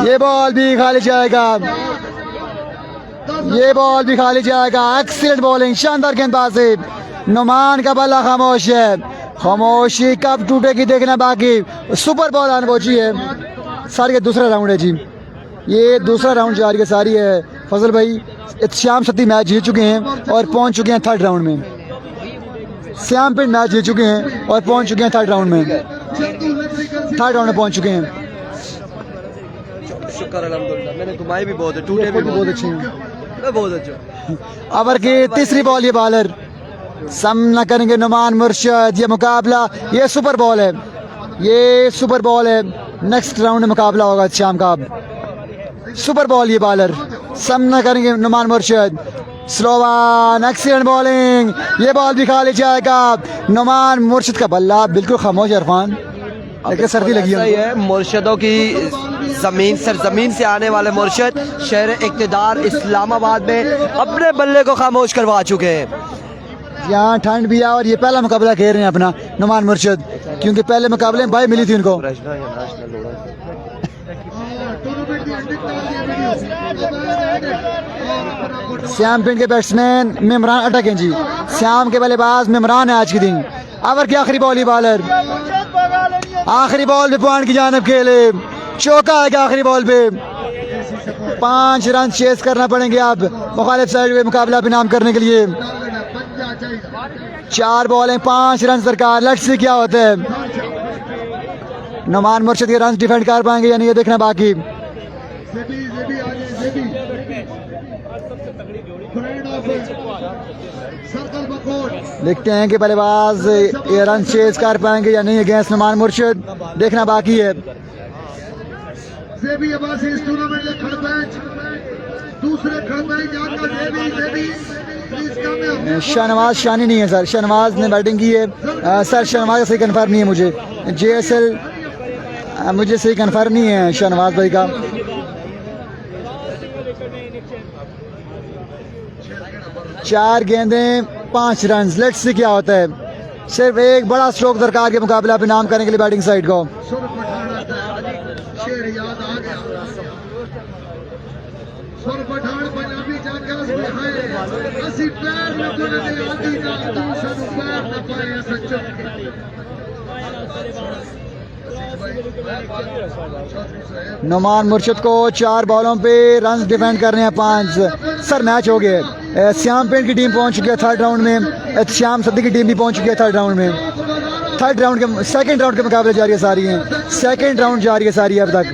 ये बॉल भी खाली जाएगा, ये बॉल भी खाली जाएगा। एक्सीलेंट बॉलिंग, शानदार गेंदबाजी। नुमान का बल्ला खामोश है, खामोशी कब टूटेगी देखना बाकी। सुपर बॉल आने पहुंची है। सारी दूसरा राउंड है जी, ये दूसरा राउंड जारी है सारी है। फजल भाई श्याम सती मैच जीत चुके हैं और पहुंच चुके हैं थर्ड राउंड में। श्याम पिंड मैच जीत चुके हैं और पहुंच चुके हैं थर्ड राउंड में। थर्ड राउंड में पहुंच चुके हैं। शुक्र अल्हम्दुलिल्लाह, मैंने घुमाए भी बहुत है, टूटे भी बहुत अच्छे हैं, बहुत अच्छा। ओवर की तीसरी बॉल ये बॉलर सामना करेंगे नुमान मुर्शिद। ये मुकाबला ये सुपर बॉल है, ये सुपर बॉल है। नेक्स्ट राउंड में मुकाबला होगा शाम का। सुपर बॉल ये बॉलर सामना करेंगे नुमान मुर्शिद। स्लोवान एक्सीलेंट बॉलिंग, ये बॉल भी खाली जाएगा। नुमान मुर्शिद का बल्ला बिल्कुल खामोश है इरफान, लेकिन सर्दी लगी सही है। है, मुर्शिदों की जमीन सरजमीन से आने वाले मुर्शिद शहर इक़्तिदार इस्लामाबाद में अपने बल्ले को खामोश करवा चुके हैं। यहाँ ठंड भी है और ये पहला मुकाबला खेल रहे हैं अपना नुमान मुर्शिद, क्योंकि पहले मुकाबले में बाई मिली थी उनको। श्याम पिंड के बैट्समैन मिमरान अटक हैं जी। श्याम के बल्लेबाज मिमरान है आज के दिन। ओवर की आखिरी बॉल ही बॉलर, आखिरी बॉल पे पॉइंट की जानब खेले, चौका है आखिरी बॉल पे। 5 रन चेस करना पड़ेंगे अब मुखालिफ साइड में मुकाबला भी नाम करने के लिए। 4 बॉलें 5 रन सरकार, लेट्स सी क्या होता है। नुमान मुर्शिद के रन डिफेंड कर पाएंगे या नहीं ये देखना बाकी। देखते हैं कि बल्लेबाज ये रन चेज कर पाएंगे या नहीं अगेंस्ट नुमान मुर्शिद, देखना बाकी है। शाहनवाज शानी नहीं है सर, शाहनवाज ने बैटिंग की है सर। शाहनवाज सही कन्फर्म नहीं है मुझे, JSL मुझे सही कन्फर्म नहीं है शाहनवाज भाई का। चार गेंदें 5 रन, लेट्स सी क्या होता है। सिर्फ एक बड़ा स्ट्रोक दरकार के मुकाबला पे नाम करने के लिए बैटिंग साइड को। नुमान मुर्शिद को 4 बॉलों पे रन डिफेंड करने हैं 5। सर मैच हो गया, श्याम पेंट की टीम पहुंच चुकी है 3rd राउंड में, श्याम सदी की टीम भी पहुंच चुकी है 3rd राउंड में। 3rd राउंड के 2nd राउंड के मुकाबले जारी है सारी हैं, 2nd राउंड जारी है सारी अब तक।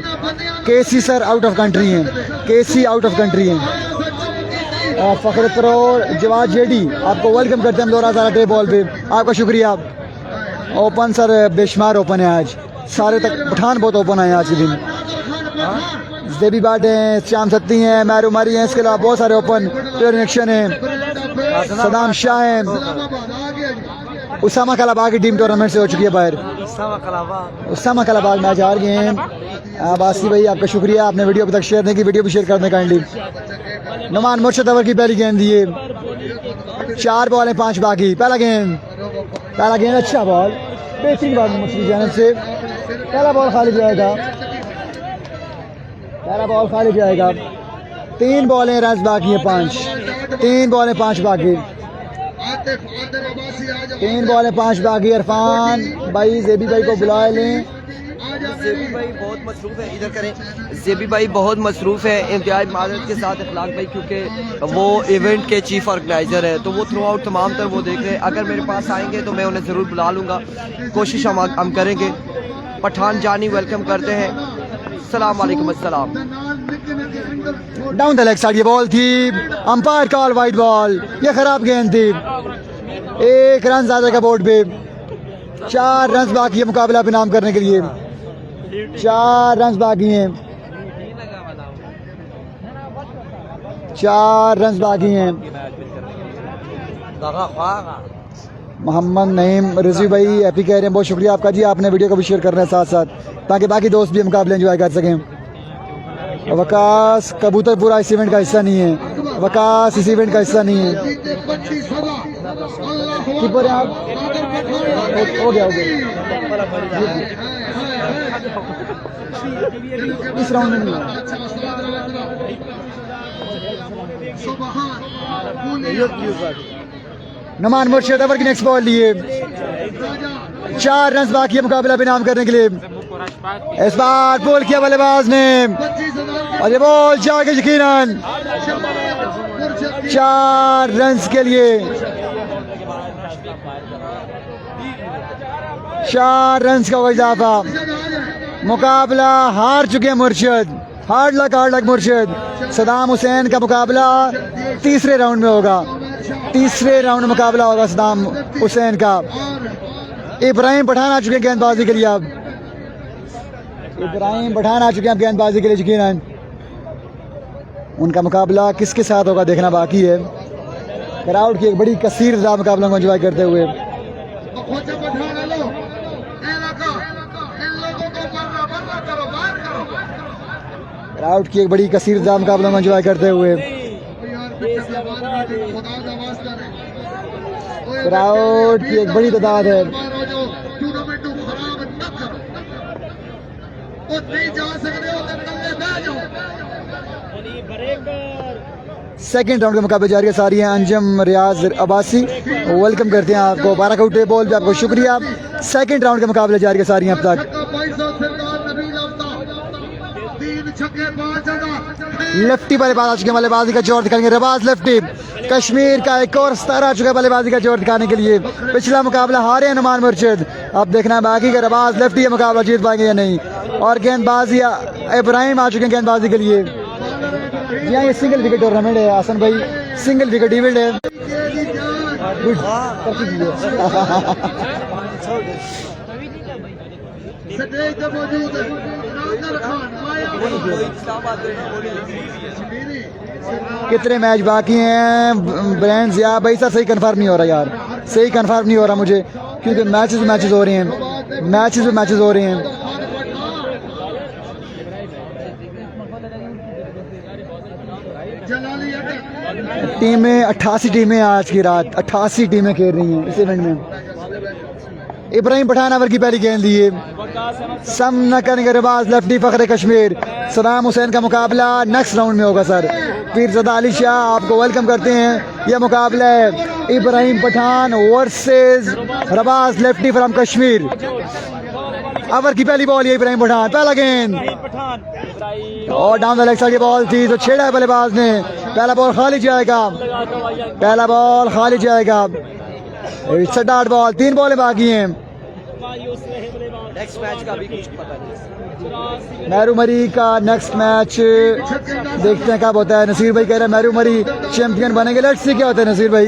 KC sir out of country हैं, KC आउट ऑफ कंट्री हैं। फखर और जवाद JD आपको वेलकम करते हैं लोरा ज़ारा डे बॉल पे, आपका शुक्रिया। ओपन सर बेशुमार ओपन है आज, सारे तक पठान बहुत ओपन आए आज के दिन। जेबी बाट हैं, श्याम सत्ती हैं, मैरू मारी हैं, इसके अलावा बहुत सारे ओपन प्लेयर इलेक्शन हैं। सदाम शाह हैं, उसामा कलाबाग की टीम टूर्नामेंट से हो चुकी है बाहर। उसामा कलाबाग मैच हार गए हैं। बासी भाई आपका शुक्रिया, आपने वीडियो अभी तक शेयर नहीं की, वीडियो भी शेयर कर दें काइंडली। नुमान मुर्शिद ओवर की पहली गेंद दिए, 4 बॉलें 5 बाकी। पहला गेंद अच्छा बॉल, बेहतरीन बॉल मुर्शिद की जानिब से। पहला बॉल खाली जाएगा, पहला बॉल खाली जाएगा। 3 बॉलें रन बाकी हैं 5, 3 बॉलें 5 बाकी, 3 बॉलें 5 बाकी। इरफान भाई जेबी भाई को बुला लें। जेबी भाई बहुत मसरूफ़ है, इधर करें। जेबी भाई बहुत मसरूफ़ है इंतहाई मादरत के साथ इखलाक भाई, क्योंकि वो इवेंट के चीफ ऑर्गेनाइज़र है, तो वो थ्रू आउट तमाम तर वो देख रहे हैं। अगर मेरे पास आएंगे तो मैं उन्हें ज़रूर बुला लूँगा, कोशिश हम करेंगे। पठान जानी वेलकम करते हैं, अस्सलाम वालेकुम। अस्सलाम। डाउन द लेग साइड ये बॉल थी, अंपायर कॉल वाइड बॉल, ये खराब गेंद थी। 1 रन ज्यादा का बोर्ड पे, 4 रन बाकी है मुकाबला पे नाम करने के लिए। 4 रन बाकी हैं, 4 रन बाकी हैं। मोहम्मद नईम रिजवी भाई हैप्पी कह रहे हैं, बहुत शुक्रिया आपका जी, आपने वीडियो को भी शेयर करना है साथ साथ, ताकि बाकी दोस्त भी मुकाबले एंजॉय कर सकें। वकास कबूतरपुरा इस इवेंट का हिस्सा नहीं है, वकास इस इवेंट का हिस्सा नहीं है। कीपर हैं आप? हो गया इस राउंड में नहीं। नुमान मुर्शिद ओवर की नेक्स्ट बॉल लिए, 4 रन बाकी है मुकाबला भी नाम करने के लिए। इस बार बॉल किया बल्लेबाज ने और ये बॉल जाके यकीनन 4 रन के लिए, 4 रन का इजाफा। मुकाबला हार चुके हैं मुर्शिद, हार्ड लक मुर्शिद। सदाम हुसैन का मुकाबला 3रे राउंड में होगा, 3रे राउंड में मुकाबला होगा सदाम हुसैन का। इब्राहिम पठान आ चुके हैं गेंदबाजी के लिए, अब इब्राहिम पठान आ चुके हैं गेंदबाजी के लिए यकीनन। उनका मुकाबला किसके साथ होगा देखना बाकी है। क्राउड की एक बड़ी कसीर मुकाबला को एंजॉय करते हुए। खोजा पठान लो ए लगा इन लोगों को बर्रा बर्रा करो बाहर करो क्राउड की एक बड़ी कसीर मुकाबला को एंजॉय करते हुए। यार पीछे से बाद में खुदा का वास्ता है क्राउड की एक बड़ी तादाद है। मारो जो टूर्नामेंट को खराब न करो वो नहीं जा सकते हो तो तल्ले बह जाओ। सेकंड राउंड के मुकाबले जारी है सारी हैं। अंजम रियाज अब्बासी वेलकम करते हैं आपको। 12 का उठे बॉल पे आपको शुक्रिया। सेकंड राउंड के मुकाबले जारी है सारी हैं अब तक। 3 छक्के 5 लेफ्टी बल्लेबाज आ चुके हैं, बल्लेबाजी का जोर दिखाएंगे रबाज लेफ्टी। कश्मीर का एक और सितारा आ चुका है बल्लेबाजी का जोर दिखाने के लिए। पिछला मुकाबला हारे हैं नुमान मुर्शिद, अब देखना है बाकी का रबाज लेफ्टी ये मुकाबला जीत पाएंगे या नहीं। और गेंदबाजी इब्राहिम आ चुके हैं गेंदबाजी के लिए। जी हाँ, ये सिंगल विकेट टूर्नामेंट है हसन भाई, सिंगल विकेट इवेंट है। गुड स्टेज पे मौजूद है नादर खान माया कितने मैच बाकी हैं ब्रांड्स? यार भाई सर सही कंफर्म नहीं हो रहा यार, सही कंफर्म नहीं हो रहा मुझे, क्योंकि मैचेस हो रहे हैं, मैचेस हो रहे हैं। टीमें 88 टीमें आज की रात 88 टीमें खेल रही हैं इस इवेंट में। इब्राहिम पठान ओवर की पहली गेंद लिए, सामना करेंगे रिबाज लेफ्टी फखरे कश्मीर। सदाम हुसैन का मुकाबला नेक्स्ट राउंड में होगा सर। पीरज़ादा अली शाह आपको वेलकम करते हैं। यह मुकाबला है Ibrahim Pathan versus Rabaz lefty from Kashmir. Over की पहली बॉल ये इब्राहिम पठान, पहला गेंद और डाउन द लेग साइड ये बॉल थी तो छेड़ा है बल्लेबाज ने। पहला बॉल खाली जाएगा, पहला बॉल खाली जाएगा। इट्स अ डॉट बॉल, 3 बॉलें बाकी हैं। नेक्स्ट मैच का भी कुछ पता नहीं। मेहरू मरी का नेक्स्ट मैच देखते हैं कब होता है। नसीर भाई कह रहे हैं मेहरू मरी चैंपियन बनेंगे। लेट्स सी क्या होता है नसीर भाई,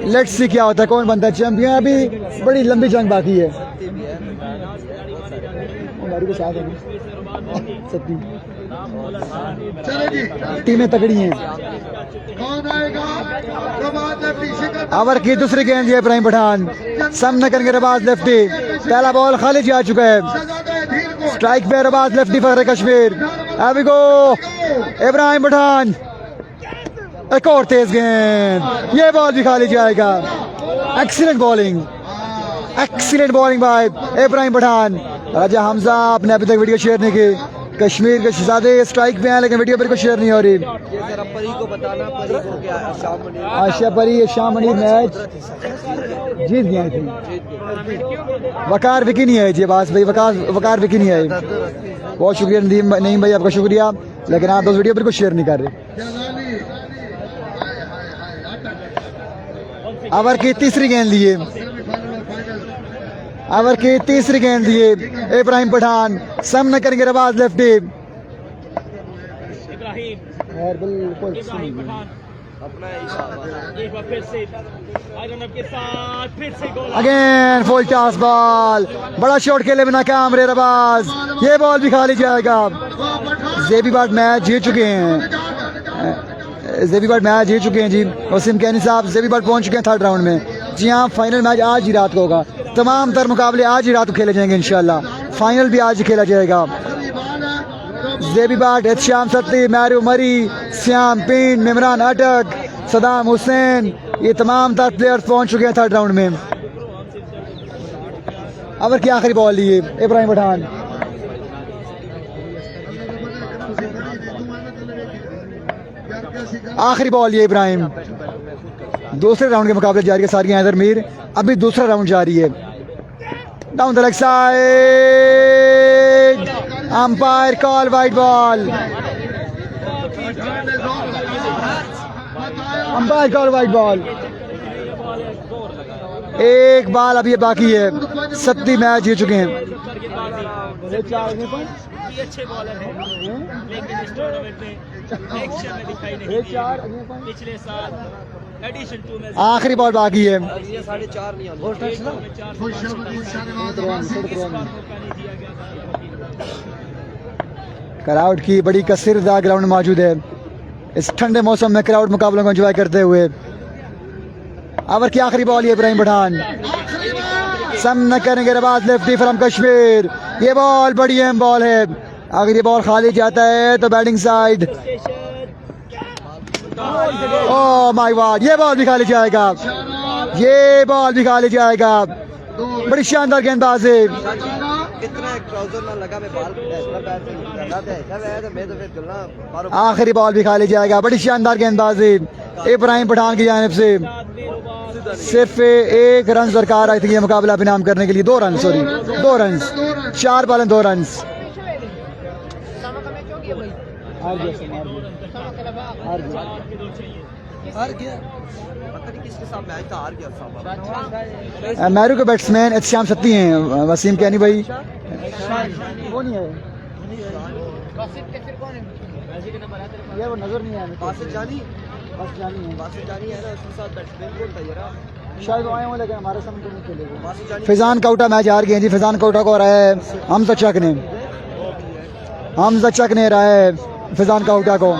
लेट्स सी क्या होता है, कौन बनता है चैंपियन। अभी बड़ी लंबी जंग बाकी है। मेहरू के साथ है सत्ती टीमें तगड़ी हैं। कौन आएगा? ओवर की दूसरी गेंद ये इब्राहिम पठान, सामने करेंगे रबाज लेफ्टी। पहला बॉल खाली जा चुका है, स्ट्राइक पे रबाज लेफ्टी फखरे कश्मीर। अभी गो इब्राहिम पठान, एक और तेज गेंद, ये बॉल भी खाली जाएगा। Excellent bowling by Ibrahim Pathan. Raja Hamza आपने अभी तक वीडियो शेयर नहीं की। कश्मीर के शहजादे स्ट्राइक पे हैं लेकिन वीडियो पर को शेयर नहीं हो रही। परी को बताना, परी को क्या आशा परी शाम मनी मैच जीत गए थी। वकार विकी नहीं है जी बास भाई, वकार विकी नहीं है। बहुत शुक्रिया नहीं भाई आपका शुक्रिया, लेकिन आप उस वीडियो पर कुछ शेयर नहीं कर रहे। ओवर की तीसरी गेंद लिए, ओवर की तीसरी गेंद लिए इब्राहिम पठान, सामने करेंगे Rabaz lefty. Again full toss ball, बड़ा शॉट खेले बिना काम रे रबाज, ये बॉल भी खाली जाएगा। ज़ेबीबाट मैच जीत चुके हैं, ज़ेबीबाट मैच जीत चुके हैं जी। वसीम कैनी साहब ज़ेबीबाट पहुंच चुके हैं थर्ड राउंड में। जी हाँ, फाइनल मैच आज ही रात को होगा। तमाम तर मुकाबले आज ही रात को खेले जाएंगे इंशाल्लाह। फाइनल भी आज ही खेला जाएगा। ज़ेबीबाट, एहतशाम सत्ती, मेहरू मरी, श्याम पिंड, मिमरान अटक, सदाम हुसैन, ये तमाम तर प्लेयर्स पहुंच चुके हैं थर्ड राउंड में। ओवर की आखिरी बॉल लिए इब्राहिम पठान, आखिरी बॉल ये इब्राहिम। दूसरे राउंड के मुकाबले जारी है सारी हैदर मीर, अभी दूसरा राउंड जारी है। Down the leg side, umpire call wide ball, umpire call wide ball. एक बॉल अभी बाकी है, 70 मैच जीत चुके हैं। अच्छे बॉलर हैं लेकिन इस टूर्नामेंट में एक्शन में दिखाई नहीं दिए। पिछले साल एडिशन 2 में आखिरी बॉल बाकी है। 4.5 नहीं क्राउड की बड़ी कसरत ग्राउंड में मौजूद है। इस ठंडे मौसम में क्राउड मुकाबलों को एंजॉय करते हुए ओवर की आखिरी बॉल ये इब्राहिम पठान सामना करेंगे रबाज लेफ्टी फ्रॉम कश्मीर। ये बॉल बड़ी अहम बॉल है, अगर ये बॉल खाली जाता है तो batting side. Oh my God, ये बॉल भी खाली जाएगा, ये बॉल भी खाली जाएगा। बड़ी शानदार गेंदबाजी। इतना ट्राउजर ना लगा, मैं बाल मैं तो फिर चलना। आखिरी बॉल भी खाली जाएगा, बड़ी शानदार गेंदबाजी इब्राहिम पठान की जानिब से। सिर्फ 1 रन दरकार आई थी ये मुकाबला बिनाम करने के लिए। 2 run, sorry 2 run, 4 ball 2 run. मैरू के बैट्समैन एहतिशाम सत्ती हैं, वसीम कैनी भाई वो नहीं है, ये वो नजर नहीं है। बासित जानी जानी है, बासित जानी है ना, उसके साथ बैट्समैन कौन था यार? शायद आए हों लेकिन हमारे सामने नहीं खेलेगा। फैजान काउटा मैच हार गए जी। फैजान काउटा को रहा है हमजा चक ने, हमजा चक ने रहा है फैजान काउटा को।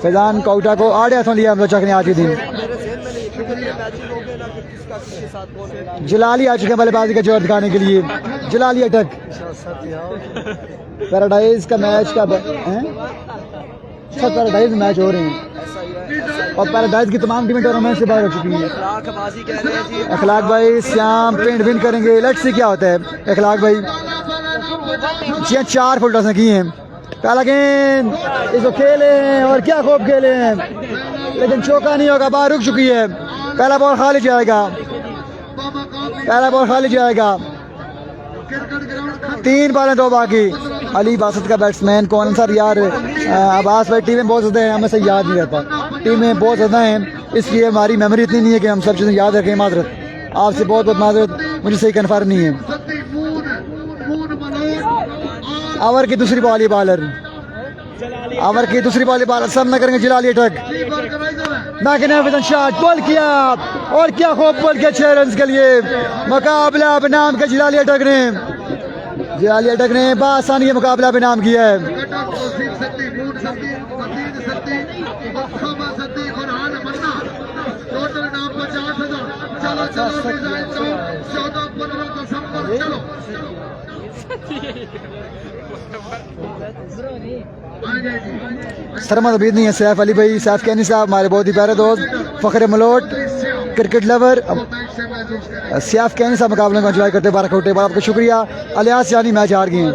फैजान काउटा को आड़े हाथों लिया हमजा चक ने आज के दिन। जलाली आ चुके हैं बल्लेबाजी का जोर दिखाने के लिए। जलाली अटक पैराडाइज का मैच का सब पैराडाइज मैच हो रहे हैं और पैराडाइज की तमाम टीमें टूर्नामेंट से बाहर हो चुकी हैं। अखलाक भाई श्याम पेंट विन करेंगे, लेट्स सी क्या होता है। अखलाक भाई 4 फुल टॉस की हैं। पहला गेंद इसको खेले हैं और क्या खूब खेले हैं, लेकिन चौका नहीं होगा, बाहर रुक चुकी है। पहला बॉल खाली जाएगा, पहला बॉल खाली जाएगा। 3 बॉलें 2 बाकी। अली बासत का बैट्समैन कौन सर यार? अब्बास भाई टीमें बहुत ज़्यादा हैं, हमें सही याद नहीं रहता। टीमें बहुत ज़्यादा हैं, इसलिए हमारी मेमोरी इतनी नहीं है कि हम सब चीज़ें याद रखें। माजरत आपसे बहुत बहुत माजरत, मुझे सही कन्फर्म नहीं है। ओवर की दूसरी बॉल, ये बॉलर ओवर की दूसरी बॉल बॉलर सामना करेंगे जलाली अटक। शॉट बॉल किया और क्या खूब बॉल किया 6 रन के लिए। मुकाबला बनाम के जलाली अटक ने बासानी ये मुकाबला बनाम किया है। सरमद अबीद नहीं है, सैफ अली भाई, सैफ कैनी साहब हमारे बहुत ही प्यारे दोस्त, फ़ख्र मलोट क्रिकेट लवर सैफ कैनी साहब मुकाबले में एंजॉय करते। बारह कोटे आपका शुक्रिया। अलियास यानी मैच हार गए हैं।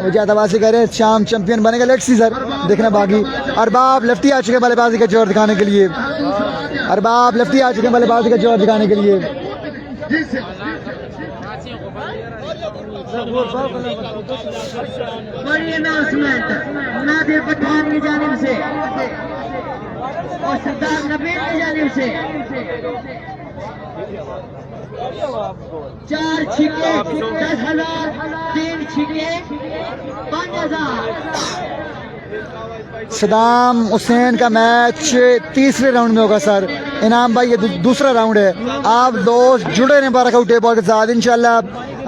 वजात आवाज़ कह रहे हैं शाम चैंपियन बनेगा, लेट्स सी सर, देखना बाकी। अरबाब लेफ्टी आ चुके हैं बल्लेबाजी का जोर दिखाने के लिए। अरबाब लेफ्टी आ चुके हैं बल्लेबाजी का जोर दिखाने के लिए। बड़ी अनाउंसमेंट नादिर पठान की जानिब से और सरदार नबील की जानिब से 4 छिके 10,000, 3 छिके 5,000। सदाम हुसैन का मैच तीसरे राउंड में होगा सर। इनाम भाई ये दूसरा राउंड है। आप दोस्त जुड़े रहे बारह आउट बॉल के साथ, इंशाल्लाह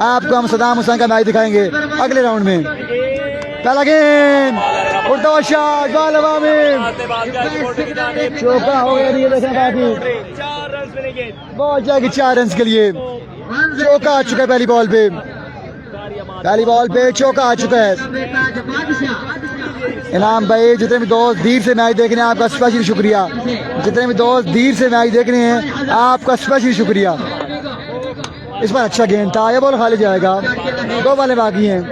आपको हम सदाम हुसैन का मैच दिखाएंगे अगले राउंड में। पहला गेंद उल्टा शॉट बॉल हवा में, चौका हो गया। ये देखें बाकी बॉल जाएगी 4 रन के लिए। चौका आ चुका है पहली बॉल पे, पहली बॉल पे चौका आ चुका है। इनाम भाई जितने भी दोस्त धीर से मैच देख रहे हैं आपका स्पेशल शुक्रिया। जितने भी दोस्त धीर से मैच देख रहे हैं आपका स्पेशल शुक्रिया। इस बार अच्छा गेंद था, ये बॉल खाली जाएगा। 2 बॉलें बाकी हैं।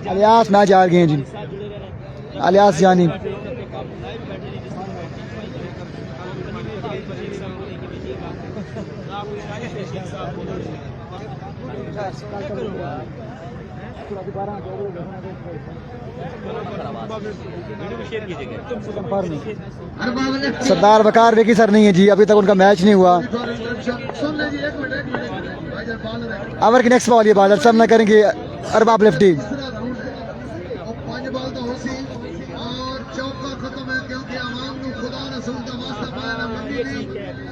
अलियास मैच हार गए जी। अलियास जानी सरदार वकार वेकी सर नहीं है जी, अभी तक उनका मैच नहीं हुआ। ओवर की नेक्स्ट बॉल ये बॉलर सामना करेंगे अरबाब लेफ्टी। खत्म है क्योंकि आवाम को खुदा रसूल का वास्ता पाया ना मंदी नहीं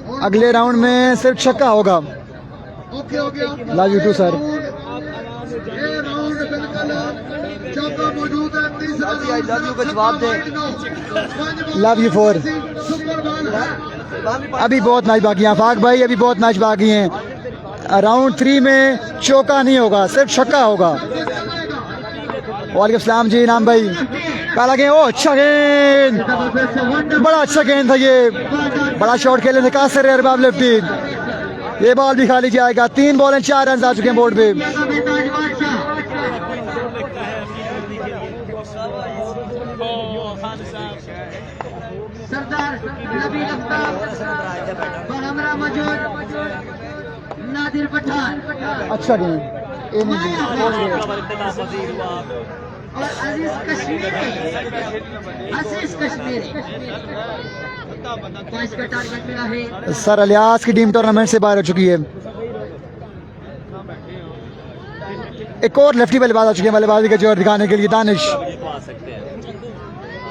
और अगले राउंड में सिर्फ छक्का होगा। ओके हो गया। Love you too, sir. ये राउंड बिल्कुल चौका मौजूद है। तीसरा Love you, I love you का जवाब दे। Love you for। Super ball है। अभी बहुत मैच बाकी हैं आफाक भाई, अभी बहुत मैच बाकी हैं। राउंड 3 में चौका नहीं होगा, सिर्फ छक्का होगा। वालेकुम सलाम जी इनाम भाई। काला गेंद, ओ अच्छा गेंद, बड़ा अच्छा गेंद था ये, बड़ा शॉट खेले थे कासर अरबाब लेफ्टी। ये बॉल भी खाली जाएगा। 3 बॉलें 4 रन आ चुके हैं बोर्ड पे। सरदार नबी अफ्ताब और हमरा मौजूद नादिर पठान अच्छा गेंद, ये नहीं गेंद, और अजीज कश्मीरी पॉइंट्स का टारगेट मिला है। सर अलियास की टीम टूर्नामेंट से बाहर हो चुकी है। एक और लेफ्टी बल्लेबाज आ चुके हैं बल्लेबाजी का जोर दिखाने के लिए। दानिश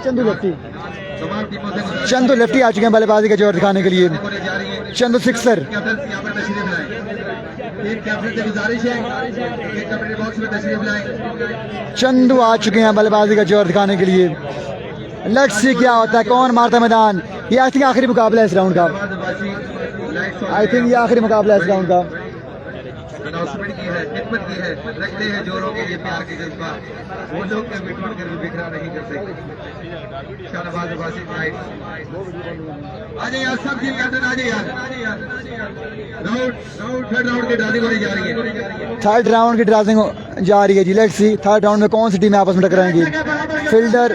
चंदू लेफ्टी, चंदू लेफ्टी आ चुके हैं बल्लेबाजी का जोर दिखाने के लिए। चंदू सिक्सर, चंदू आ चुके हैं बल्लेबाजी का जोर दिखाने के लिए। लेट्स सी क्या होता है, कौन मारता मैदान। ये आई थिंक आखिरी मुकाबला है इस राउंड का। आई थिंक ये आखिरी मुकाबला है इस राउंड का। अनाउंसमेंट की है, खिदमत की है, रखते हैं जोरों के ये प्यार के जज्बा, वो लोग कभी टूट कर भी बिखरा नहीं कर सकते। शाहनवाज अब्बासी नाइट आ जाइए यार, सब टीम कैप्टन आ जाइए यार। थर्ड राउंड की ड्राइंग होने जा रही है। थर्ड राउंड की ड्राइंग जा रही है जी। लेट्स सी थर्ड राउंड में कौन सी टीमें आपस में टकराएंगी। फील्डर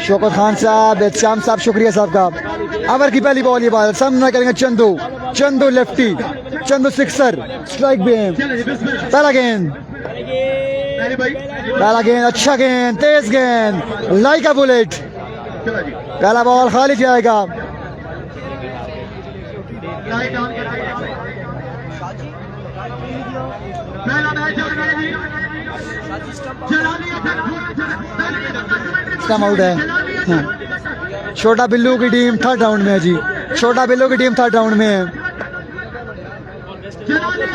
शौकत खान साहब, एहतशाम साहब, शुक्रिया साहब का। ओवर की पहली बॉल ये बॉलर सामना करेंगे Chandu. Chandu lefty, Chandu sixer, strike पे। पहला गेंद, पहला गेंद, अच्छा गेंद, तेज गेंद, लाइक अ बुलेट। पहला बॉल खाली जाएगा। स्टंप आउट है। छोटा बिल्लू की टीम थर्ड राउंड में है जी। छोटा बिल्लू की टीम थर्ड राउंड में है।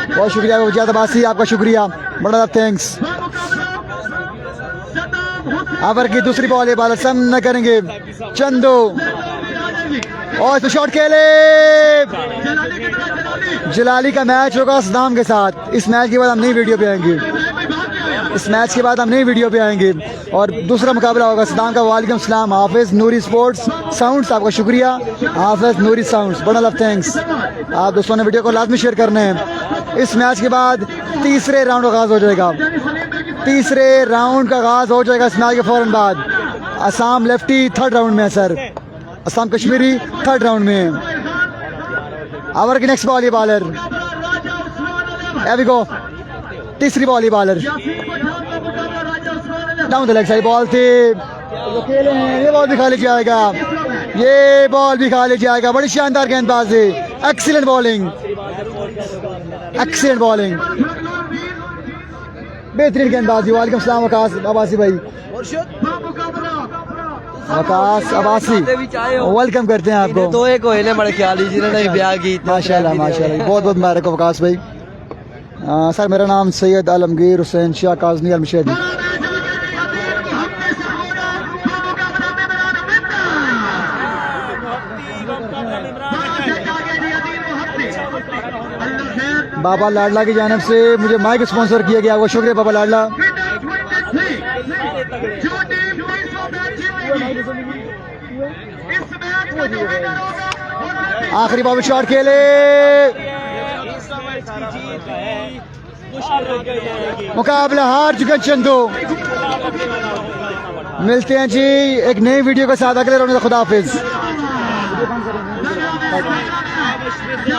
बहुत शुक्रिया वजाद अब्बासी, आपका शुक्रिया, बड़ा थैंक्स। ओवर की दूसरी बॉल ये बॉलर सामना करेंगे चंदू और तो शॉट खेले। जलाली का मैच होगा सदाम के साथ। इस मैच के बाद हम नई वीडियो पे आएंगे। इस मैच के बाद हम नई वीडियो पे आएंगे और दूसरा मुकाबला होगा सदाम का। वालेकुम सलाम हाफिज नूरी स्पोर्ट्स साउंड्स, आपका शुक्रिया हाफिज नूरी साउंड्स, बड़ा लव थैंक्स। आप दोस्तों ने वीडियो को लाजमी शेयर करना है। इस मैच के बाद तीसरे राउंड का आगाज हो जाएगा। तीसरे राउंड का आगाज हो जाएगा इस मैच के फौरन बाद। असम लेफ्टी थर्ड राउंड में है sir, Assam Kashmiri third round में है। ओवर की नेक्स्ट बॉल ये बॉलर, गो तीसरी बॉल ये bowler down the leg side ball थी। ये बॉल भी खाली जाएगा, ये बॉल भी खाली जाएगा। बड़ी शानदार गेंदबाजी, एक्सीलेंट बॉलिंग, एक्सीलेंट बॉलिंग, बेहतरीन गेंदबाजी। वालेकुम सलाम वकास अब्बासी भाई, वकास अब्बासी वेलकम करते हैं आपको। दो एक होने बड़े ख्याल जिन्होंने ब्याह की। माशाल्लाह माशाल्लाह, बहुत बहुत मुबारक हो वकास भाई। सर मेरा नाम सैयद आलमगीर हुसैन शाह काज़मी अलमशेदी। बाबा लाडला की जानिब से मुझे माइक स्पॉन्सर किया गया, वो शुक्रिया बाबा लाडला। आखिरी बॉल शॉट खेले, मुकाबला हार चुके चंदू। मिलते हैं जी एक नई वीडियो के साथ अगले राउंड में। खुदा हाफिज।